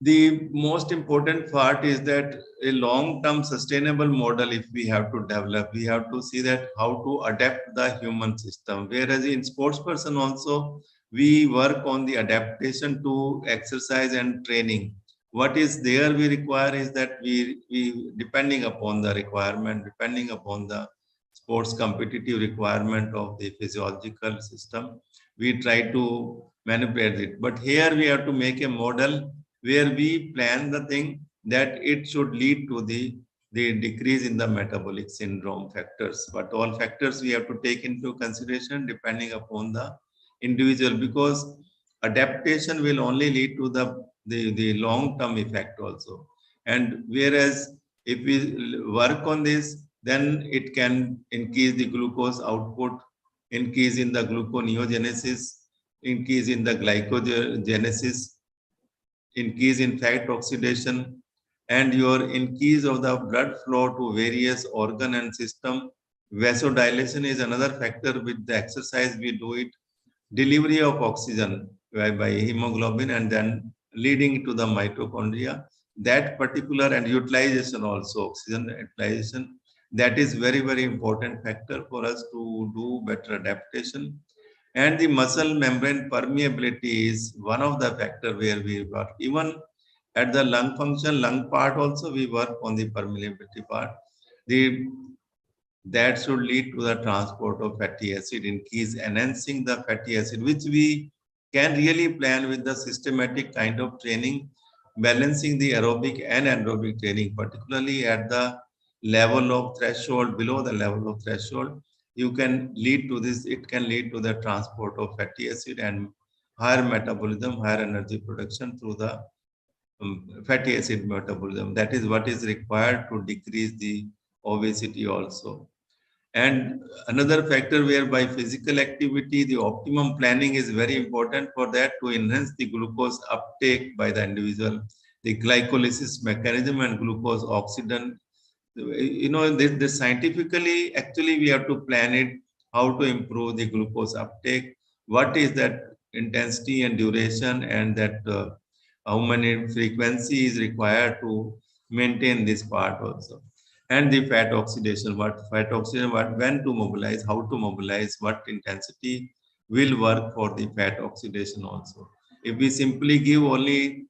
The most important part is that a long-term sustainable model, if we have to develop, we have to see that how to adapt the human system. Whereas in sports person also, we work on the adaptation to exercise and training. What is there we require is that we depending upon the requirement, depending upon the sports competitive requirement of the physiological system, we try to manipulate it. But here we have to make a model where we plan the thing that it should lead to the decrease in the metabolic syndrome factors. But all factors we have to take into consideration depending upon the individual, because adaptation will only lead to the long-term effect also. And whereas if we work on this, then it can increase the glucose output, increase in the gluconeogenesis, increase in the glycogenesis, increase in fat oxidation, and your increase of the blood flow to various organ and system. Vasodilation is another factor. With the exercise we do it, delivery of oxygen by hemoglobin and then leading to the mitochondria. That particular, and utilization also, oxygen utilization, that is very, very important factor for us to do better adaptation. And the muscle membrane permeability is one of the factor where we work. Even at the lung function, lung part also, we work on the permeability part. That should lead to the transport of fatty acid, increase enhancing the fatty acid, which we can really plan with the systematic kind of training, balancing the aerobic and anaerobic training, particularly at the level of threshold, below the level of threshold. You can lead to this, it can lead to the transport of fatty acid and higher metabolism, higher energy production through the fatty acid metabolism. That is what is required to decrease the obesity also. And another factor whereby physical activity, the optimum planning is very important for that to enhance the glucose uptake by the individual, the glycolysis mechanism and glucose oxidant. You know, this scientifically, actually, we have to plan it, how to improve the glucose uptake, what is that intensity and duration, and that how many frequency is required to maintain this part also. And the fat oxidation, when to mobilize, how to mobilize, what intensity will work for the fat oxidation also. If we simply give only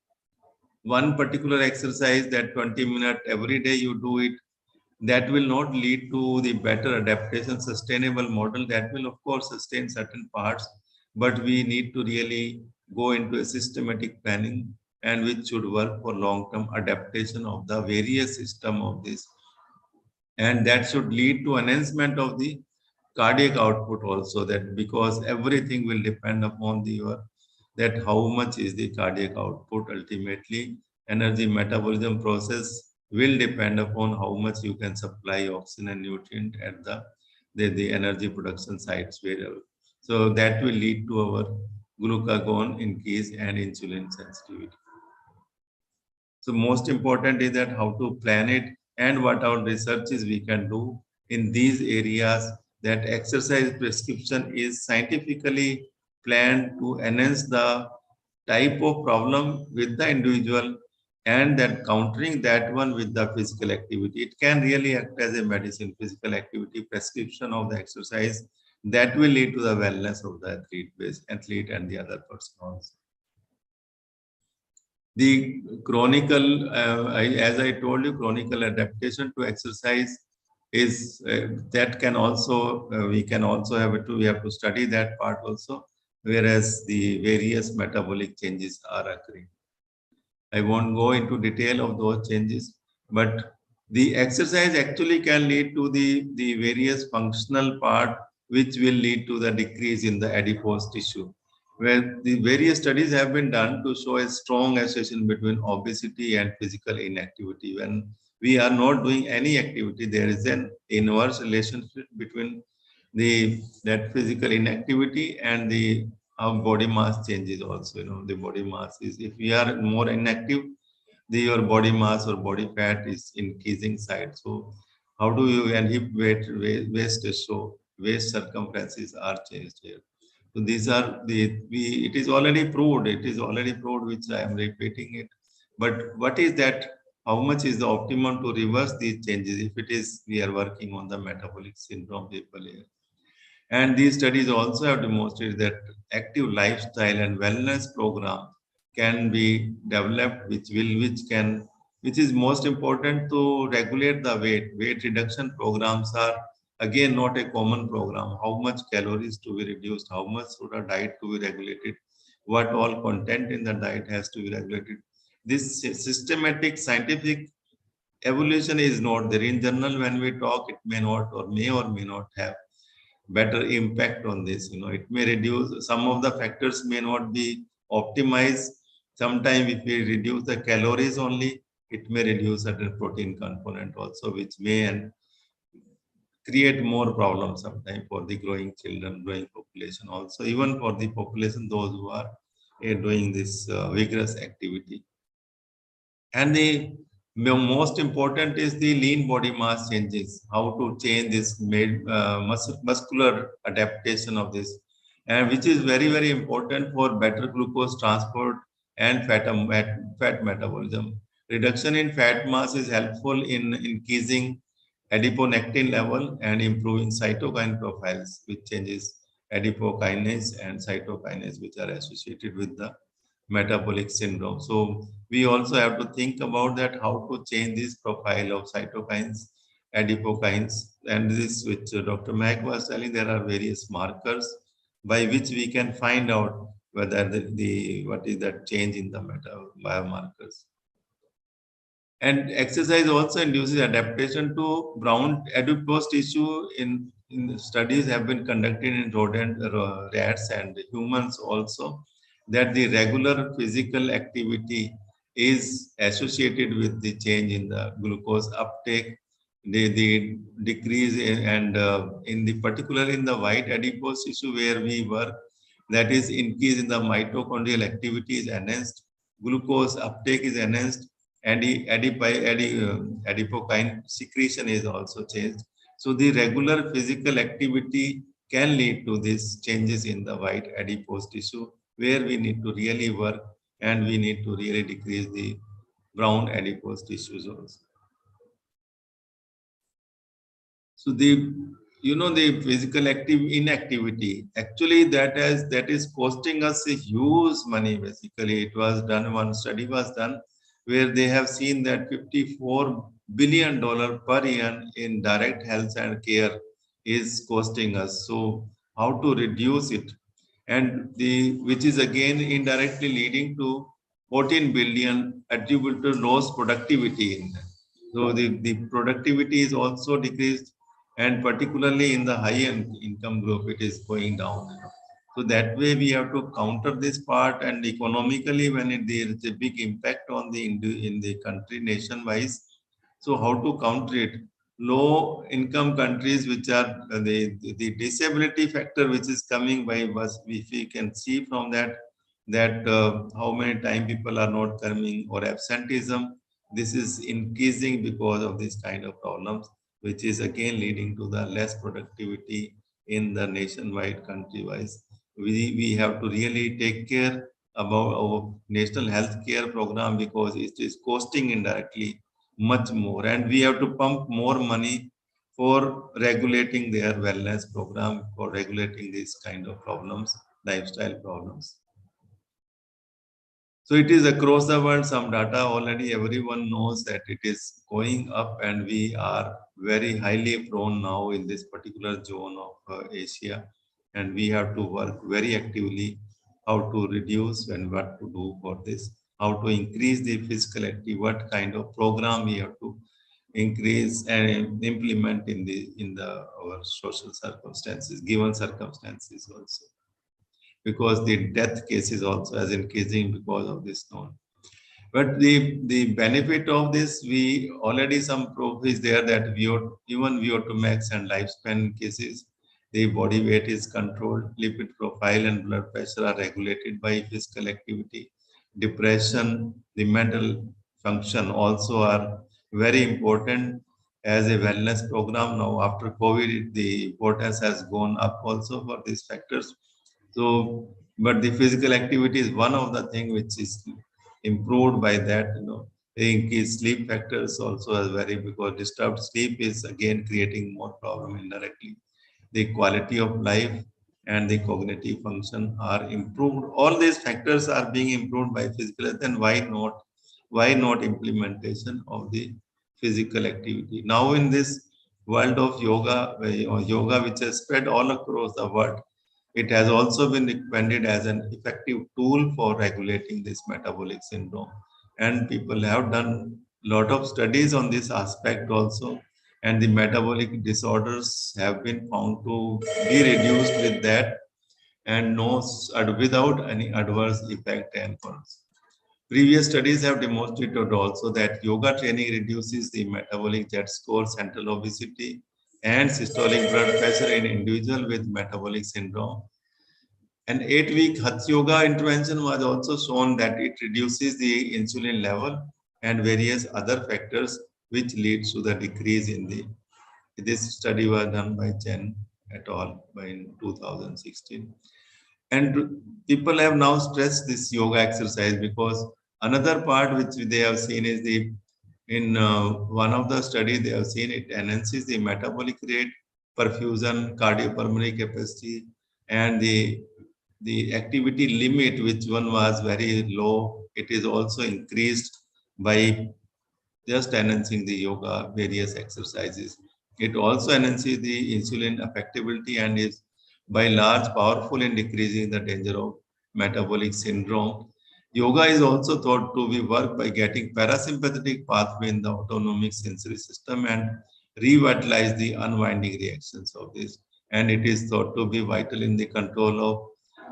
one particular exercise, that 20 minutes every day you do it, that will not lead to the better adaptation sustainable model. That will of course sustain certain parts, but we need to really go into a systematic planning, and which should work for long-term adaptation of the various system of this. And that should lead to enhancement of the cardiac output also, that because everything will depend upon that how much is the cardiac output. Ultimately, energy metabolism process will depend upon how much you can supply oxygen and nutrient at the energy production sites wherever. So that will lead to our glucagon increase and insulin sensitivity. So most important is that how to plan it, and what our researches we can do in these areas, that exercise prescription is scientifically planned to enhance the type of problem with the individual, and that countering that one with the physical activity. It can really act as a medicine, physical activity, prescription of the exercise, that will lead to the wellness of the athlete and the other person also. The chronicle, as I told you, chronical adaptation to exercise is that can also, we have to study that part also, whereas the various metabolic changes are occurring. I won't go into detail of those changes, but the exercise actually can lead to the various functional part, which will lead to the decrease in the adipose tissue, where the various studies have been done to show a strong association between obesity and physical inactivity. When we are not doing any activity, there is an inverse relationship between that physical inactivity and the body mass changes also. You know, the body mass is, if we are more inactive, your body mass or body fat is increasing side. So how do you, and hip waist ratio, waist circumferences are changed here. So these are it is already proved, which I am repeating it. But what is that, how much is the optimum to reverse these changes if it is, we are working on the metabolic syndrome people here. And these studies also have demonstrated that active lifestyle and wellness program can be developed, which is most important to regulate the weight. Weight reduction programs are again not a common program. How much calories to be reduced, how much should a diet to be regulated, what all content in the diet has to be regulated. This systematic scientific evolution is not there. In general, when we talk, it may or may not have better impact on this. You know, it may reduce, some of the factors may not be optimized. Sometimes if we reduce the calories only, it may reduce certain protein component also, which may create more problems sometimes for the growing children, growing population also, even for the population, those who are doing this vigorous activity. And the most important is the lean body mass changes, how to change this muscular adaptation of this, and which is very, very important for better glucose transport and fat metabolism. Reduction in fat mass is helpful in increasing adiponectin level and improving cytokine profiles, which changes adipokinase and cytokinase, which are associated with the metabolic syndrome. So we also have to think about that, how to change this profile of cytokines, adipokines, and this which Dr. Mack was telling, there are various markers by which we can find out whether what is that change in the biomarkers. And exercise also induces adaptation to brown adipose tissue. In studies have been conducted in rodent, rats, and humans also, that the regular physical activity is associated with the change in the glucose uptake, the decrease and in the particular in the white adipose tissue where we work, that is increase in the mitochondrial activity is enhanced, glucose uptake is enhanced, and adipokine secretion is also changed. So the regular physical activity can lead to these changes in the white adipose tissue, where we need to really work and we need to really decrease the brown adipose tissues also. So the physical inactivity, actually that is costing us a huge money. Basically, it was done, one study was done where they have seen that $54 billion per year in direct health and care is costing us. So how to reduce it? And which is again indirectly leading to 14 billion attributable to lost productivity in that. So the productivity is also decreased, and particularly in the high income group, it is going down. So that way we have to counter this part, and economically when there is a big impact on in the country nation-wise. So how to counter it? Low income countries, which are the disability factor which is coming by us, if we can see from that how many times people are not coming, or absenteeism, this is increasing because of this kind of problems, which is again leading to the less productivity in the nationwide country-wise. We have to really take care about our national health care program, because it is costing indirectly much more, and we have to pump more money for regulating their wellness program, for regulating these kind of problems, lifestyle problems. So it is across the world. Some data already everyone knows that it is going up, and we are very highly prone now in this particular zone of Asia, and we have to work very actively how to reduce and what to do for this, how to increase the physical activity, what kind of program we have to increase and implement in our social circumstances, given circumstances also, because the death cases also is increasing because of this known. But the benefit of this, we already some proof is there that even VO2 max and lifespan cases, the body weight is controlled, lipid profile and blood pressure are regulated by physical activity. Depression, the mental function also are very important as a wellness program. Now after COVID, the importance has gone up also for these factors. So, but the physical activity is one of the things which is improved by that, increased sleep factors also is very, because disturbed sleep is again creating more problem indirectly. The quality of life and the cognitive function are improved. All these factors are being improved by physical health, and why not implementation of the physical activity? Now in this world of yoga which has spread all across the world, it has also been recommended as an effective tool for regulating this metabolic syndrome. And people have done a lot of studies on this aspect also. And the metabolic disorders have been found to be reduced with that, and without any adverse effect and cause. Previous studies have demonstrated also that yoga training reduces the metabolic Z-score, central obesity, and systolic blood pressure in individuals with metabolic syndrome. An 8-week Hatha Yoga intervention was also shown that it reduces the insulin level and various other factors which leads to the decrease in the. This study was done by Chen et al. In 2016. And people have now stressed this yoga exercise because another part which they have seen is one of the studies they have seen it enhances the metabolic rate, perfusion, cardiopulmonary capacity, and the activity limit, which one was very low, it is also increased by just enhancing the yoga, various exercises. It also enhances the insulin affectability and is by large powerful in decreasing the danger of metabolic syndrome. Yoga is also thought to be work by getting parasympathetic pathway in the autonomic sensory system and revitalize the unwinding reactions of this. And it is thought to be vital in the control of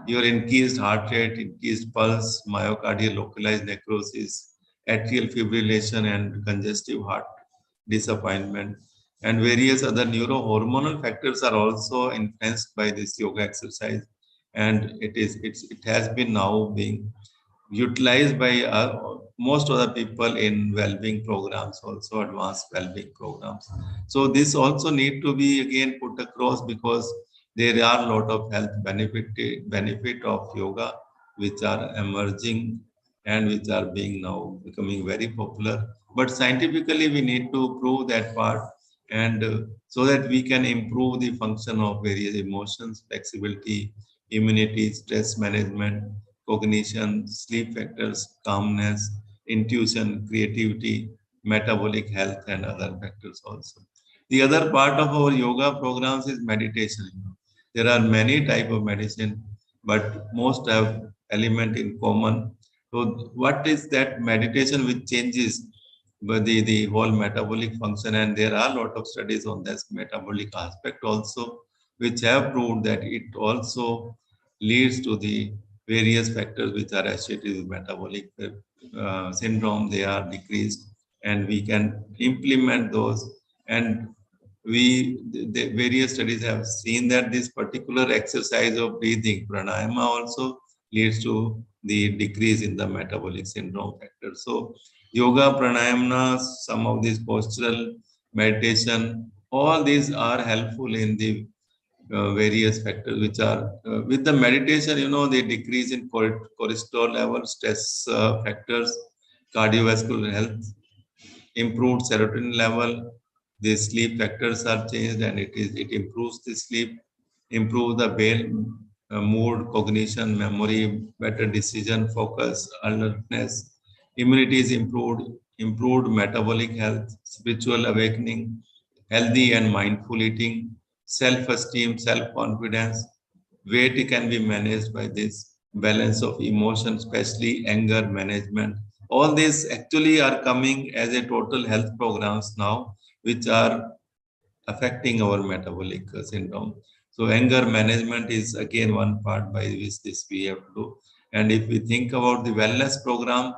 your increased heart rate, increased pulse, myocardial localized necrosis, atrial fibrillation, and congestive heart disappointment. And various other neurohormonal factors are also influenced by this yoga exercise. And it has been now being utilized by most of the people in well-being programs, also advanced well-being programs. So this also need to be again put across because there are a lot of health benefit of yoga which are emerging and which are being now becoming very popular. But scientifically, we need to prove that part, and so that we can improve the function of various emotions, flexibility, immunity, stress management, cognition, sleep factors, calmness, intuition, creativity, metabolic health, and other factors also. The other part of our yoga programs is meditation. There are many type of medicine, but most have element in common. So what is that meditation which changes the whole metabolic function? And there are a lot of studies on this metabolic aspect also, which have proved that it also leads to the various factors which are associated with metabolic syndrome. They are decreased, and we can implement those. And the various studies have seen that this particular exercise of breathing, pranayama, also leads to the decrease in the metabolic syndrome factor. So yoga, pranayama, some of these postural meditation, all these are helpful in the various factors which are with the meditation, they decrease in cholesterol level, stress factors, cardiovascular health, improved serotonin level, the sleep factors are changed, and it improves the sleep, improve the brain mood, cognition, memory, better decision, focus, alertness, immunity is improved metabolic health, spiritual awakening, healthy and mindful eating, self-esteem, self-confidence. Weight can be managed by this balance of emotion, especially anger management. All these actually are coming as a total health programs now, which are affecting our metabolic syndrome. So anger management is again one part by which this we have to do. And if we think about the wellness program,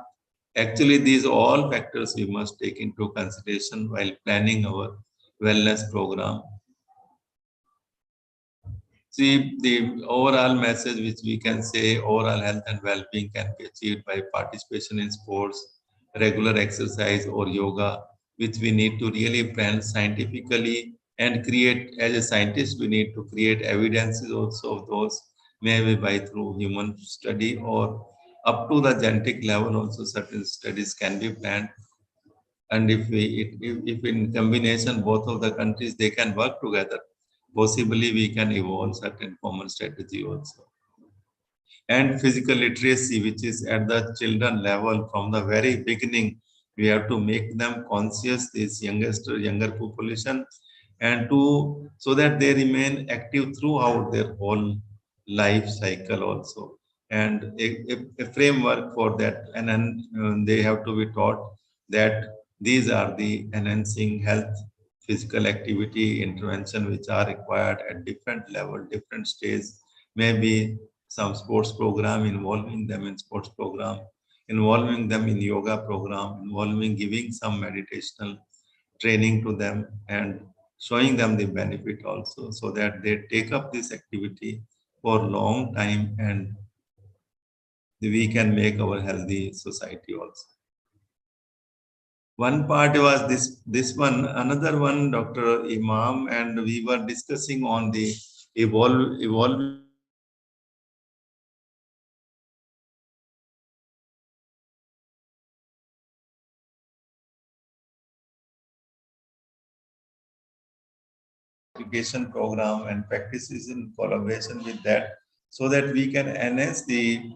actually these all factors we must take into consideration while planning our wellness program. See, the overall message which we can say, overall health and well-being can be achieved by participation in sports, regular exercise or yoga, which we need to really plan scientifically and create. As a scientist, we need to create evidences also of those, maybe by through human study or up to the genetic level also certain studies can be planned. And if in combination both of the countries, they can work together, possibly we can evolve certain common strategy also. And physical literacy, which is at the children level from the very beginning, we have to make them conscious, this younger population, and so that they remain active throughout their whole life cycle also. And a framework for that, and then they have to be taught that these are the enhancing health, physical activity intervention which are required at different level, different stages. Maybe some sports program, involving them in sports program, involving them in yoga program, involving giving some meditational training to them and showing them the benefit also, so that they take up this activity for long time and we can make our healthy society also. one part was this one, another one, Dr. Imam, and we were discussing on the evolve application program and practices in collaboration with that, so that we can enhance the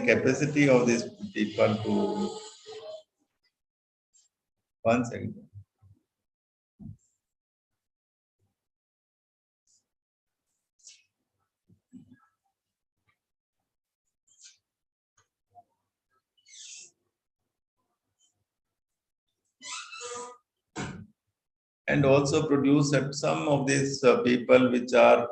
capacity of these people to. One second. And also produce some of these people which are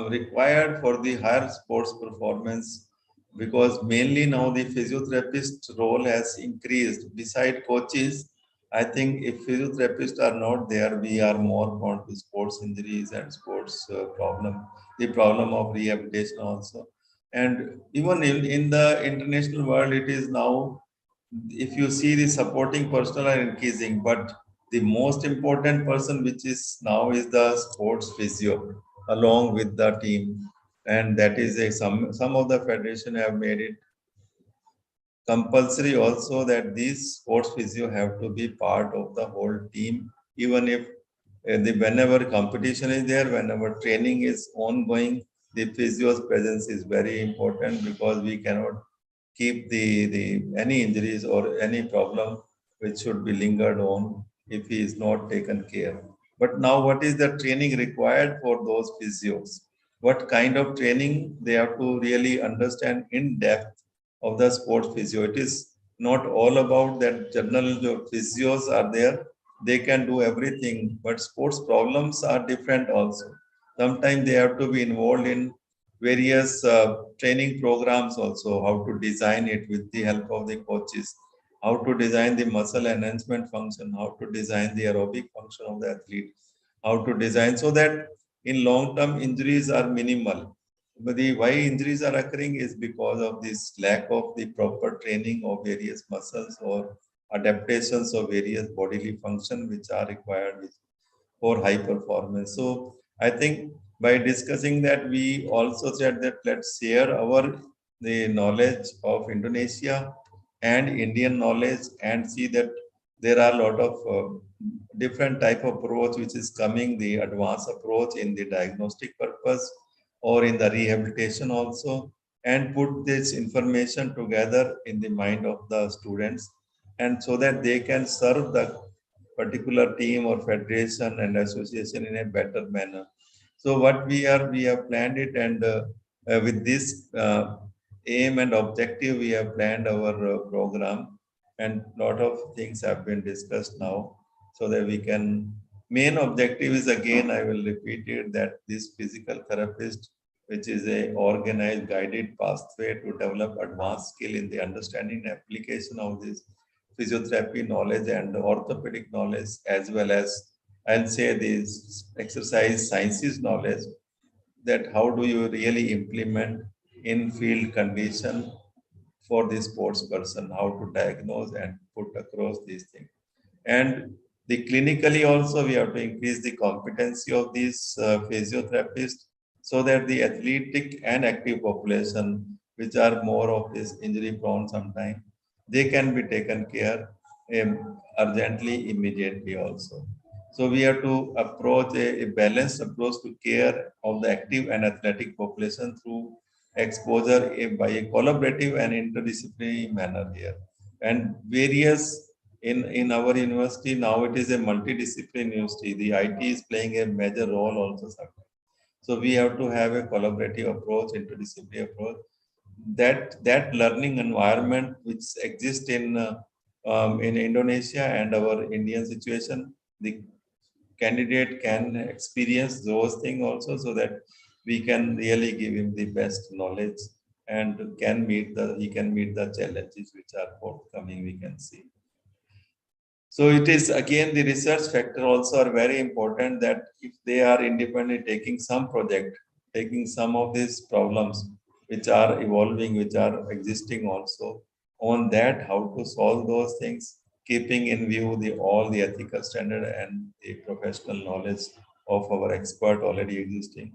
required for the higher sports performance, because mainly now the physiotherapist role has increased. Beside coaches, I think if physiotherapists are not there, we are more prone to sports injuries and sports the problem of rehabilitation also. And even in the international world, it is now, if you see, the supporting personnel are increasing, but the most important person which is now is the sports physio along with the team, and that is some of the federation have made it compulsory also that these sports physio have to be part of the whole team, even if whenever competition is there, whenever training is ongoing, the physio's presence is very important, because we cannot keep the any injuries or any problem which should be lingered on if he is not taken care. But now, what is the training required for those physios? What kind of training they have to really understand in depth of the sports physio? It is not all about that general physios are there, they can do everything, but sports problems are different also. Sometimes they have to be involved in various training programs also, how to design it with the help of the coaches, how to design the muscle enhancement function, how to design the aerobic function of the athlete, how to design so that in long term injuries are minimal. But the why injuries are occurring is because of this lack of the proper training of various muscles or adaptations of various bodily function which are required for high performance. So I think by discussing that, we also said that let's share the knowledge of Indonesia and Indian knowledge, and see that there are a lot of different type of approach which is coming, the advanced approach in the diagnostic purpose or in the rehabilitation also, and put this information together in the mind of the students, and so that they can serve the particular team or federation and association in a better manner. So what we have planned it, and with this aim and objective, we have planned our program, and lot of things have been discussed now, so that we can. Main objective is, again, I will repeat it, that this physical therapist, which is a organized, guided pathway to develop advanced skill in the understanding and application of this physiotherapy knowledge and orthopedic knowledge, as well as, I'll say, this exercise sciences knowledge, that how do you really implement in field condition for the sports person, how to diagnose and put across these things. And the clinically also, we have to increase the competency of these physiotherapists, so that the athletic and active population, which are more of this injury prone sometimes, they can be taken care urgently, immediately also. So we have to approach a balanced approach to care of the active and athletic population through exposure by a collaborative and interdisciplinary manner here. And various in our university now, it is a multidisciplinary university. The IT is playing a major role also sometimes. So we have to have a collaborative approach, interdisciplinary approach. That learning environment which exists in Indonesia and our Indian situation, the candidate can experience those things also, so that we can really give him the best knowledge, and he can meet the challenges which are forthcoming, we can see. So it is, again, the research factor also are very important, that if they are independently taking some project, taking some of these problems which are evolving, which are existing also, on that, how to solve those things, keeping in view all the ethical standard and the professional knowledge of our expert already existing,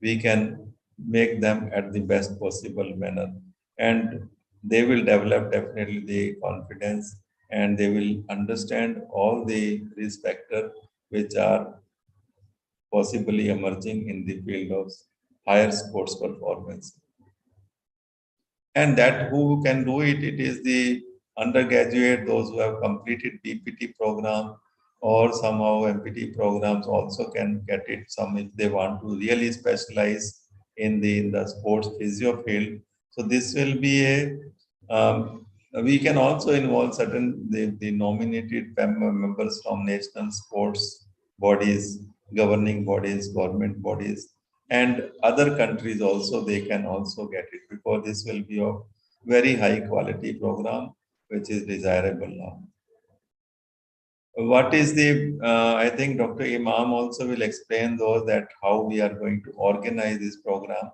we can make them at the best possible manner. And they will develop definitely the confidence, and they will understand all the risk factors which are possibly emerging in the field of higher sports performance. And that who can do it, it is the undergraduate, those who have completed PPT program or somehow MPT programs also can get it. Some if they want to really specialize in the sports physio field. So this will be we can also involve certain the nominated members from national sports bodies, governing bodies, government bodies, and other countries also. They can also get it, because this will be a very high quality program which is desirable now. What is the I think Dr. Imam also will explain those, that how we are going to organize this program.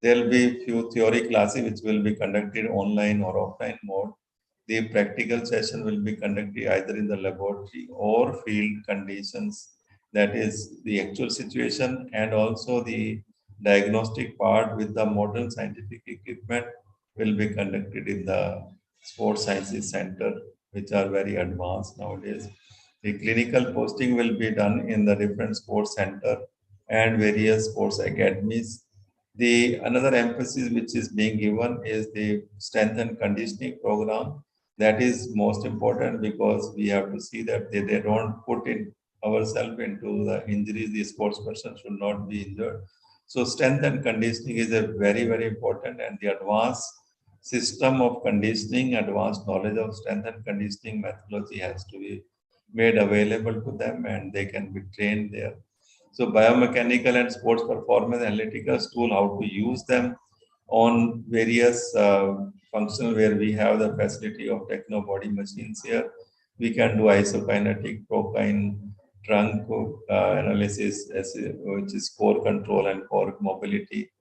There will be few theory classes which will be conducted online or offline mode. The practical session will be conducted either in the laboratory or field conditions, that is the actual situation, and also the diagnostic part with the modern scientific equipment will be conducted in the Sports Sciences Center, which are very advanced nowadays. The clinical posting will be done in the different sports center and various sports academies. The another emphasis which is being given is the strength and conditioning program. That is most important, because we have to see that they don't put in ourselves into the injuries. The sports person should not be injured. So strength and conditioning is a very, very important, and the advanced system of conditioning, advanced knowledge of strength and conditioning methodology has to be made available to them, and they can be trained there. So biomechanical and sports performance analytical tool, how to use them on various functional where we have the facility of techno body machines here. We can do isokinetic, prokinetic, trunk analysis, which is core control and core mobility.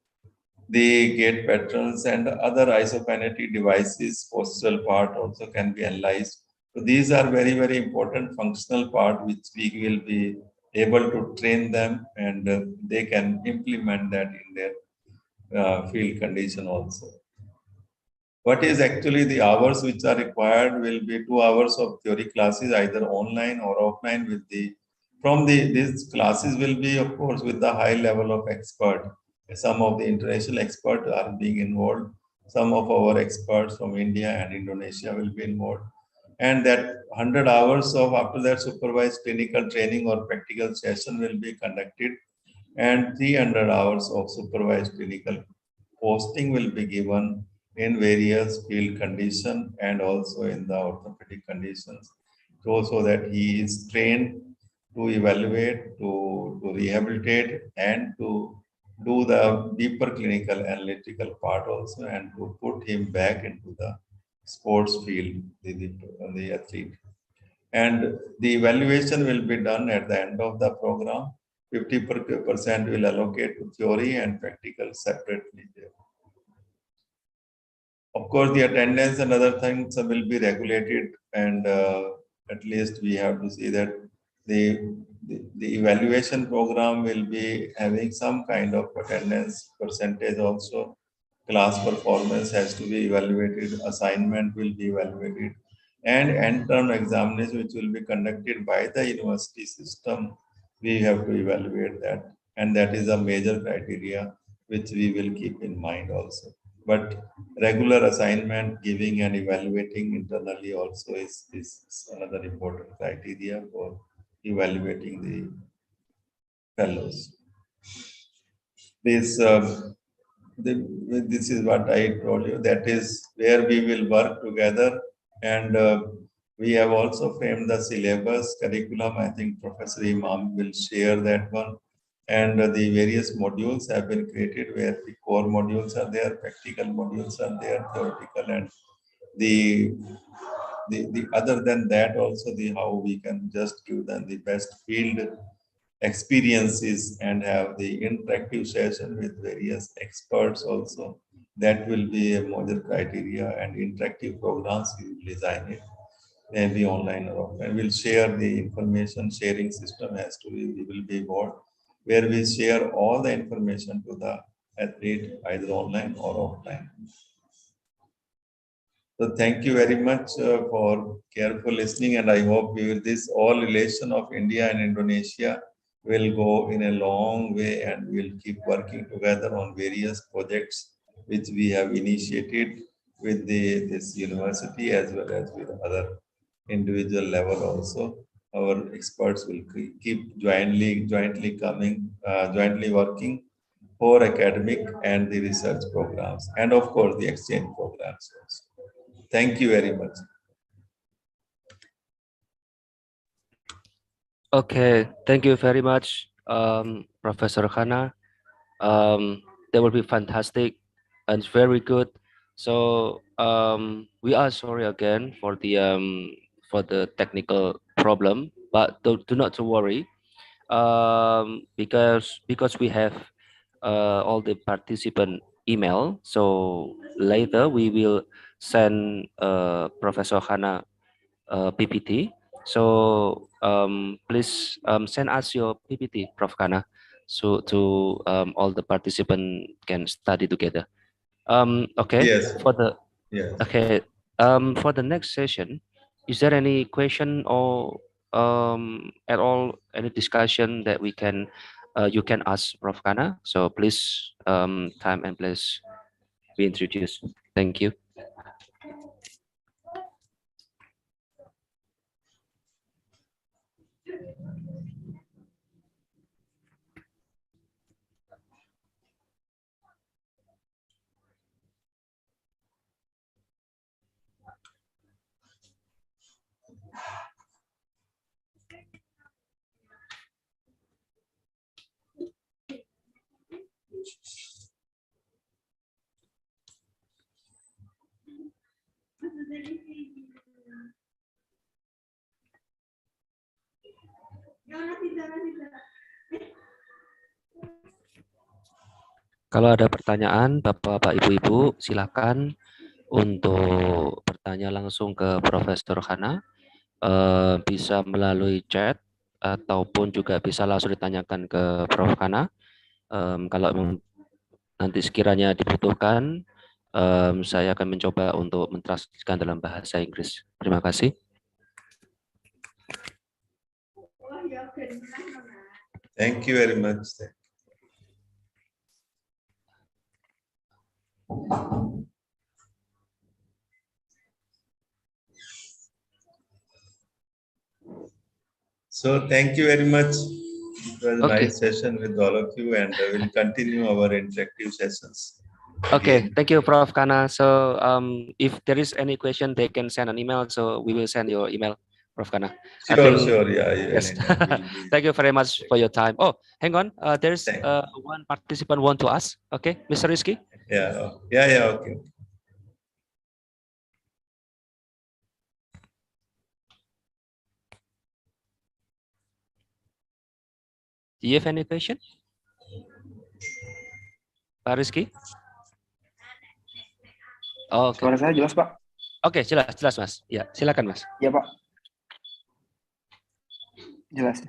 The gait patterns and other isokinetic devices, postural part also can be analyzed. So these are very, very important functional part which we will be able to train them, and they can implement that in their field condition also. What is actually the hours which are required will be 2 hours of theory classes, either online or offline. With these classes will be, of course, with the high level of expert. Some of the international experts are being involved. Some of our experts from India and Indonesia will be involved. And that 100 hours of after that supervised clinical training or practical session will be conducted, and 300 hours of supervised clinical posting will be given in various field conditions and also in the orthopedic conditions, so that he is trained to evaluate, to rehabilitate, and to do the deeper clinical analytical part also, and to put him back into the sports field, the athlete. And the evaluation will be done at the end of the program. 50% will allocate to theory and practical separately there. Of course, the attendance and other things will be regulated, and at least we have to see that the evaluation program will be having some kind of attendance percentage also. Class performance has to be evaluated, assignment will be evaluated, and end-term examination which will be conducted by the university system. We have to evaluate that, and that is a major criteria which we will keep in mind also. But regular assignment, giving and evaluating internally also is another important criteria for evaluating the fellows. This is what I told you. That is where we will work together, and we have also framed the syllabus curriculum. I think Professor Imam will share that one. And the various modules have been created where the core modules are there, practical modules are there, theoretical, and the other than that also the how we can just give them the best field experiences and have the interactive session with various experts also. That will be a major criteria, and interactive programs we will design it, maybe online or offline. We'll share the information sharing system has to be, we will be involved, where we share all the information to the athlete either online or offline. So thank you very much for careful listening, and I hope this all relation of India and Indonesia will go in a long way, and we'll keep working together on various projects which we have initiated with this university as well as with other individual level also. Our experts will keep jointly working for academic and the research programs, and of course the exchange programs also. Thank you very much. Okay, thank you very much, Professor Khana. That will be fantastic and very good. So we are sorry again for the technical problem, but do not to worry, because we have all the participant email. So later we will send Professor Khana PPT. So please send us your PPT, Prof. Khana, so to all the participants can study together. Okay. Yes. Yes. Okay. For the next session, is there any question or at all any discussion that we can you can ask Prof. Khana? So please time and place be introduced. Thank you. Kalau ada pertanyaan, Bapak, Ibu, silakan untuk bertanya langsung ke Profesor Khana. Bisa melalui chat ataupun juga bisa langsung ditanyakan ke Prof. Khana. Kalau nanti sekiranya dibutuhkan, saya akan mencoba untuk mentranslasikan dalam bahasa Inggris. Terima kasih. Thank you very much. So thank you very much. It was a nice session with all of you, and we'll continue our interactive sessions. Okay, thank you, Prof. Khana. So if there is any question, they can send an email. So we will send your email, Prof. Khana. Sure, yeah. Yes. Thank you very much for your time. Oh, hang on. There's one participant want to ask. Okay, Mr. Rizky. Yeah. Okay. Do you have any question? Pak Rizky? Oh, Suara saya jelas, Pak? Oke, jelas, Mas. Ya, silakan, Mas. Ya, Pak. Jelas.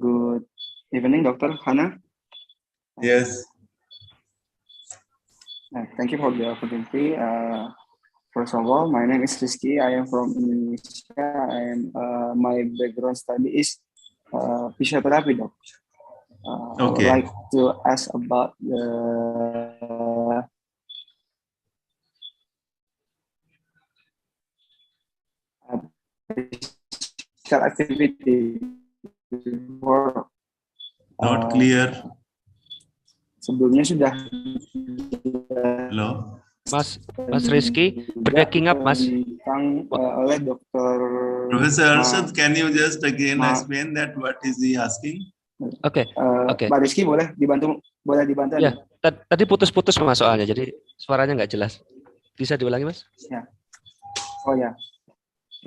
Good evening, Dr. Khana. Yes. Thank you for the opportunity. First of all, my name is Rizky. I am from Indonesia, and my background study is physiotherapy, Doc. I would like to ask about the physical activity before. Not clear. Sebelumnya sudah. Hello. Mas Rizky, breaking up, Mas. Oleh Dr. Professor Arshad, can you just again explain that what is he asking? Oke. Pak Rizky boleh dibantu ya? Tadi putus-putus Mas soalnya, jadi suaranya nggak jelas. Bisa diulangi, Mas? Ya. Oh ya.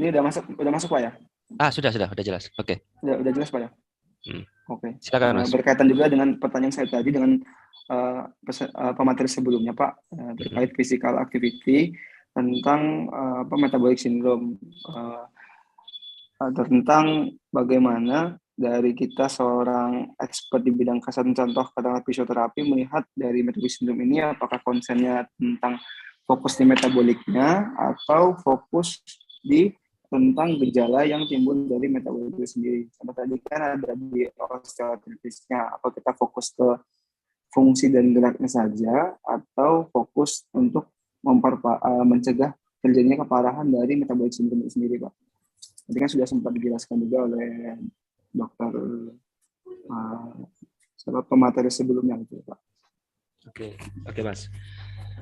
Ini udah masuk Pak ya? Sudah jelas. Oke. Udah jelas Pak ya? Oke. Silakan, Mas. Berkaitan juga dengan pertanyaan saya tadi dengan pemateri sebelumnya Pak terkait physical activity tentang metabolic syndrome, tentang bagaimana dari kita seorang expert di bidang kesehatan, contoh katakanlah fisioterapi, melihat dari metabolic syndrome ini apakah konsennya tentang fokus di metaboliknya atau fokus di tentang gejala yang timbul dari metabolik itu sendiri. Contoh tadi kan ada di osteoartritisnya, apa kita fokus ke fungsi dan geraknya saja atau fokus untuk mencegah terjadinya keparahan dari metabolik syndrome itu sendiri, Pak. Tadi kan sudah sempat dijelaskan juga oleh dokter pemateri sebelumnya itu, Pak. Okay, Mas.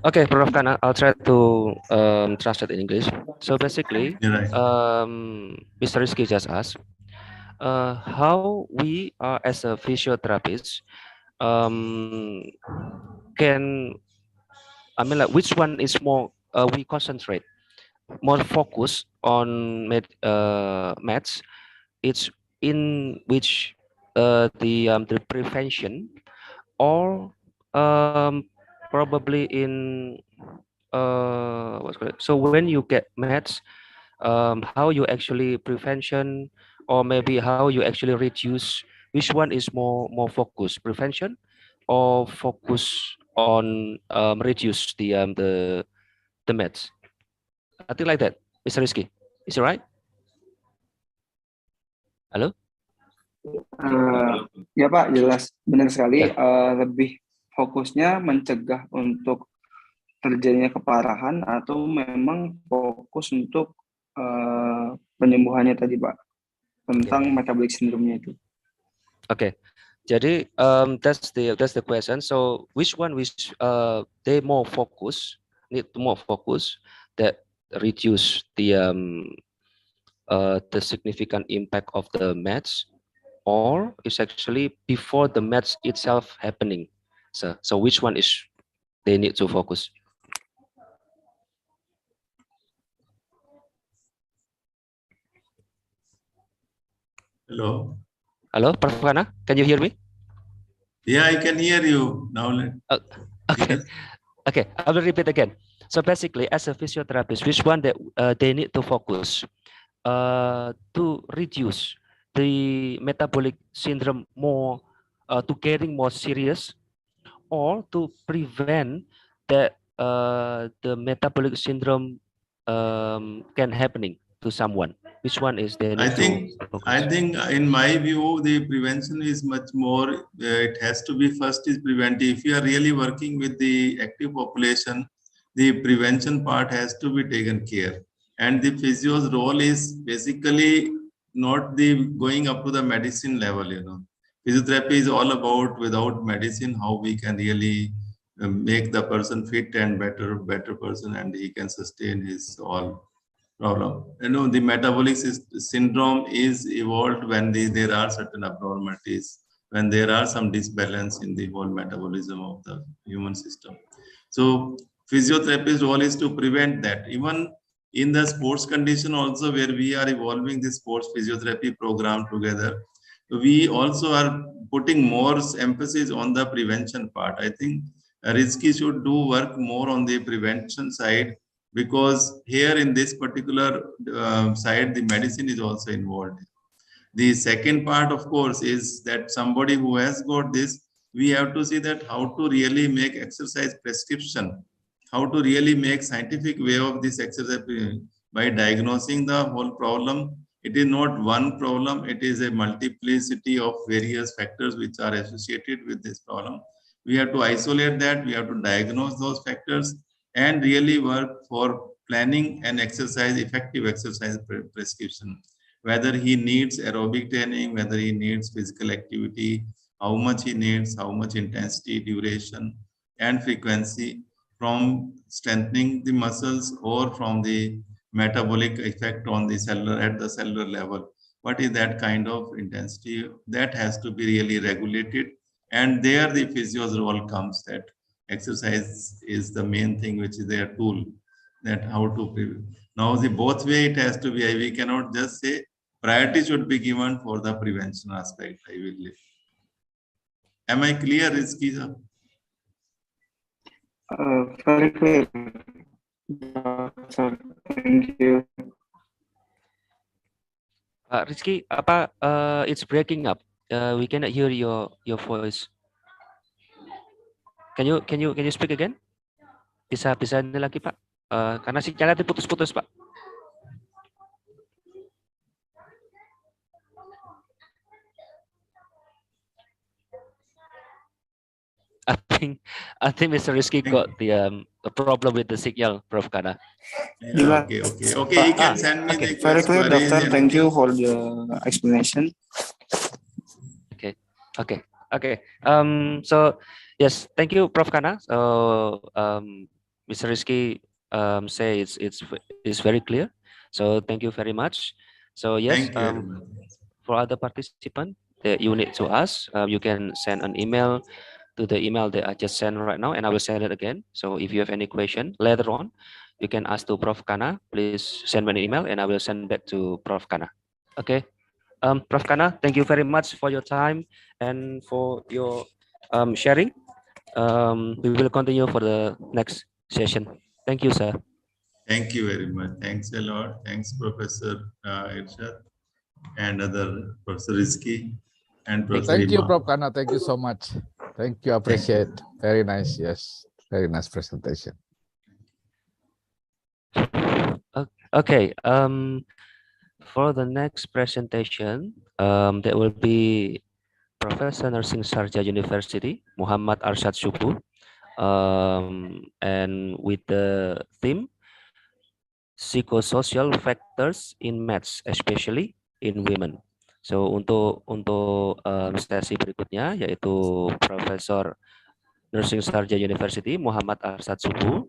Okay, Prof. Kana, I'll try to translate in English. So basically, Mr. Rizky just asked how we as a physiotherapist which one is more we concentrate more focus on meds. It's in which the prevention or probably in so when you get meds, how you actually prevention or maybe how you actually reduce, which one is more focus, prevention or focus on reduce the meds? I think like that, Mr. Rizky. Is it right? Halo? Ya Pak, jelas, benar sekali. Lebih fokusnya mencegah untuk terjadinya keparahan atau memang fokus untuk penyembuhannya tadi Pak, tentang metabolic syndrome-nya itu. Okay, jadi that's the question. So which one they more focus, need to more focus that reduce the significant impact of the meds, or is actually before the meds itself happening? So which one is they need to focus? Hello. Hello, Prof. Kana, can you hear me? Yeah, I can hear you now. Okay. Yes. Okay, I will repeat again. So basically, as a physiotherapist, which one that they need to focus to reduce the metabolic syndrome more, to getting more serious, or to prevent that the metabolic syndrome can happening to someone? Which one is there? I think in my view, the prevention is much more, it has to be first is preventive. If you are really working with the active population, the prevention part has to be taken care. And the physio's role is basically not the going up to the medicine level, you know. Physiotherapy is all about, without medicine, how we can really make the person fit and better person, and he can sustain his all problem. You know, the metabolic syndrome is evolved when there are certain abnormalities, when there are some disbalance in the whole metabolism of the human system. So physiotherapist's role is to prevent that. Even in the sports condition also, where we are evolving the sports physiotherapy program together, we also are putting more emphasis on the prevention part. I think Rizky should do work more on the prevention side, because here in this particular side, the medicine is also involved. The second part, of course, is that somebody who has got this, we have to see that how to really make exercise prescription, how to really make scientific way of this exercise by diagnosing the whole problem. It is not one problem, it is a multiplicity of various factors which are associated with this problem. We have to isolate that, we have to diagnose those factors, and really work for planning an exercise, effective exercise prescription. Whether he needs aerobic training, whether he needs physical activity, how much he needs, how much intensity, duration, and frequency, from strengthening the muscles or from the metabolic effect on the cellular, at the cellular level. What is that kind of intensity? That has to be really regulated. And there the physio's role comes, that exercise is the main thing, which is their tool, that how to prevent. Now the both way it has to be, we cannot just say priority should be given for the prevention aspect, I believe. Am I clear, Rizky? Very clear, Doctor. Thank you. Rizky, it's breaking up. We cannot hear your voice. Can you speak again? Bisa ini lagi Pak. Karena sinyalnya itu putus-putus Pak. I think Mr. Rizky got the problem with the signal, Prof. Kana. Yeah, okay. You can send me the Very clear, queries Doctor. and- Thank you for the explanation. Okay. So yes, thank you, Prof. Kana. So Mr. Rizky say it's very clear. So thank you very much. So yes, Thank you very much. for other participant that you need to ask, you can send an email to the email that I just sent right now, and I will send it again. So if you have any question later on, you can ask to Prof. Kana. Please send me an email, and I will send back to Prof. Kana. Okay. Prof. Kana, thank you very much for your time and for your sharing. We will continue for the next session. Thank you, sir. Thank you very much. Thanks a lot. Thanks, Professor Irshad and other Professor Rizky and Professor Thank you, Imam. Prof. Kana. Thank you so much. Thank you. Appreciate. Very nice. Yes. Very nice presentation. Okay. For the next presentation, that will be Professor Nursing Sharjah University, Muhammad Arshad Subuh, and with the theme psychosocial factors in maths, especially in women. So untuk sesi berikutnya yaitu Profesor Nursing Sharjah University Muhammad Arshad Subuh,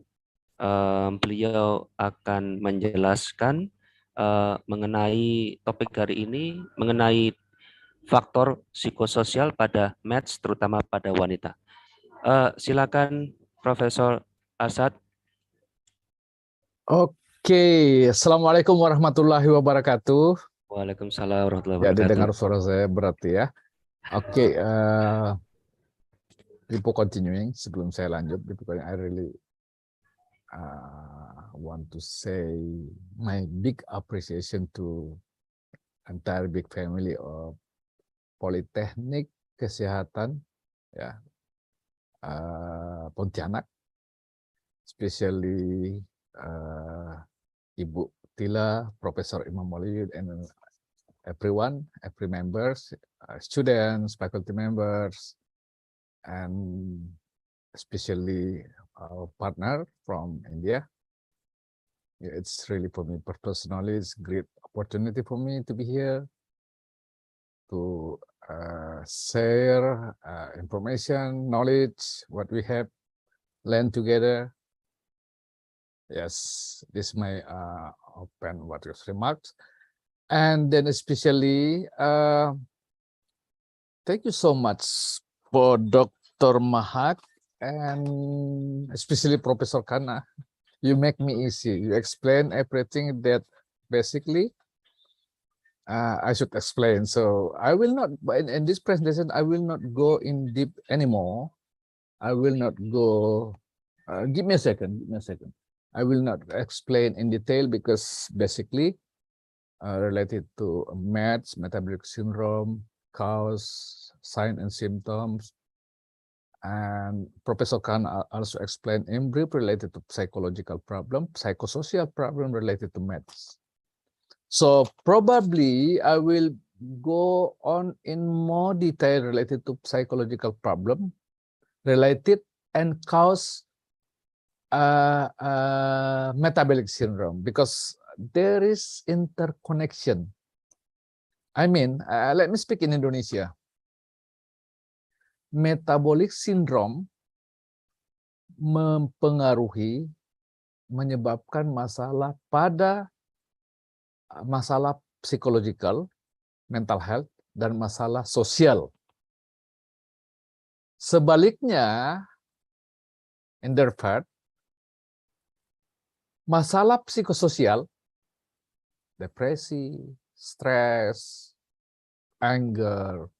beliau akan menjelaskan mengenai topik hari ini mengenai faktor psikososial pada maths terutama pada wanita. Silakan Profesor Arshad. Oke, Assalamualaikum warahmatullahi wabarakatuh. Waalaikumsalam warahmatullahi Ya, wabarakatuh. didengar suara saya berarti ya. Oke, before continuing, sebelum saya lanjut, I really want to say my big appreciation to entire big family of Politeknik Kesehatan, ya, Pontianak, especially Ibu Tila, Professor Imam Maulid, and every members, students, faculty members, and especially our partner from India. Yeah, it's really for me personally, it's a great opportunity for me to be here to share information, knowledge, what we have learned together. Yes, this is my open what was remarks. And then especially, thank you so much for Dr. Mahak and especially Professor Kana. You make me easy. You explain everything that basically I should explain. So I will not, in this presentation, I will not go in deep anymore. I will not go, give me a second. I will not explain in detail because basically related to maths, metabolic syndrome, cause, sign and symptoms. And Professor Khan also explained in brief related to psychological problem, psychosocial problem related to maths. So probably I will go on in more detail related to psychological problem related and cause metabolic syndrome because there is interconnection. I mean, let me speak in Indonesia. Metabolic syndrome mempengaruhi, menyebabkan masalah pada masalah psikologikal, mental health, dan masalah sosial. Sebaliknya, in their part, masalah psikososial, depresi, stres, anger,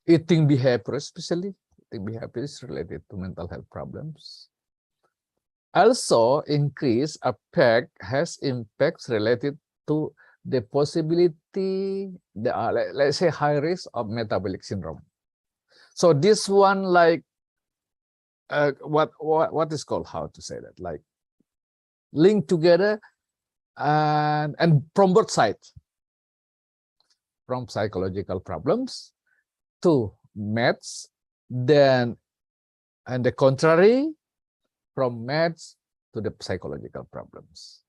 eating behavior, especially eating behavior is related to mental health problems. Also, increased APEC has impacts related to the possibility, let's say, high risk of metabolic syndrome. So this one, like, what is called, how to say that, like, linked together, and from both sides, from psychological problems to meds, then, and the contrary, from meds to the psychological problems.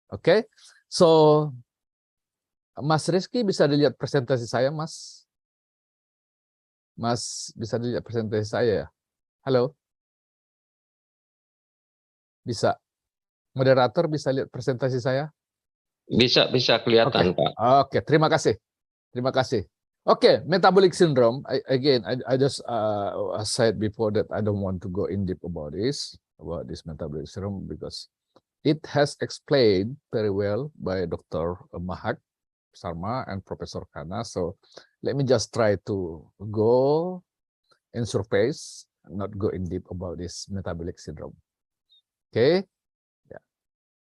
Okay, so Mas Rizky bisa dilihat presentasi saya, Mas? Mas bisa dilihat presentasi saya ya? Halo? Bisa? Moderator bisa lihat presentasi saya? Bisa kelihatan, Pak. Oke, terima kasih. Terima kasih. Oke, metabolic syndrome. I just said before that I don't want to go in deep about this metabolic syndrome because it has explained very well by Dr. Mahak Sharma and Professor Khanna. So let me just try to go in surface, not go in deep about this metabolic syndrome. Okay. Yeah.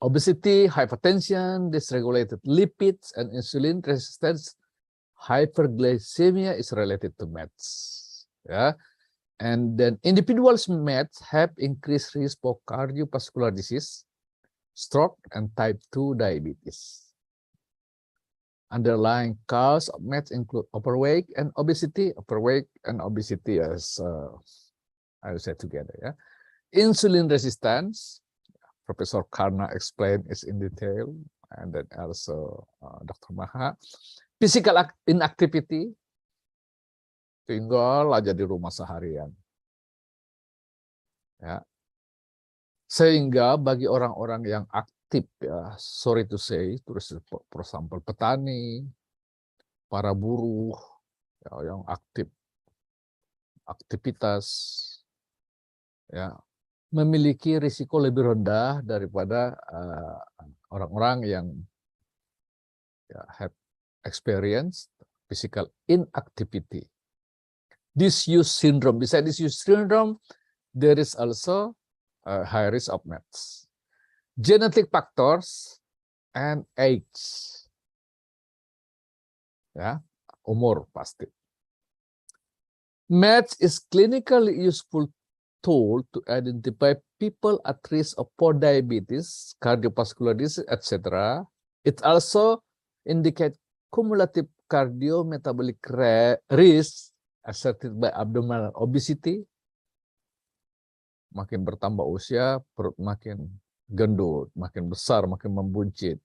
Obesity, hypertension, dysregulated lipids, and insulin resistance. Hyperglycemia is related to meds. Yeah. And then individuals with meds have increased risk for cardiovascular disease, stroke, and type 2 diabetes. Underlying cause of meds include overweight and obesity. Overweight and obesity, as I will say together. Yeah. Insulin resistance, Professor Khanna explained is in detail, and then also Dr. Maha. Physical inactivity, tinggal aja di rumah seharian. Ya. Sehingga bagi orang-orang yang aktif, ya, sorry to say, terus for example petani, para buruh, ya, yang aktivitas, ya, memiliki risiko lebih rendah daripada orang-orang yang have experience physical inactivity. Disuse syndrome. Besides disuse syndrome, there is also a high risk of meds. Genetic factors and age. Ya, umur pasti. Meds is clinically useful tool to identify people at risk of for diabetes, cardiovascular disease, etc. It also indicates cumulative cardiometabolic risk asserted by abdominal obesity. Makin bertambah usia, perut makin gendut, makin besar, makin membuncit.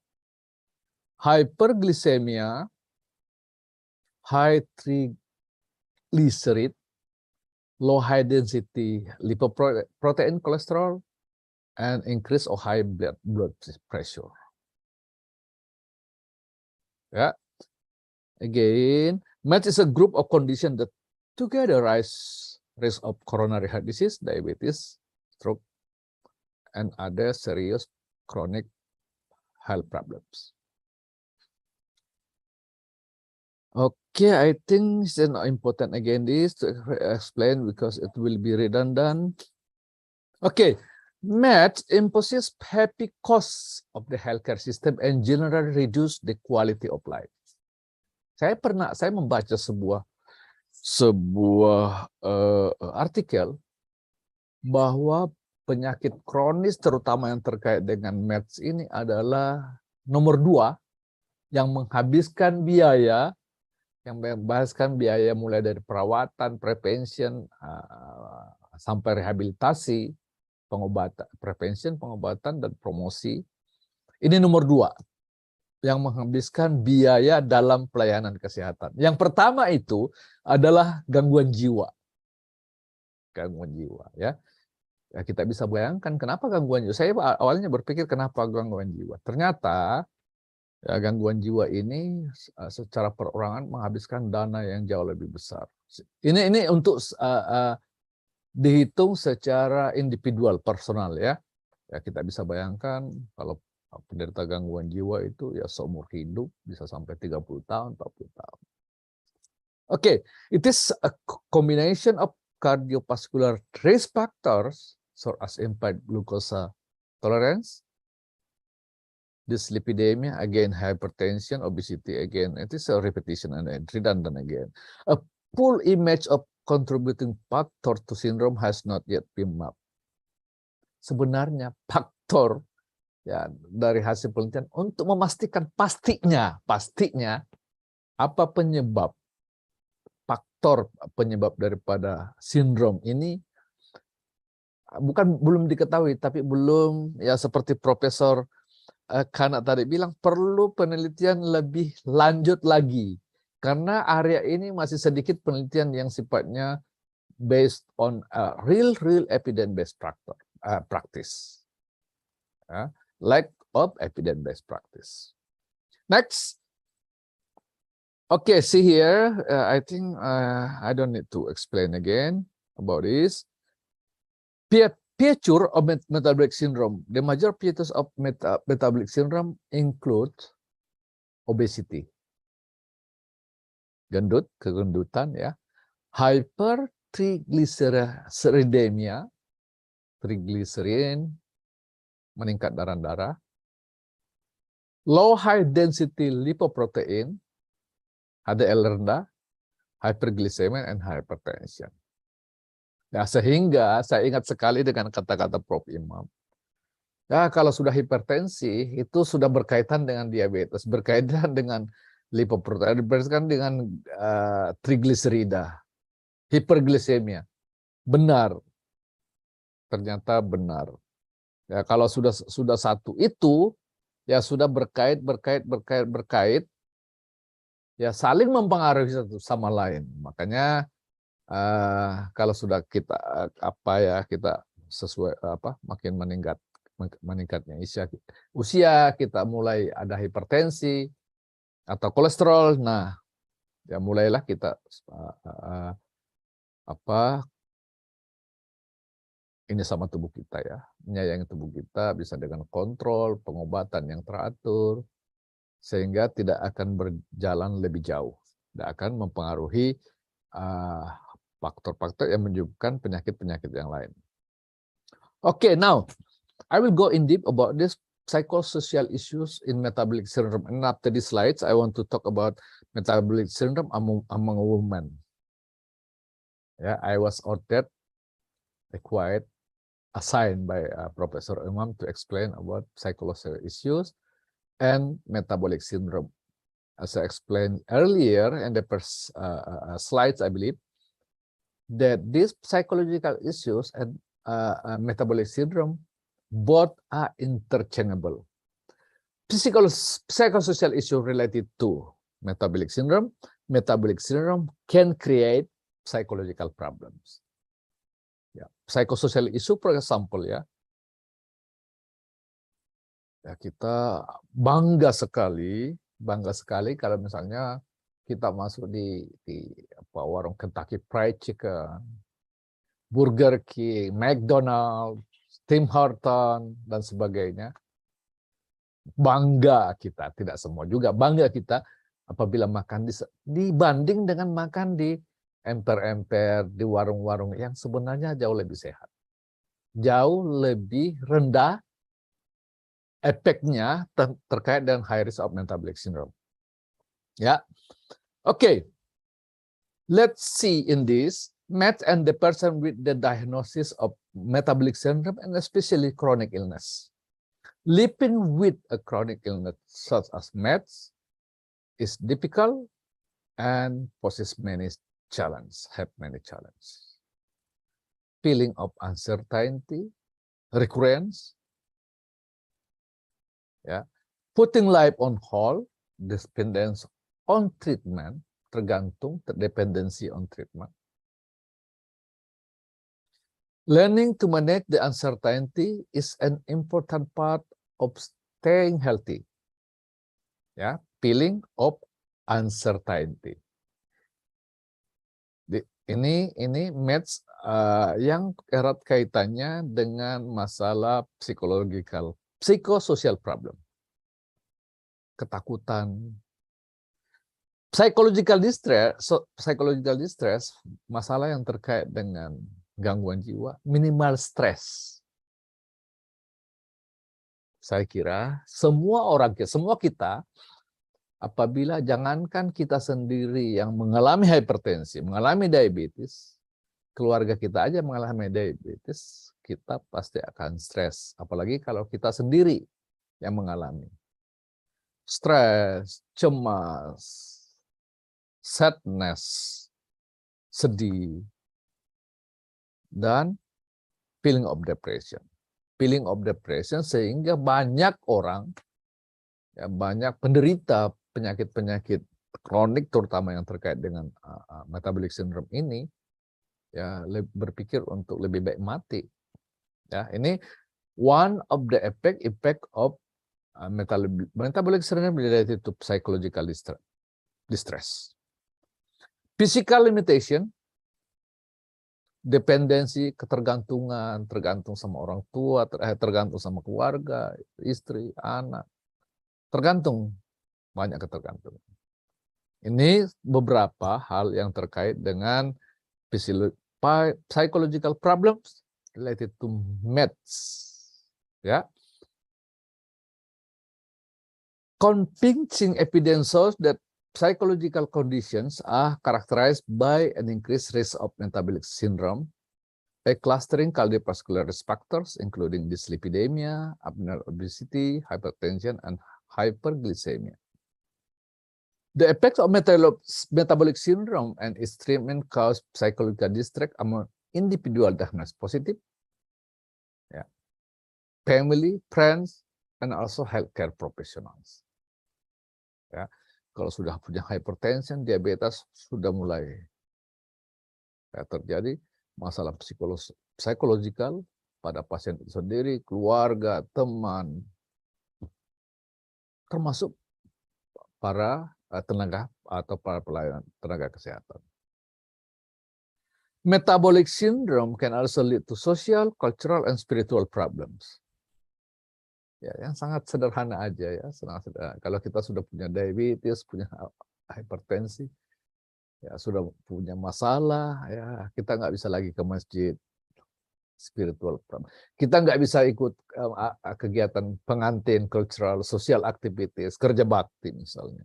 Hyperglycemia, high triglyceride, low high density lipoprotein cholesterol, and increase of high blood pressure. Yeah. Again, meds is a group of conditions that together rise risk of coronary heart disease, diabetes, stroke, and other serious chronic health problems. Okay, I think it's important again this to explain because it will be redundant. Okay, meds imposes heavy costs of the healthcare system and generally reduce the quality of life. Saya membaca sebuah artikel bahwa penyakit kronis terutama yang terkait dengan meds ini adalah nomor 2 yang menghabiskan biaya, mulai dari perawatan, prevention, sampai rehabilitasi, pengobatan, prevention, pengobatan, dan promosi. Ini nomor 2 yang menghabiskan biaya dalam pelayanan kesehatan. Yang pertama itu adalah gangguan jiwa. Gangguan jiwa, ya. Ya, kita bisa bayangkan kenapa gangguan jiwa. Saya awalnya berpikir kenapa gangguan jiwa. Ternyata ya, gangguan jiwa ini secara perorangan menghabiskan dana yang jauh lebih besar. Ini untuk dihitung secara individual, personal, ya. Ya, kita bisa bayangkan kalau penderita gangguan jiwa itu ya seumur hidup bisa sampai 30 tahun, 40 tahun. Okay, it is a combination of cardiovascular risk factors so as impaired glucose tolerance, dyslipidemia, again hypertension, obesity, again it is a repetition and redundant again. A full image of contributing factor to syndrome has not yet been mapped. Sebenarnya faktor ya dari hasil penelitian untuk memastikan pastinya apa penyebab faktor penyebab daripada sindrom ini belum diketahui, tapi belum ya seperti Profesor Kana tadi bilang perlu penelitian lebih lanjut lagi karena area ini masih sedikit penelitian yang sifatnya based on real evidence-based practice. Lack of evidence-based practice. Next. Okay, see here, I think I don't need to explain again about this. Feature of metabolic syndrome. The major features of metabolic syndrome include obesity, kegendutan ya, hypertriglyceridemia, triglycerin, meningkat darah, low high density lipoprotein, HDL rendah, hyperglycemia, and hypertension. Nah, sehingga saya ingat sekali dengan kata-kata Prof. Imam. Ya, kalau sudah hipertensi, itu sudah berkaitan dengan diabetes, berkaitan dengan lipoprotein, berkaitan dengan trigliserida, hiperglycemia. Benar. Ternyata benar. Ya, kalau sudah satu itu, ya sudah berkait, ya saling mempengaruhi satu sama lain. Makanya kalau sudah kita kita sesuai makin meningkatnya usia kita mulai ada hipertensi atau kolesterol, nah ya mulailah kita ini sama tubuh kita ya, menyayangi tubuh kita bisa dengan kontrol, pengobatan yang teratur, sehingga tidak akan berjalan lebih jauh, tidak akan mempengaruhi faktor-faktor yang menyebabkan penyakit-penyakit yang lain. Okay, now I will go in deep about this psychosocial issues in metabolic syndrome. And after these slides, I want to talk about metabolic syndrome among women. Yeah, I was ordered, required, assigned by Professor Imam to explain about psychosocial issues and metabolic syndrome. As I explained earlier in the first slides, I believe, that these psychological issues and metabolic syndrome both are interchangeable. Psychosocial issue related to metabolic syndrome can create psychological problems. Ya, psychosocial issue, for example, ya kita bangga sekali kalau misalnya kita masuk di warung Kentucky Fried Chicken, Burger King, McDonald's, Tim Hortons, dan sebagainya. Bangga kita, tidak semua juga, bangga kita apabila makan dibanding dengan makan di emper-emper, di warung-warung yang sebenarnya jauh lebih sehat. Jauh lebih rendah efeknya terkait dengan high risk of metabolic syndrome. Ya. Okay, let's see in this, Matt and the person with the diagnosis of metabolic syndrome and especially chronic illness. Living with a chronic illness such as MATS is difficult and poses many challenges, Feeling of uncertainty, recurrence, yeah, putting life on hold, dependence on treatment, terdependensi on treatment. Learning to manage the uncertainty is an important part of staying healthy. Ya, feeling of uncertainty. Ini match yang erat kaitannya dengan masalah psychosocial problem. Ketakutan, psychological distress, masalah yang terkait dengan gangguan jiwa, minimal stres. Saya kira semua orang, semua kita, apabila jangankan kita sendiri yang mengalami hipertensi, mengalami diabetes, keluarga kita aja mengalami diabetes, kita pasti akan stres. Apalagi kalau kita sendiri yang mengalami. Stres, cemas, sadness, sedih, dan feeling of depression. Feeling of depression sehingga banyak orang, ya, banyak penderita penyakit-penyakit kronik terutama yang terkait dengan metabolic syndrome ini, ya berpikir untuk lebih baik mati. Ya, ini one of the effect of metabolic syndrome related to psychological distress. Physical limitation, dependensi, ketergantungan, tergantung sama orang tua, tergantung sama keluarga, istri, anak, tergantung, banyak ketergantungan. Ini beberapa hal yang terkait dengan psychological problems related to meds. Ya. Convincing evidence shows that psychological conditions are characterized by an increased risk of metabolic syndrome, a clustering cardiovascular risk factors, including dyslipidemia, abdominal obesity, hypertension, and hyperglycemia. The effects of metabolic syndrome and its treatment cause psychological distress among individual diagnosed positive, family, friends, and also healthcare professionals. Ya, kalau sudah punya hypertension, diabetes, sudah mulai terjadi masalah psikologikal pada pasien itu sendiri, keluarga, teman, termasuk para tenaga atau para pelayan tenaga kesehatan. Metabolic syndrome can also lead to social, cultural, and spiritual problems. Ya, yang sangat sederhana aja ya, sangat sederhana. Kalau kita sudah punya diabetes, punya hipertensi, ya sudah punya masalah, ya kita nggak bisa lagi ke masjid. Spiritual problem. Kita nggak bisa ikut kegiatan pengantin, cultural, social activities, kerja bakti misalnya.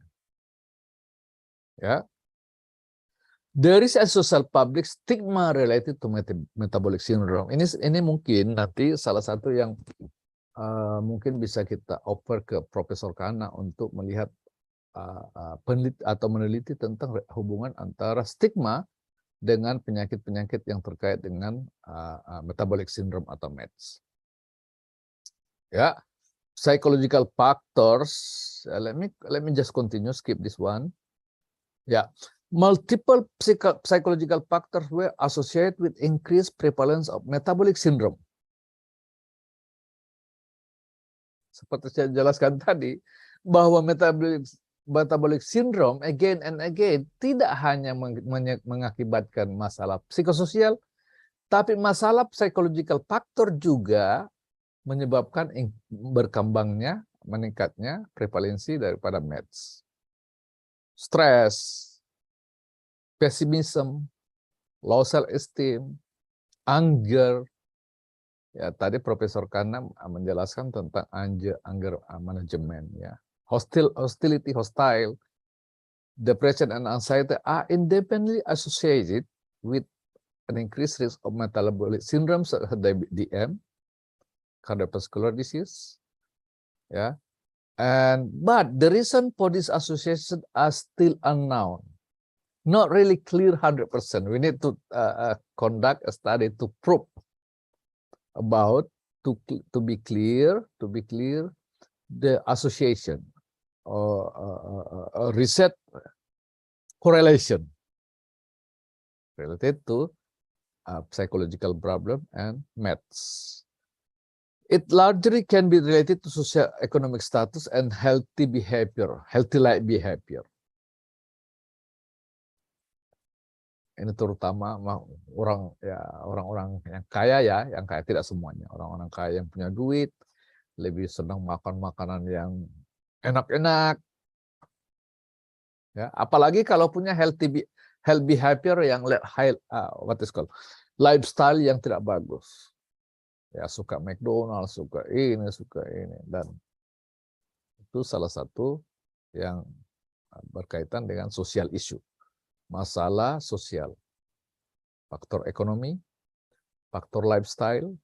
Ya. There is a social public stigma related to metabolic syndrome. Ini mungkin nanti salah satu yang mungkin bisa kita offer ke Profesor Kana untuk melihat peneliti atau meneliti tentang hubungan antara stigma dengan penyakit-penyakit yang terkait dengan metabolic syndrome atau MEDS. Ya, psychological factors. Let me just continue. Skip this one. Ya, multiple psychological factors were associated with increased prevalence of metabolic syndrome. Seperti saya jelaskan tadi, bahwa metabolic syndrome again and again tidak hanya mengakibatkan masalah psikososial, tapi masalah psychological factor juga menyebabkan berkembangnya, meningkatnya prevalensi daripada MEDS. Stres, pessimism, low self-esteem, anger. Ya, tadi Profesor Kana menjelaskan tentang anger management, ya. Hostility, depression and anxiety are independently associated with an increased risk of metabolic syndrome such as DM, cardiovascular disease, ya. But the reason for this association are still unknown. Not really clear 100%. We need to conduct a study to prove about to be clear the association or reset correlation related to psychological problem and MEDS. It largely can be related to socio-economic status and healthy life behavior. Ini terutama orang-orang yang kaya, ya, yang kaya, tidak semuanya. Orang-orang kaya yang punya duit lebih senang makan makanan yang enak-enak. Ya, apalagi kalau punya health behavior yang lifestyle yang tidak bagus. Ya, suka McDonald's, suka ini, dan itu salah satu yang berkaitan dengan sosial issue, masalah sosial, faktor ekonomi, faktor lifestyle,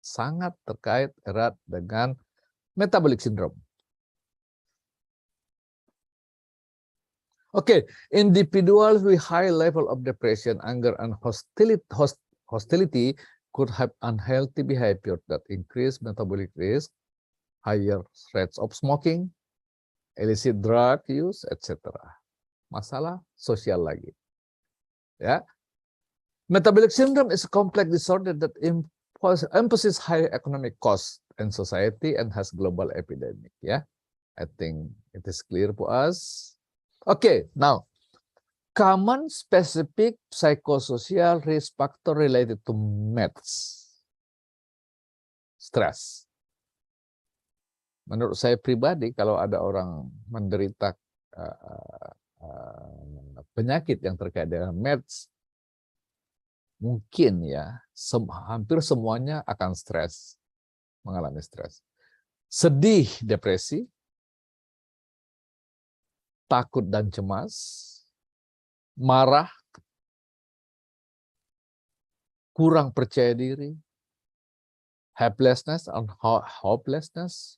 sangat terkait erat dengan metabolic syndrome. Okay, individuals with high level of depression, anger, and hostility could have unhealthy behavior that increase metabolic risk, higher rates of smoking, illicit drug use, etc. Masalah sosial lagi. Ya. Metabolic syndrome is a complex disorder that imposes high economic cost in society and has global epidemic. Ya. I think it is clear for us. Okay, now, common specific psychosocial risk factor related to meds. Stress. Menurut saya pribadi, kalau ada orang menderita penyakit yang terkait dengan meds, mungkin ya, hampir semuanya akan stres, mengalami stres. Sedih, depresi, takut dan cemas, marah, kurang percaya diri, helplessness and hopelessness,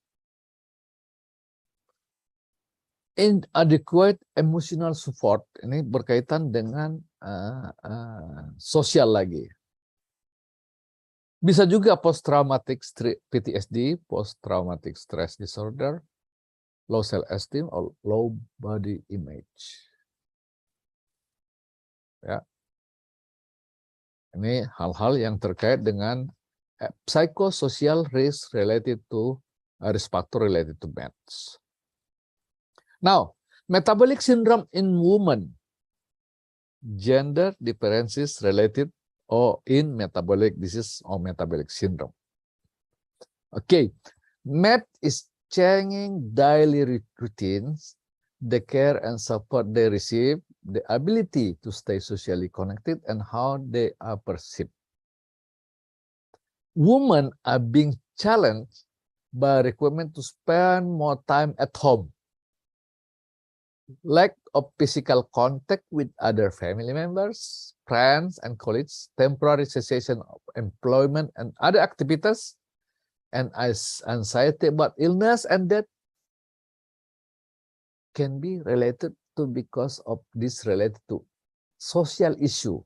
inadequate emotional support, ini berkaitan dengan sosial lagi. Bisa juga post-traumatic PTSD, post-traumatic stress disorder, low self-esteem, or low body image. Ya. Ini hal-hal yang terkait dengan psychosocial risk related to risk factor related to meds. Now, metabolic syndrome in women, gender differences related or in metabolic disease or metabolic syndrome. Okay, med is changing daily routines, the care and support they receive, the ability to stay socially connected, and how they are perceived. Women are being challenged by requirement to spend more time at home, lack of physical contact with other family members, friends, and colleagues, temporary cessation of employment and other activities, and anxiety about illness and death can be related to because of this related to social issue.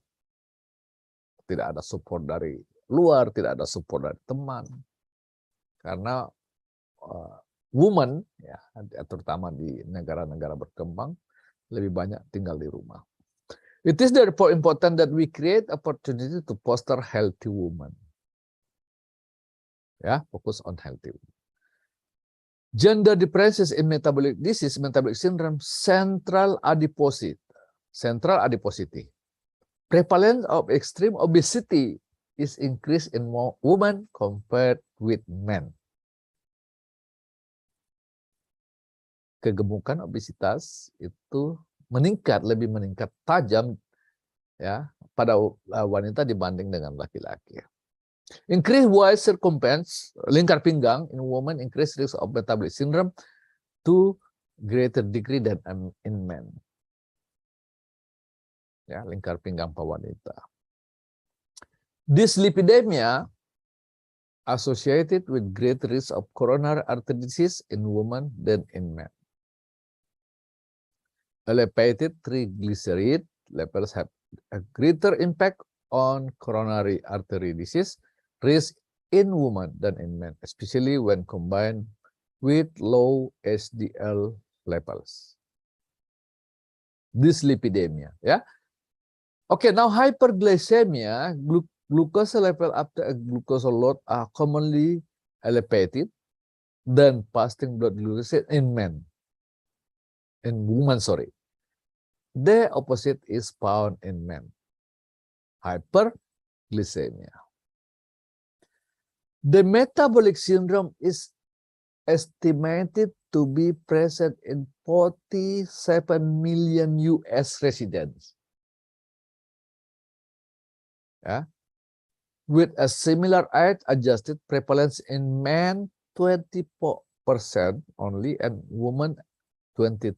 Tidak ada support dari luar, tidak ada support dari teman. Karena woman, ya, terutama di negara-negara berkembang, lebih banyak tinggal di rumah. It is therefore important that we create opportunity to foster healthy women. Ya, fokus on healthy. Gender differences in metabolic disease, metabolic syndrome, central adiposity. Prevalence of extreme obesity is increased in more women compared with men. Kegemukan obesitas itu lebih meningkat tajam ya pada wanita dibanding dengan laki-laki. Increased waist circumference, lingkar pinggang in women increase risk of metabolic syndrome to greater degree than in men. Ya, lingkar pinggang pada wanita. Dyslipidemia associated with greater risk of coronary artery disease in women than in men. Elevated triglyceride levels have a greater impact on coronary artery disease risk in women than in men, especially when combined with low HDL levels. Dyslipidemia, ya. Okay, now hyperglycemia, glucose level after a glucose load are commonly elevated than fasting blood glucose in women, sorry. The opposite is found in men. Hyperglycemia. The metabolic syndrome is estimated to be present in 47 million US residents. Ya. With a similar age-adjusted prevalence in men 24% only and women 23%.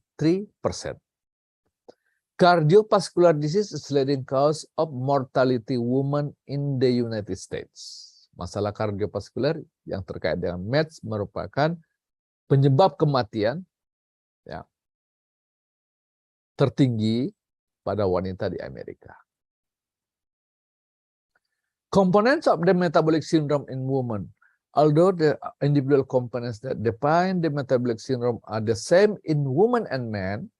Cardiovascular disease is leading cause of mortality women in the United States. Masalah kardiovaskuler yang terkait dengan MEDS merupakan penyebab kematian ya, tertinggi pada wanita di Amerika. Components of the metabolic syndrome in women. Although the individual components that define the metabolic syndrome are the same in women and men,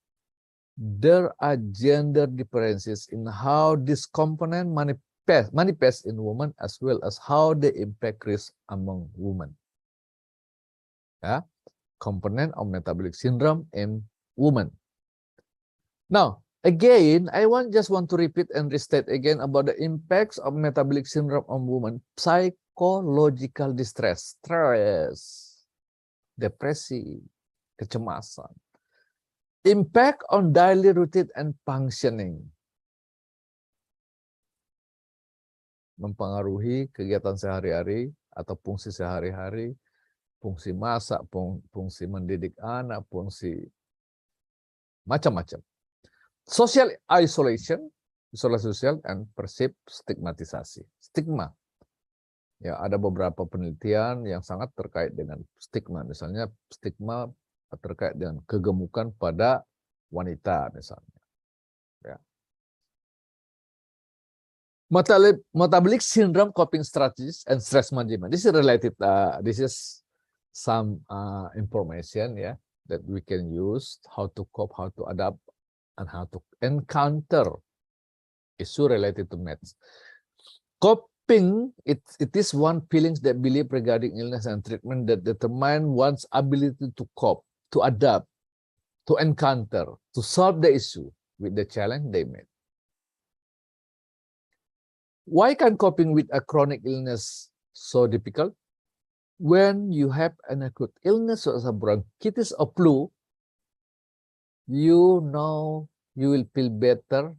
there are gender differences in how this component manifest in women as well as how they impact risk among women. Yeah, component of metabolic syndrome in women. Now, again, I just want to repeat and restate again about the impacts of metabolic syndrome on women. Psychological distress, stress, depresi, kecemasan. Impact on daily routine and functioning. Mempengaruhi kegiatan sehari-hari atau fungsi sehari-hari, fungsi masak, fungsi mendidik anak, fungsi macam-macam. Social isolation, isolasi sosial, and perceived stigmatisasi. Stigma. Ya, ada beberapa penelitian yang sangat terkait dengan stigma. Misalnya stigma terkait dengan kegemukan pada wanita misalnya. Ya. Metabolic syndrome coping strategies and stress management. This is related. This is some information that we can use how to cope, how to adapt, and how to encounter issue related to MEDS. Coping, it is one feelings that belief regarding illness and treatment that determine one's ability to cope, to adapt, to encounter, to solve the issue with the challenge they met. Why can coping with a chronic illness so difficult? When you have an acute illness such as bronchitis or flu, you know you will feel better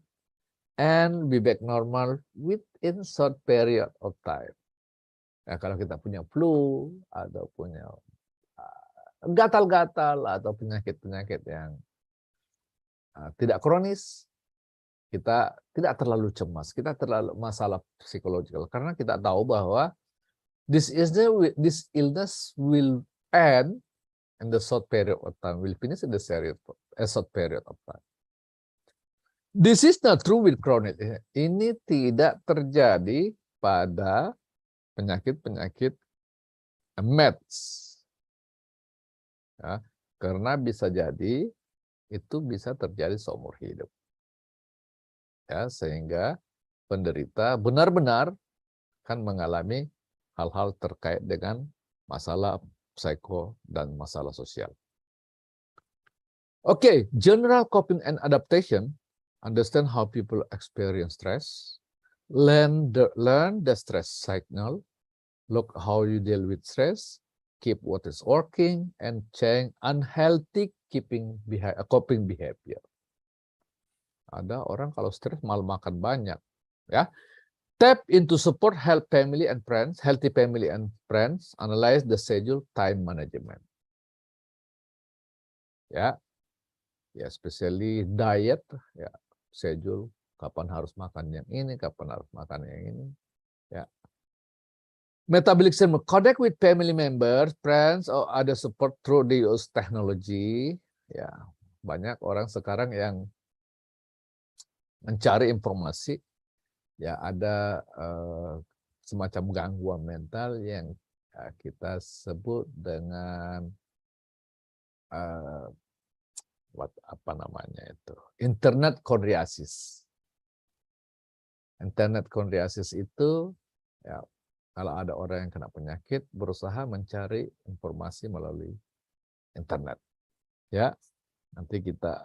and be back normal within short period of time. Nah, kalau kita punya flu atau punya gatal-gatal atau penyakit-penyakit yang tidak kronis, kita tidak terlalu cemas, kita terlalu masalah psikologikal karena kita tahu bahwa this illness will end in the short period of time, will finish in the short period of time. This is not true with chronic. Ini tidak terjadi pada penyakit-penyakit MEDS. Ya, karena bisa jadi itu bisa terjadi seumur hidup. Ya, sehingga penderita benar-benar akan mengalami hal-hal terkait dengan masalah psiko dan masalah sosial. Okay, general coping and adaptation. Understand how people experience stress. Learn the stress signal. Look how you deal with stress. Keep what is working and change unhealthy coping behavior. Ada orang kalau stres malah makan banyak, ya. Tap into support healthy family and friends. Analyze the schedule, time management. Ya, especially diet, ya, schedule, kapan harus makan yang ini, kapan harus makan yang ini, ya. Metabolic syndrome, connect with family members, friends, or other support through the use technology. Ya, banyak orang sekarang yang mencari informasi, ya ada semacam gangguan mental yang kita sebut dengan apa namanya itu, internet chondriasis. Internet chondriasis itu, ya, kalau ada orang yang kena penyakit berusaha mencari informasi melalui internet, ya. Nanti kita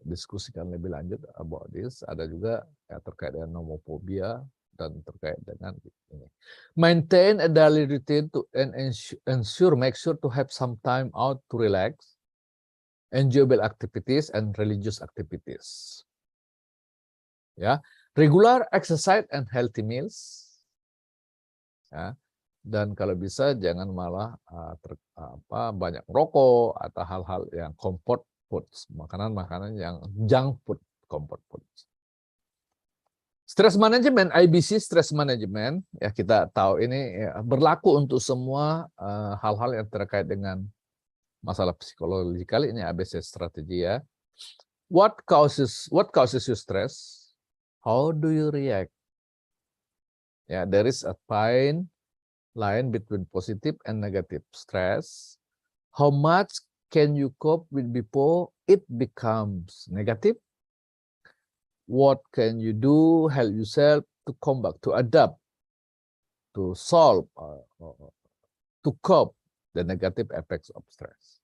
diskusikan lebih lanjut about this. Ada juga ya, terkait dengan nomophobia dan terkait dengan ini. Maintain a daily routine to make sure to have some time out to relax, enjoyable activities and religious activities. Ya, Regular exercise and healthy meals. Ya. Dan kalau bisa jangan malah banyak rokok atau hal-hal yang comfort foods, makanan-makanan yang junk food, comfort foods. Stress management, IBC stress management, ya kita tahu ini ya, berlaku untuk semua hal-hal yang terkait dengan masalah psikologikal, ini ABC strategi ya. What causes you stress? How do you react? Ya, there is a fine line between positive and negative stress. How much can you cope with before it becomes negative? What can you do, help yourself to combat, to adapt, to solve, to cope the negative effects of stress?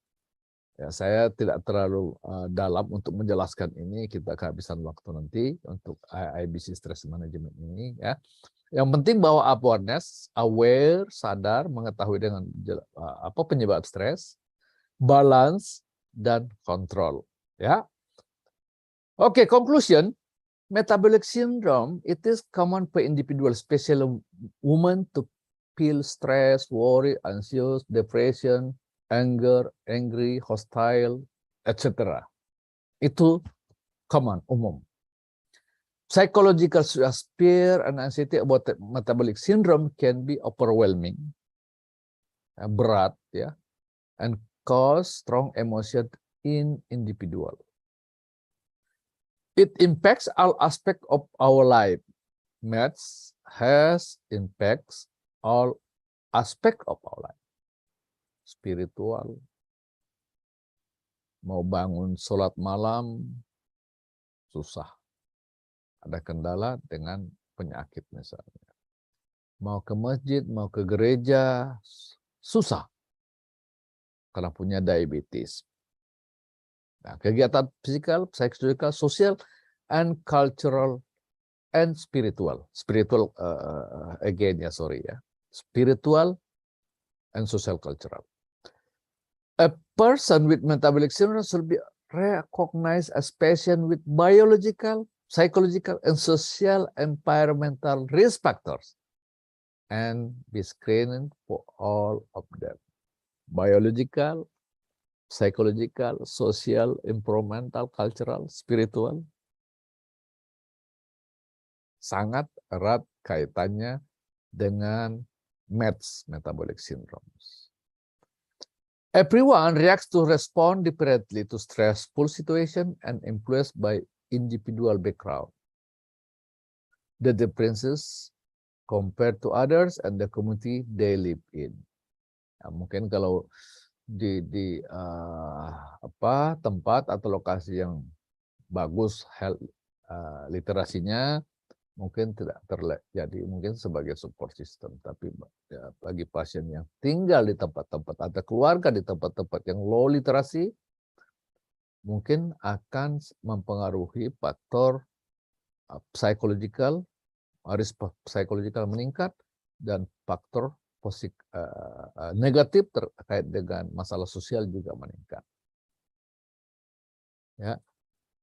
Ya, saya tidak terlalu dalam untuk menjelaskan ini, kita kehabisan waktu nanti untuk IBC stress management ini ya. Yang penting bahwa awareness, aware, sadar, mengetahui dengan apa penyebab stres, balance, dan control. Ya. Oke, conclusion. Metabolic syndrome, it is common for individuals, especially women, to feel stress, worry, anxious, depression, anger, angry, hostile, etc. Itu common, umum. Psychological fear and anxiety about metabolic syndrome can be overwhelming, berat, ya, and cause strong emotion in individual. It impacts all aspects of our life. Meds has impacts all aspects of our life. Spiritual, mau bangun sholat malam susah. Ada kendala dengan penyakit misalnya. Mau ke masjid, mau ke gereja, susah. Karena punya diabetes. Nah, kegiatan fisikal, psikological, sosial, and cultural, and spiritual. Spiritual, again ya, sorry ya. Spiritual and social cultural. A person with metabolic syndrome should be recognized as patient with biological, psychological, and social environmental risk factors and be screened for all of them. Biological, psychological, social, environmental, cultural, spiritual. Sangat erat kaitannya dengan MEDS, metabolic syndromes. Everyone reacts to respond differently to stressful situation and influenced by individual background. The differences compared to others and the community they live in. Ya, mungkin kalau di tempat atau lokasi yang bagus health literasinya mungkin tidak terjadi mungkin sebagai support system, tapi ya, bagi pasien yang tinggal di tempat-tempat atau keluarga di tempat-tempat yang low literasi mungkin akan mempengaruhi faktor psychological, risk psychological meningkat, dan faktor negatif terkait dengan masalah sosial juga meningkat. Ya.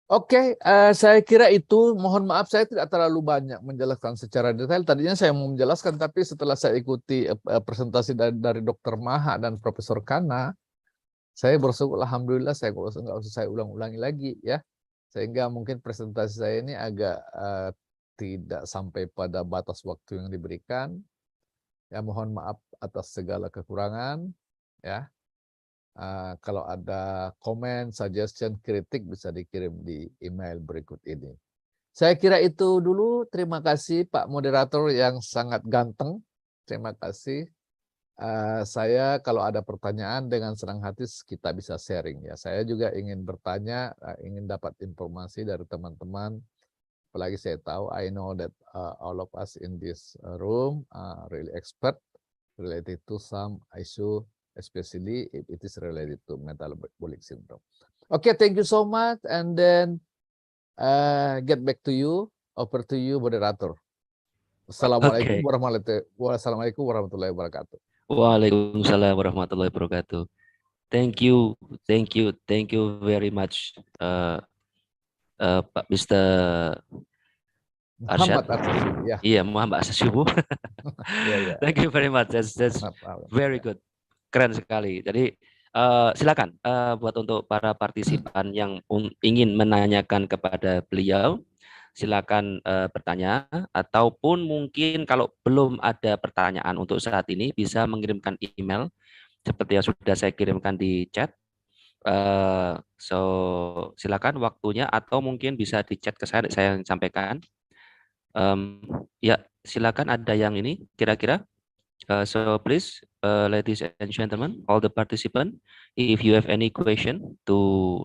Oke, saya kira itu. Mohon maaf saya tidak terlalu banyak menjelaskan secara detail. Tadinya saya mau menjelaskan, tapi setelah saya ikuti presentasi dari Dr. Maha dan Profesor Kana, saya bersyukur, alhamdulillah, saya nggak usah saya ulang-ulangi lagi ya, sehingga mungkin presentasi saya ini agak tidak sampai pada batas waktu yang diberikan. Ya, mohon maaf atas segala kekurangan. Ya, kalau ada komen, suggestion, kritik bisa dikirim di email berikut ini. Saya kira itu dulu. Terima kasih Pak Moderator yang sangat ganteng. Terima kasih. Saya kalau ada pertanyaan dengan senang hati kita bisa sharing ya. Saya juga ingin bertanya, ingin dapat informasi dari teman-teman. Apalagi saya tahu, I know that all of us in this room are really expert related to some issue, especially if it is related to metabolic syndrome. Okay, thank you so much, and then get back to you. Over to you, moderator. Assalamualaikum warahmatullahi wabarakatuh. Waalaikumsalam warahmatullahi wabarakatuh. Thank you very much, Pak Mr. Muhammad Arsyad. Arsyad Subuh, ya. Iya, Muhammad Arsyad Subuh. Ya, ya. Thank you very much. That's very good. Keren sekali. Jadi silakan buat untuk para partisipan yang ingin menanyakan kepada beliau, silakan bertanya, ataupun mungkin kalau belum ada pertanyaan untuk saat ini bisa mengirimkan email seperti yang sudah saya kirimkan di chat. So silakan waktunya, atau mungkin bisa di chat ke saya sampaikan. Ya, silakan, ada yang ini kira-kira. So please, ladies and gentlemen, all the participants, if you have any question to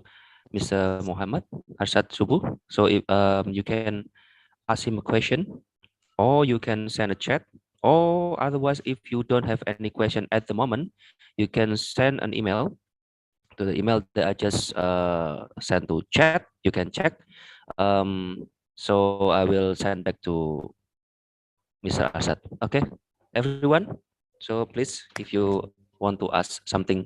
Mr. Muhammad Arsyad Subuh, so if you can ask him a question, or you can send a chat, or otherwise, if you don't have any question at the moment, you can send an email to the email that I just sent to chat. You can check. So I will send back to Mr. Arsyad. Okay, everyone. So please, if you want to ask something.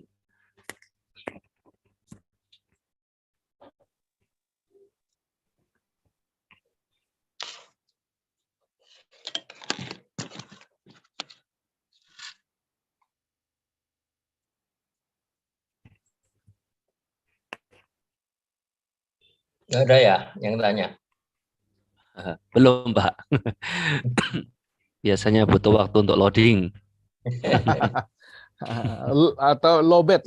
Nggak ada ya yang tanya? Belum, Pak. Biasanya butuh waktu untuk loading. Atau lobet.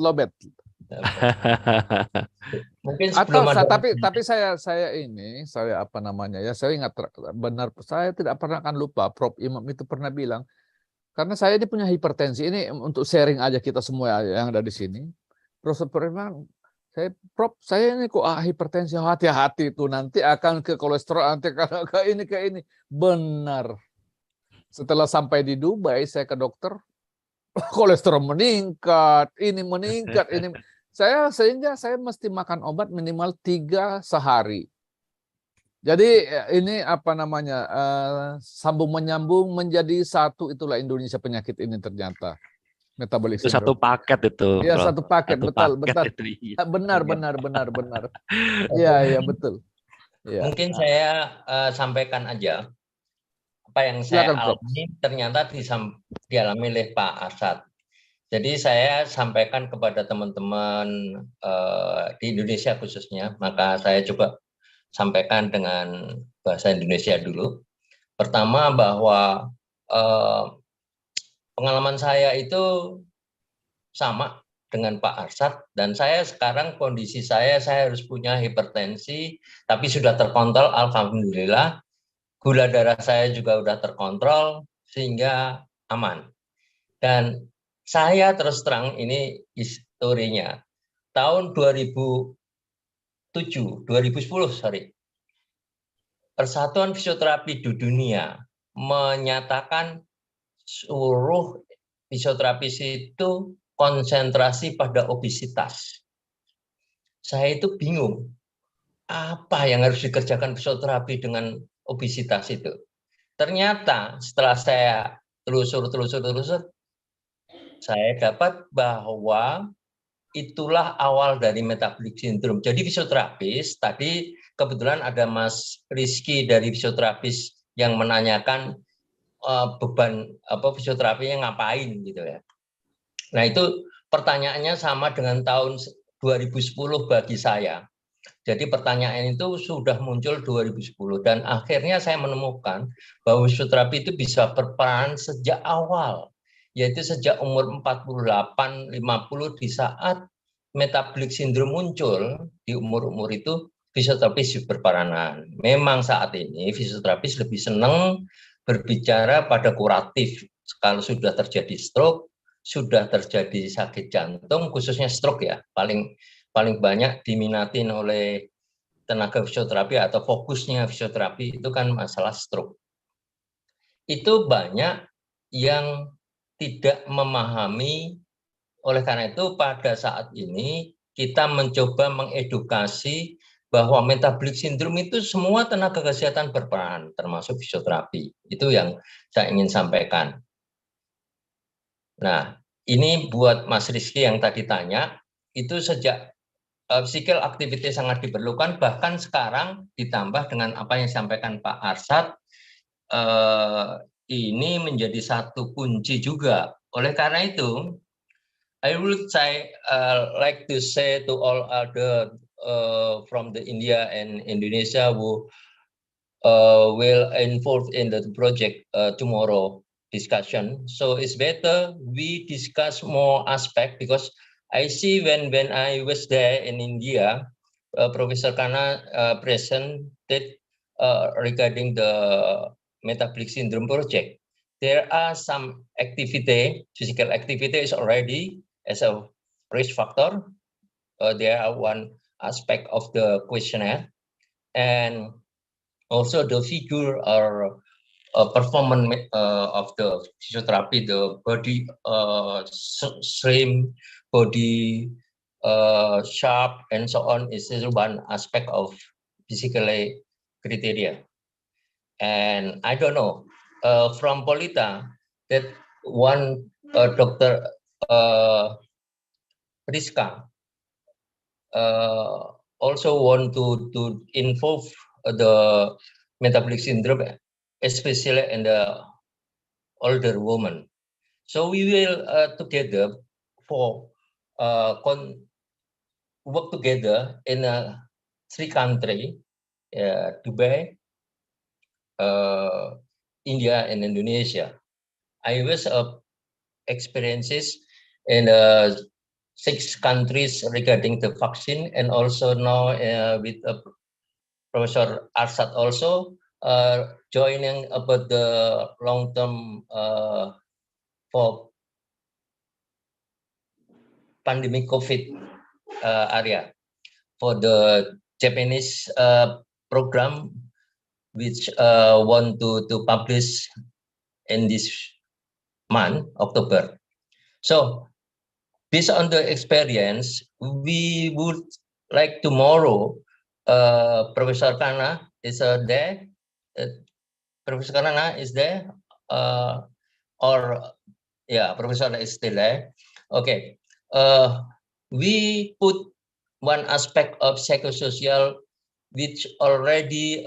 Mungkin Atau sebelum ada. tapi saya apa namanya ya, saya ingat benar, saya tidak pernah akan lupa Prof Imam itu pernah bilang, karena saya ini punya hipertensi, ini untuk sharing aja kita semua yang ada di sini. Prof Imam, Prof, saya ini kok hipertensi, hati-hati tuh nanti akan ke kolesterol, nanti ke ini. Benar. Setelah sampai di Dubai, saya ke dokter, kolesterol meningkat, ini. Sehingga saya mesti makan obat minimal 3 sehari. Jadi ini apa namanya, sambung menyambung menjadi satu, itulah Indonesia penyakit ini ternyata. Metabolic Itu satu paket itu. Iya, satu paket, betul. Itu, iya. Benar. Iya, betul. Ya. Mungkin saya sampaikan aja apa yang saya alami, ternyata dialami oleh Pak Arsyad. Jadi saya sampaikan kepada teman-teman di Indonesia khususnya, maka saya coba sampaikan dengan bahasa Indonesia dulu. Pertama, bahwa pengalaman saya itu sama dengan Pak Arsyad, dan saya sekarang kondisi saya harus punya hipertensi, tapi sudah terkontrol, alhamdulillah. Gula darah saya juga sudah terkontrol, sehingga aman. Dan saya terus terang, ini historinya, tahun 2010, Persatuan Fisioterapi di Dunia menyatakan seluruh fisioterapis itu konsentrasi pada obesitas. Saya itu bingung, apa yang harus dikerjakan fisioterapi dengan obesitas itu. Ternyata setelah saya telusur, saya dapat bahwa itulah awal dari metabolic syndrome. Jadi fisioterapis, tadi kebetulan ada Mas Rizky dari fisioterapis yang menanyakan beban fisioterapinya ngapain gitu ya. Nah, itu pertanyaannya sama dengan tahun 2010 bagi saya. Jadi pertanyaan itu sudah muncul 2010, dan akhirnya saya menemukan bahwa fisioterapi itu bisa berperan sejak awal, yaitu sejak umur 48-50, di saat metabolic syndrome muncul di umur-umur itu fisioterapis berperanan. Memang saat ini fisioterapis lebih senang berbicara pada kuratif. Kalau sudah terjadi stroke, sudah terjadi sakit jantung, khususnya stroke ya, paling banyak diminatin oleh tenaga fisioterapi, atau fokusnya fisioterapi itu kan masalah stroke. Itu banyak yang tidak memahami. Oleh karena itu pada saat ini kita mencoba mengedukasi bahwa metabolic syndrome itu semua tenaga kesehatan berperan, termasuk fisioterapi. Itu yang saya ingin sampaikan. Nah, ini buat Mas Rizky yang tadi tanya, itu sejak physical activity sangat diperlukan, bahkan sekarang ditambah dengan apa yang disampaikan Pak Arsyad, ini menjadi satu kunci juga. Oleh karena itu, I would say like to say to all other from the India and Indonesia who will involved in the project tomorrow discussion. So it's better we discuss more aspect, because I see when I was there in India, Professor Kana presented regarding the metabolic syndrome project. There are some activity, physical activity is already as a risk factor. There are one aspect of the questionnaire, and also the figure or performance of the physiotherapy, the body slim, body sharp, and so on is one aspect of physical criteria. And I don't know, from Polita, that one Dr. Rizka also want to involve the metabolic syndrome, especially in the older woman. So we will together for work together in 3 countries, Dubai, India, and Indonesia. I was experiences in 6 countries regarding the vaccine, and also now with Professor Arsad also joining about the long-term for pandemic COVID area for the Japanese program, which want to publish in this month, October. So based on the experience, we would like tomorrow, Professor Kana is there. Professor Kana is there, or yeah, Professor is still there. Okay, we put one aspect of psychosocial, which already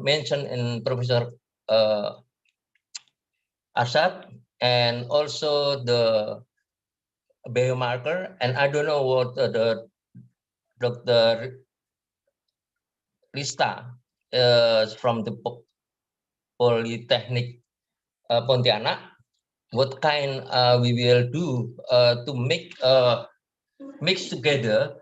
mentioned in Professor Asad, and also the biomarker, and I don't know what the Dr. Rista from the Polytechnic Pontianak, what kind we will do to make mix together,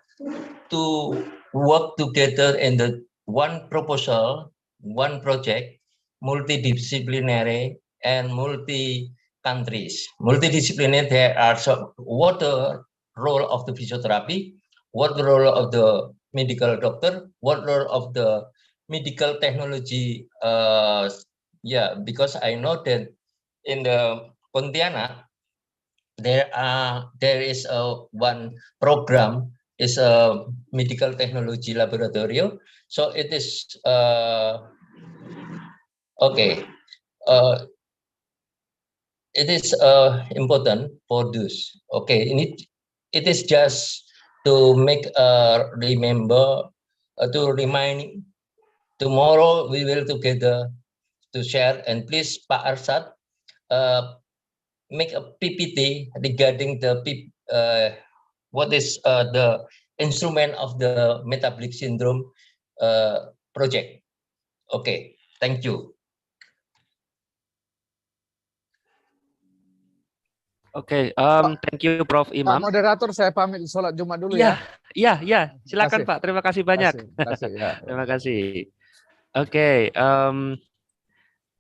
to work together in the one proposal, one project, multidisciplinary and multi-countries. Multidisciplinary, there are what the role of the physiotherapy, what the role of the medical doctor, what role of the medical technology. Yeah, because I know that in the Pontianak, there is one program is a medical technology laboratory. So it is okay. It is important for this. Okay, it is just to make remember, to remind. Tomorrow we will together to share, and please Pak Arsad make a PPT regarding the what is the instrument of the metabolic syndrome project. Okay, thank you. Oke, thank you Prof. Pak Imam. moderator, saya pamit sholat Jumat dulu Iya, ya. iya, silakan Pak. Terima kasih banyak. Terima kasih, ya. Terima kasih. Okay,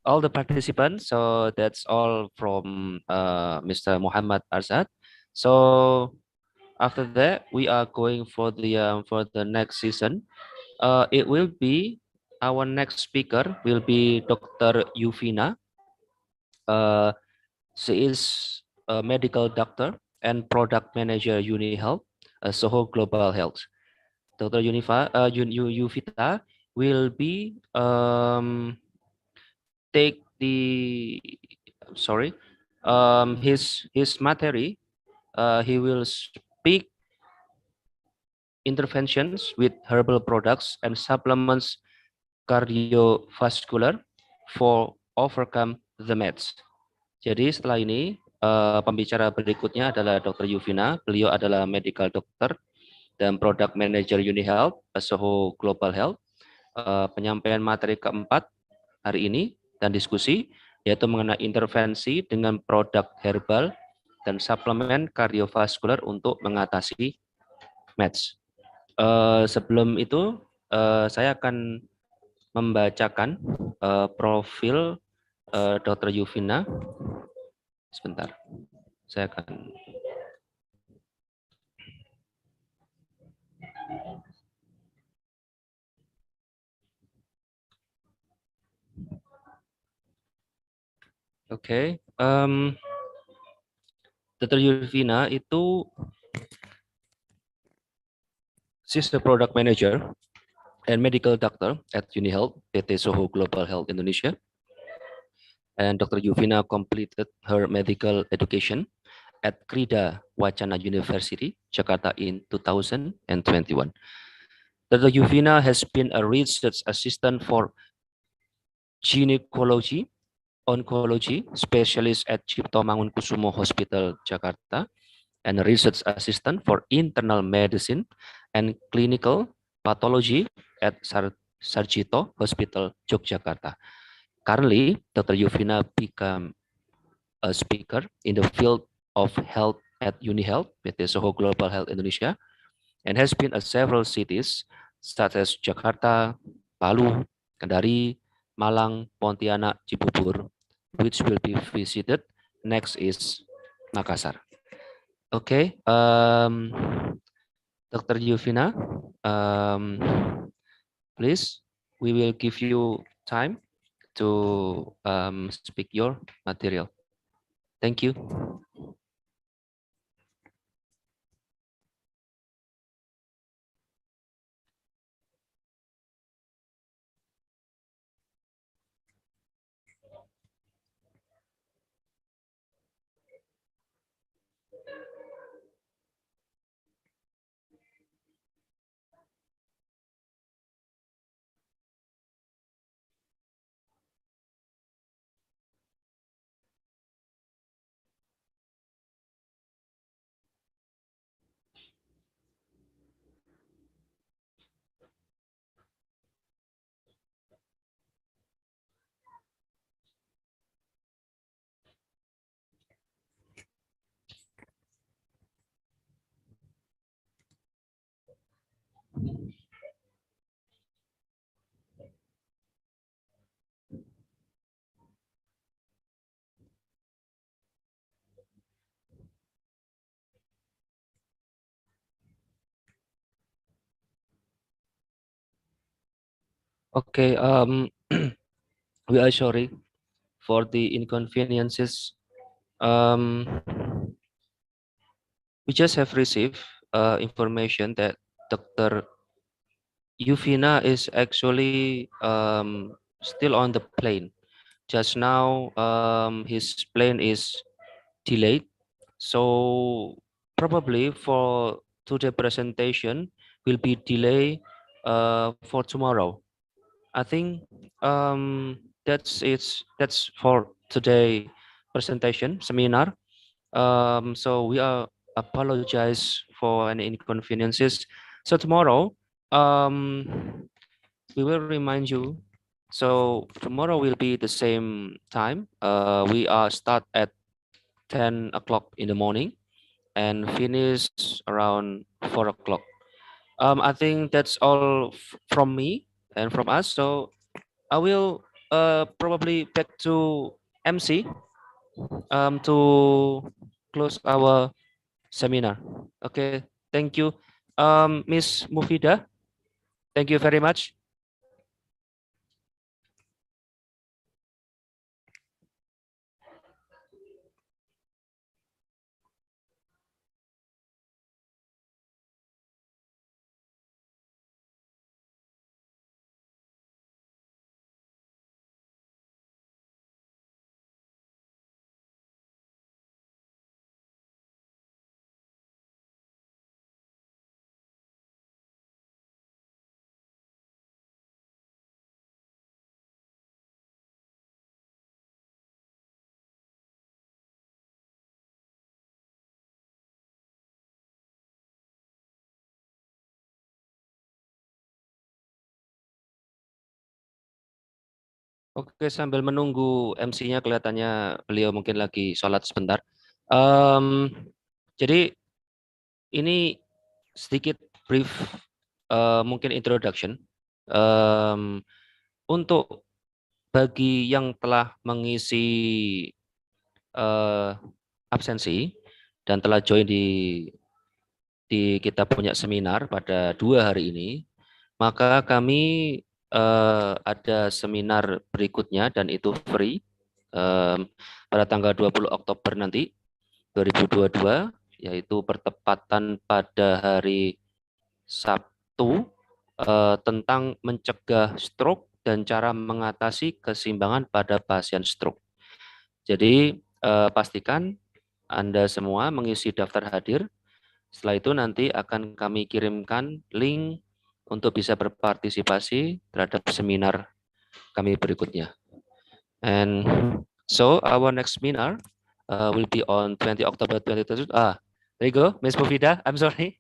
all the participants. So that's all from Mr. Muhammad Arsad. So after that, we are going for the next season. It will be our next speaker will be Dr. Yuvina. She is a medical doctor and product manager UniHealth, Soho Global Health. Dr. Yuvita will be take the his material. He will speak interventions with herbal products and supplements cardiovascular for overcome the maths. Jadi setelah ini pembicara berikutnya adalah Dr. Yuvina. Beliau adalah medical doctor dan product manager UniHealth, Soho Global Health. Penyampaian materi keempat hari ini dan diskusi yaitu mengenai intervensi dengan produk herbal dan suplemen kardiovaskular untuk mengatasi MASH. Sebelum itu saya akan membacakan profil Dr. Yuvina. Sebentar, saya akan Dr. Yuvina itu she's the product manager and medical doctor at UniHealth, PT Soho Global Health Indonesia. And Dr. Yuvina completed her medical education at Krida Wacana University, Jakarta in 2021. Dr. Yuvina has been a research assistant for gynecology, oncology specialist at Cipto Mangunkusumo Hospital, Jakarta, and a research assistant for internal medicine and clinical pathology at Sarjito Hospital, Yogyakarta. Currently, Dr. Yuvina became a speaker in the field of health at UniHealth, PT Soho Global Health Indonesia, and has been at several cities such as Jakarta, Palu, Kendari, Malang, Pontianak, Cibubur, which will be visited. Next is Makassar. Okay, Dr. Yuvina, please, we will give you time to speak your material. Thank you. Okay, we are sorry for the inconveniences. We just have received information that Dr. Yuvina is actually still on the plane. Just now, his plane is delayed. So probably for today presentation will be delayed for tomorrow. I think that's for today presentation seminar. So we are apologize for any inconveniences. So tomorrow, we will remind you. So tomorrow will be the same time. We are start at 10 o'clock in the morning and finish around 4 o'clock. I think that's all from me and from us. So I will probably back to MC to close our seminar. Okay, thank you. Miss Mufida, thank you very much. Oke, sambil menunggu MC-nya kelihatannya beliau mungkin lagi sholat sebentar. Jadi ini sedikit brief, mungkin introduction. Untuk bagi yang telah mengisi absensi dan telah join di kita punya seminar pada 2 hari ini, maka kami ada seminar berikutnya dan itu free pada tanggal 20 Oktober nanti 2022, yaitu bertepatan pada hari Sabtu, tentang mencegah stroke dan cara mengatasi keseimbangan pada pasien stroke. Jadi pastikan Anda semua mengisi daftar hadir. Setelah itu nanti akan kami kirimkan link untuk bisa berpartisipasi terhadap seminar kami berikutnya. And so our next seminar will be on 20 October 2022. There you go, Ms. Mufida. I'm sorry.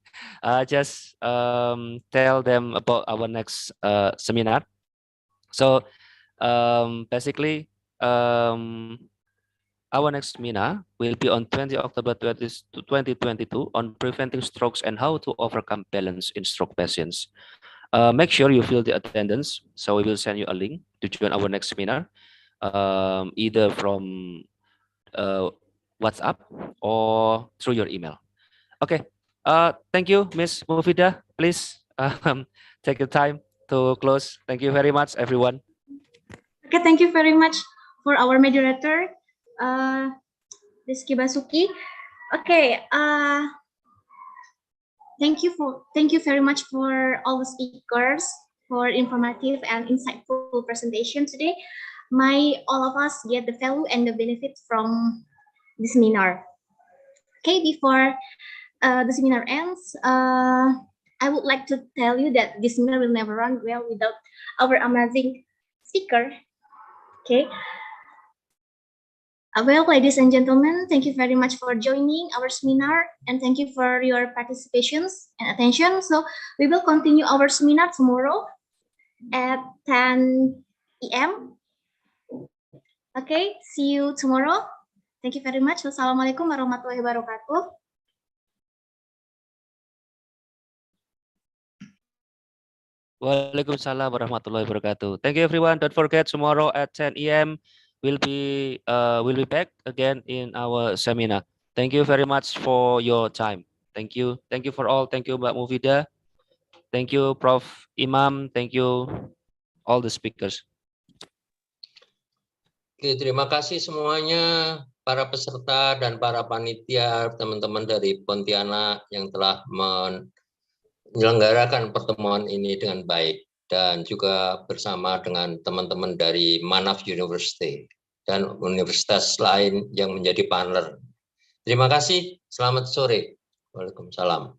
Just tell them about our next seminar. So basically, our next seminar will be on 20 October 2022 on preventing strokes and how to overcome balance in stroke patients. Make sure you fill the attendance, so we will send you a link to join our next seminar, either from WhatsApp or through your email. Okay, thank you, Ms. Mufida. Please take the time to close. Thank you very much, everyone. Okay, thank you very much for our moderator, Rizky Basuki. Okay, thank you very much for all the speakers for informative and insightful presentation today. May all of us get the value and the benefit from the seminar. Okay, before the seminar ends, I would like to tell you that this seminar will never run well without our amazing speaker. Okay. Well, ladies and gentlemen, thank you very much for joining our seminar and thank you for your participations and attention. So we will continue our seminar tomorrow at 10 AM. Okay, see you tomorrow. Thank you very much. Wassalamualaikum warahmatullahi wabarakatuh. Waalaikumsalam warahmatullahi wabarakatuh. Thank you, everyone. Don't forget tomorrow at 10 AM we'll be back again in our seminar. Thank you very much for your time. Thank you for all. Thank you, Mbak Mufida. Thank you, Prof. Imam. Thank you all the speakers. Oke, terima kasih semuanya, para peserta dan para panitia, teman-teman dari Pontianak yang telah menyelenggarakan pertemuan ini dengan baik, dan juga bersama dengan teman-teman dari Manaf University dan universitas lain yang menjadi partner. Terima kasih, selamat sore. Waalaikumsalam.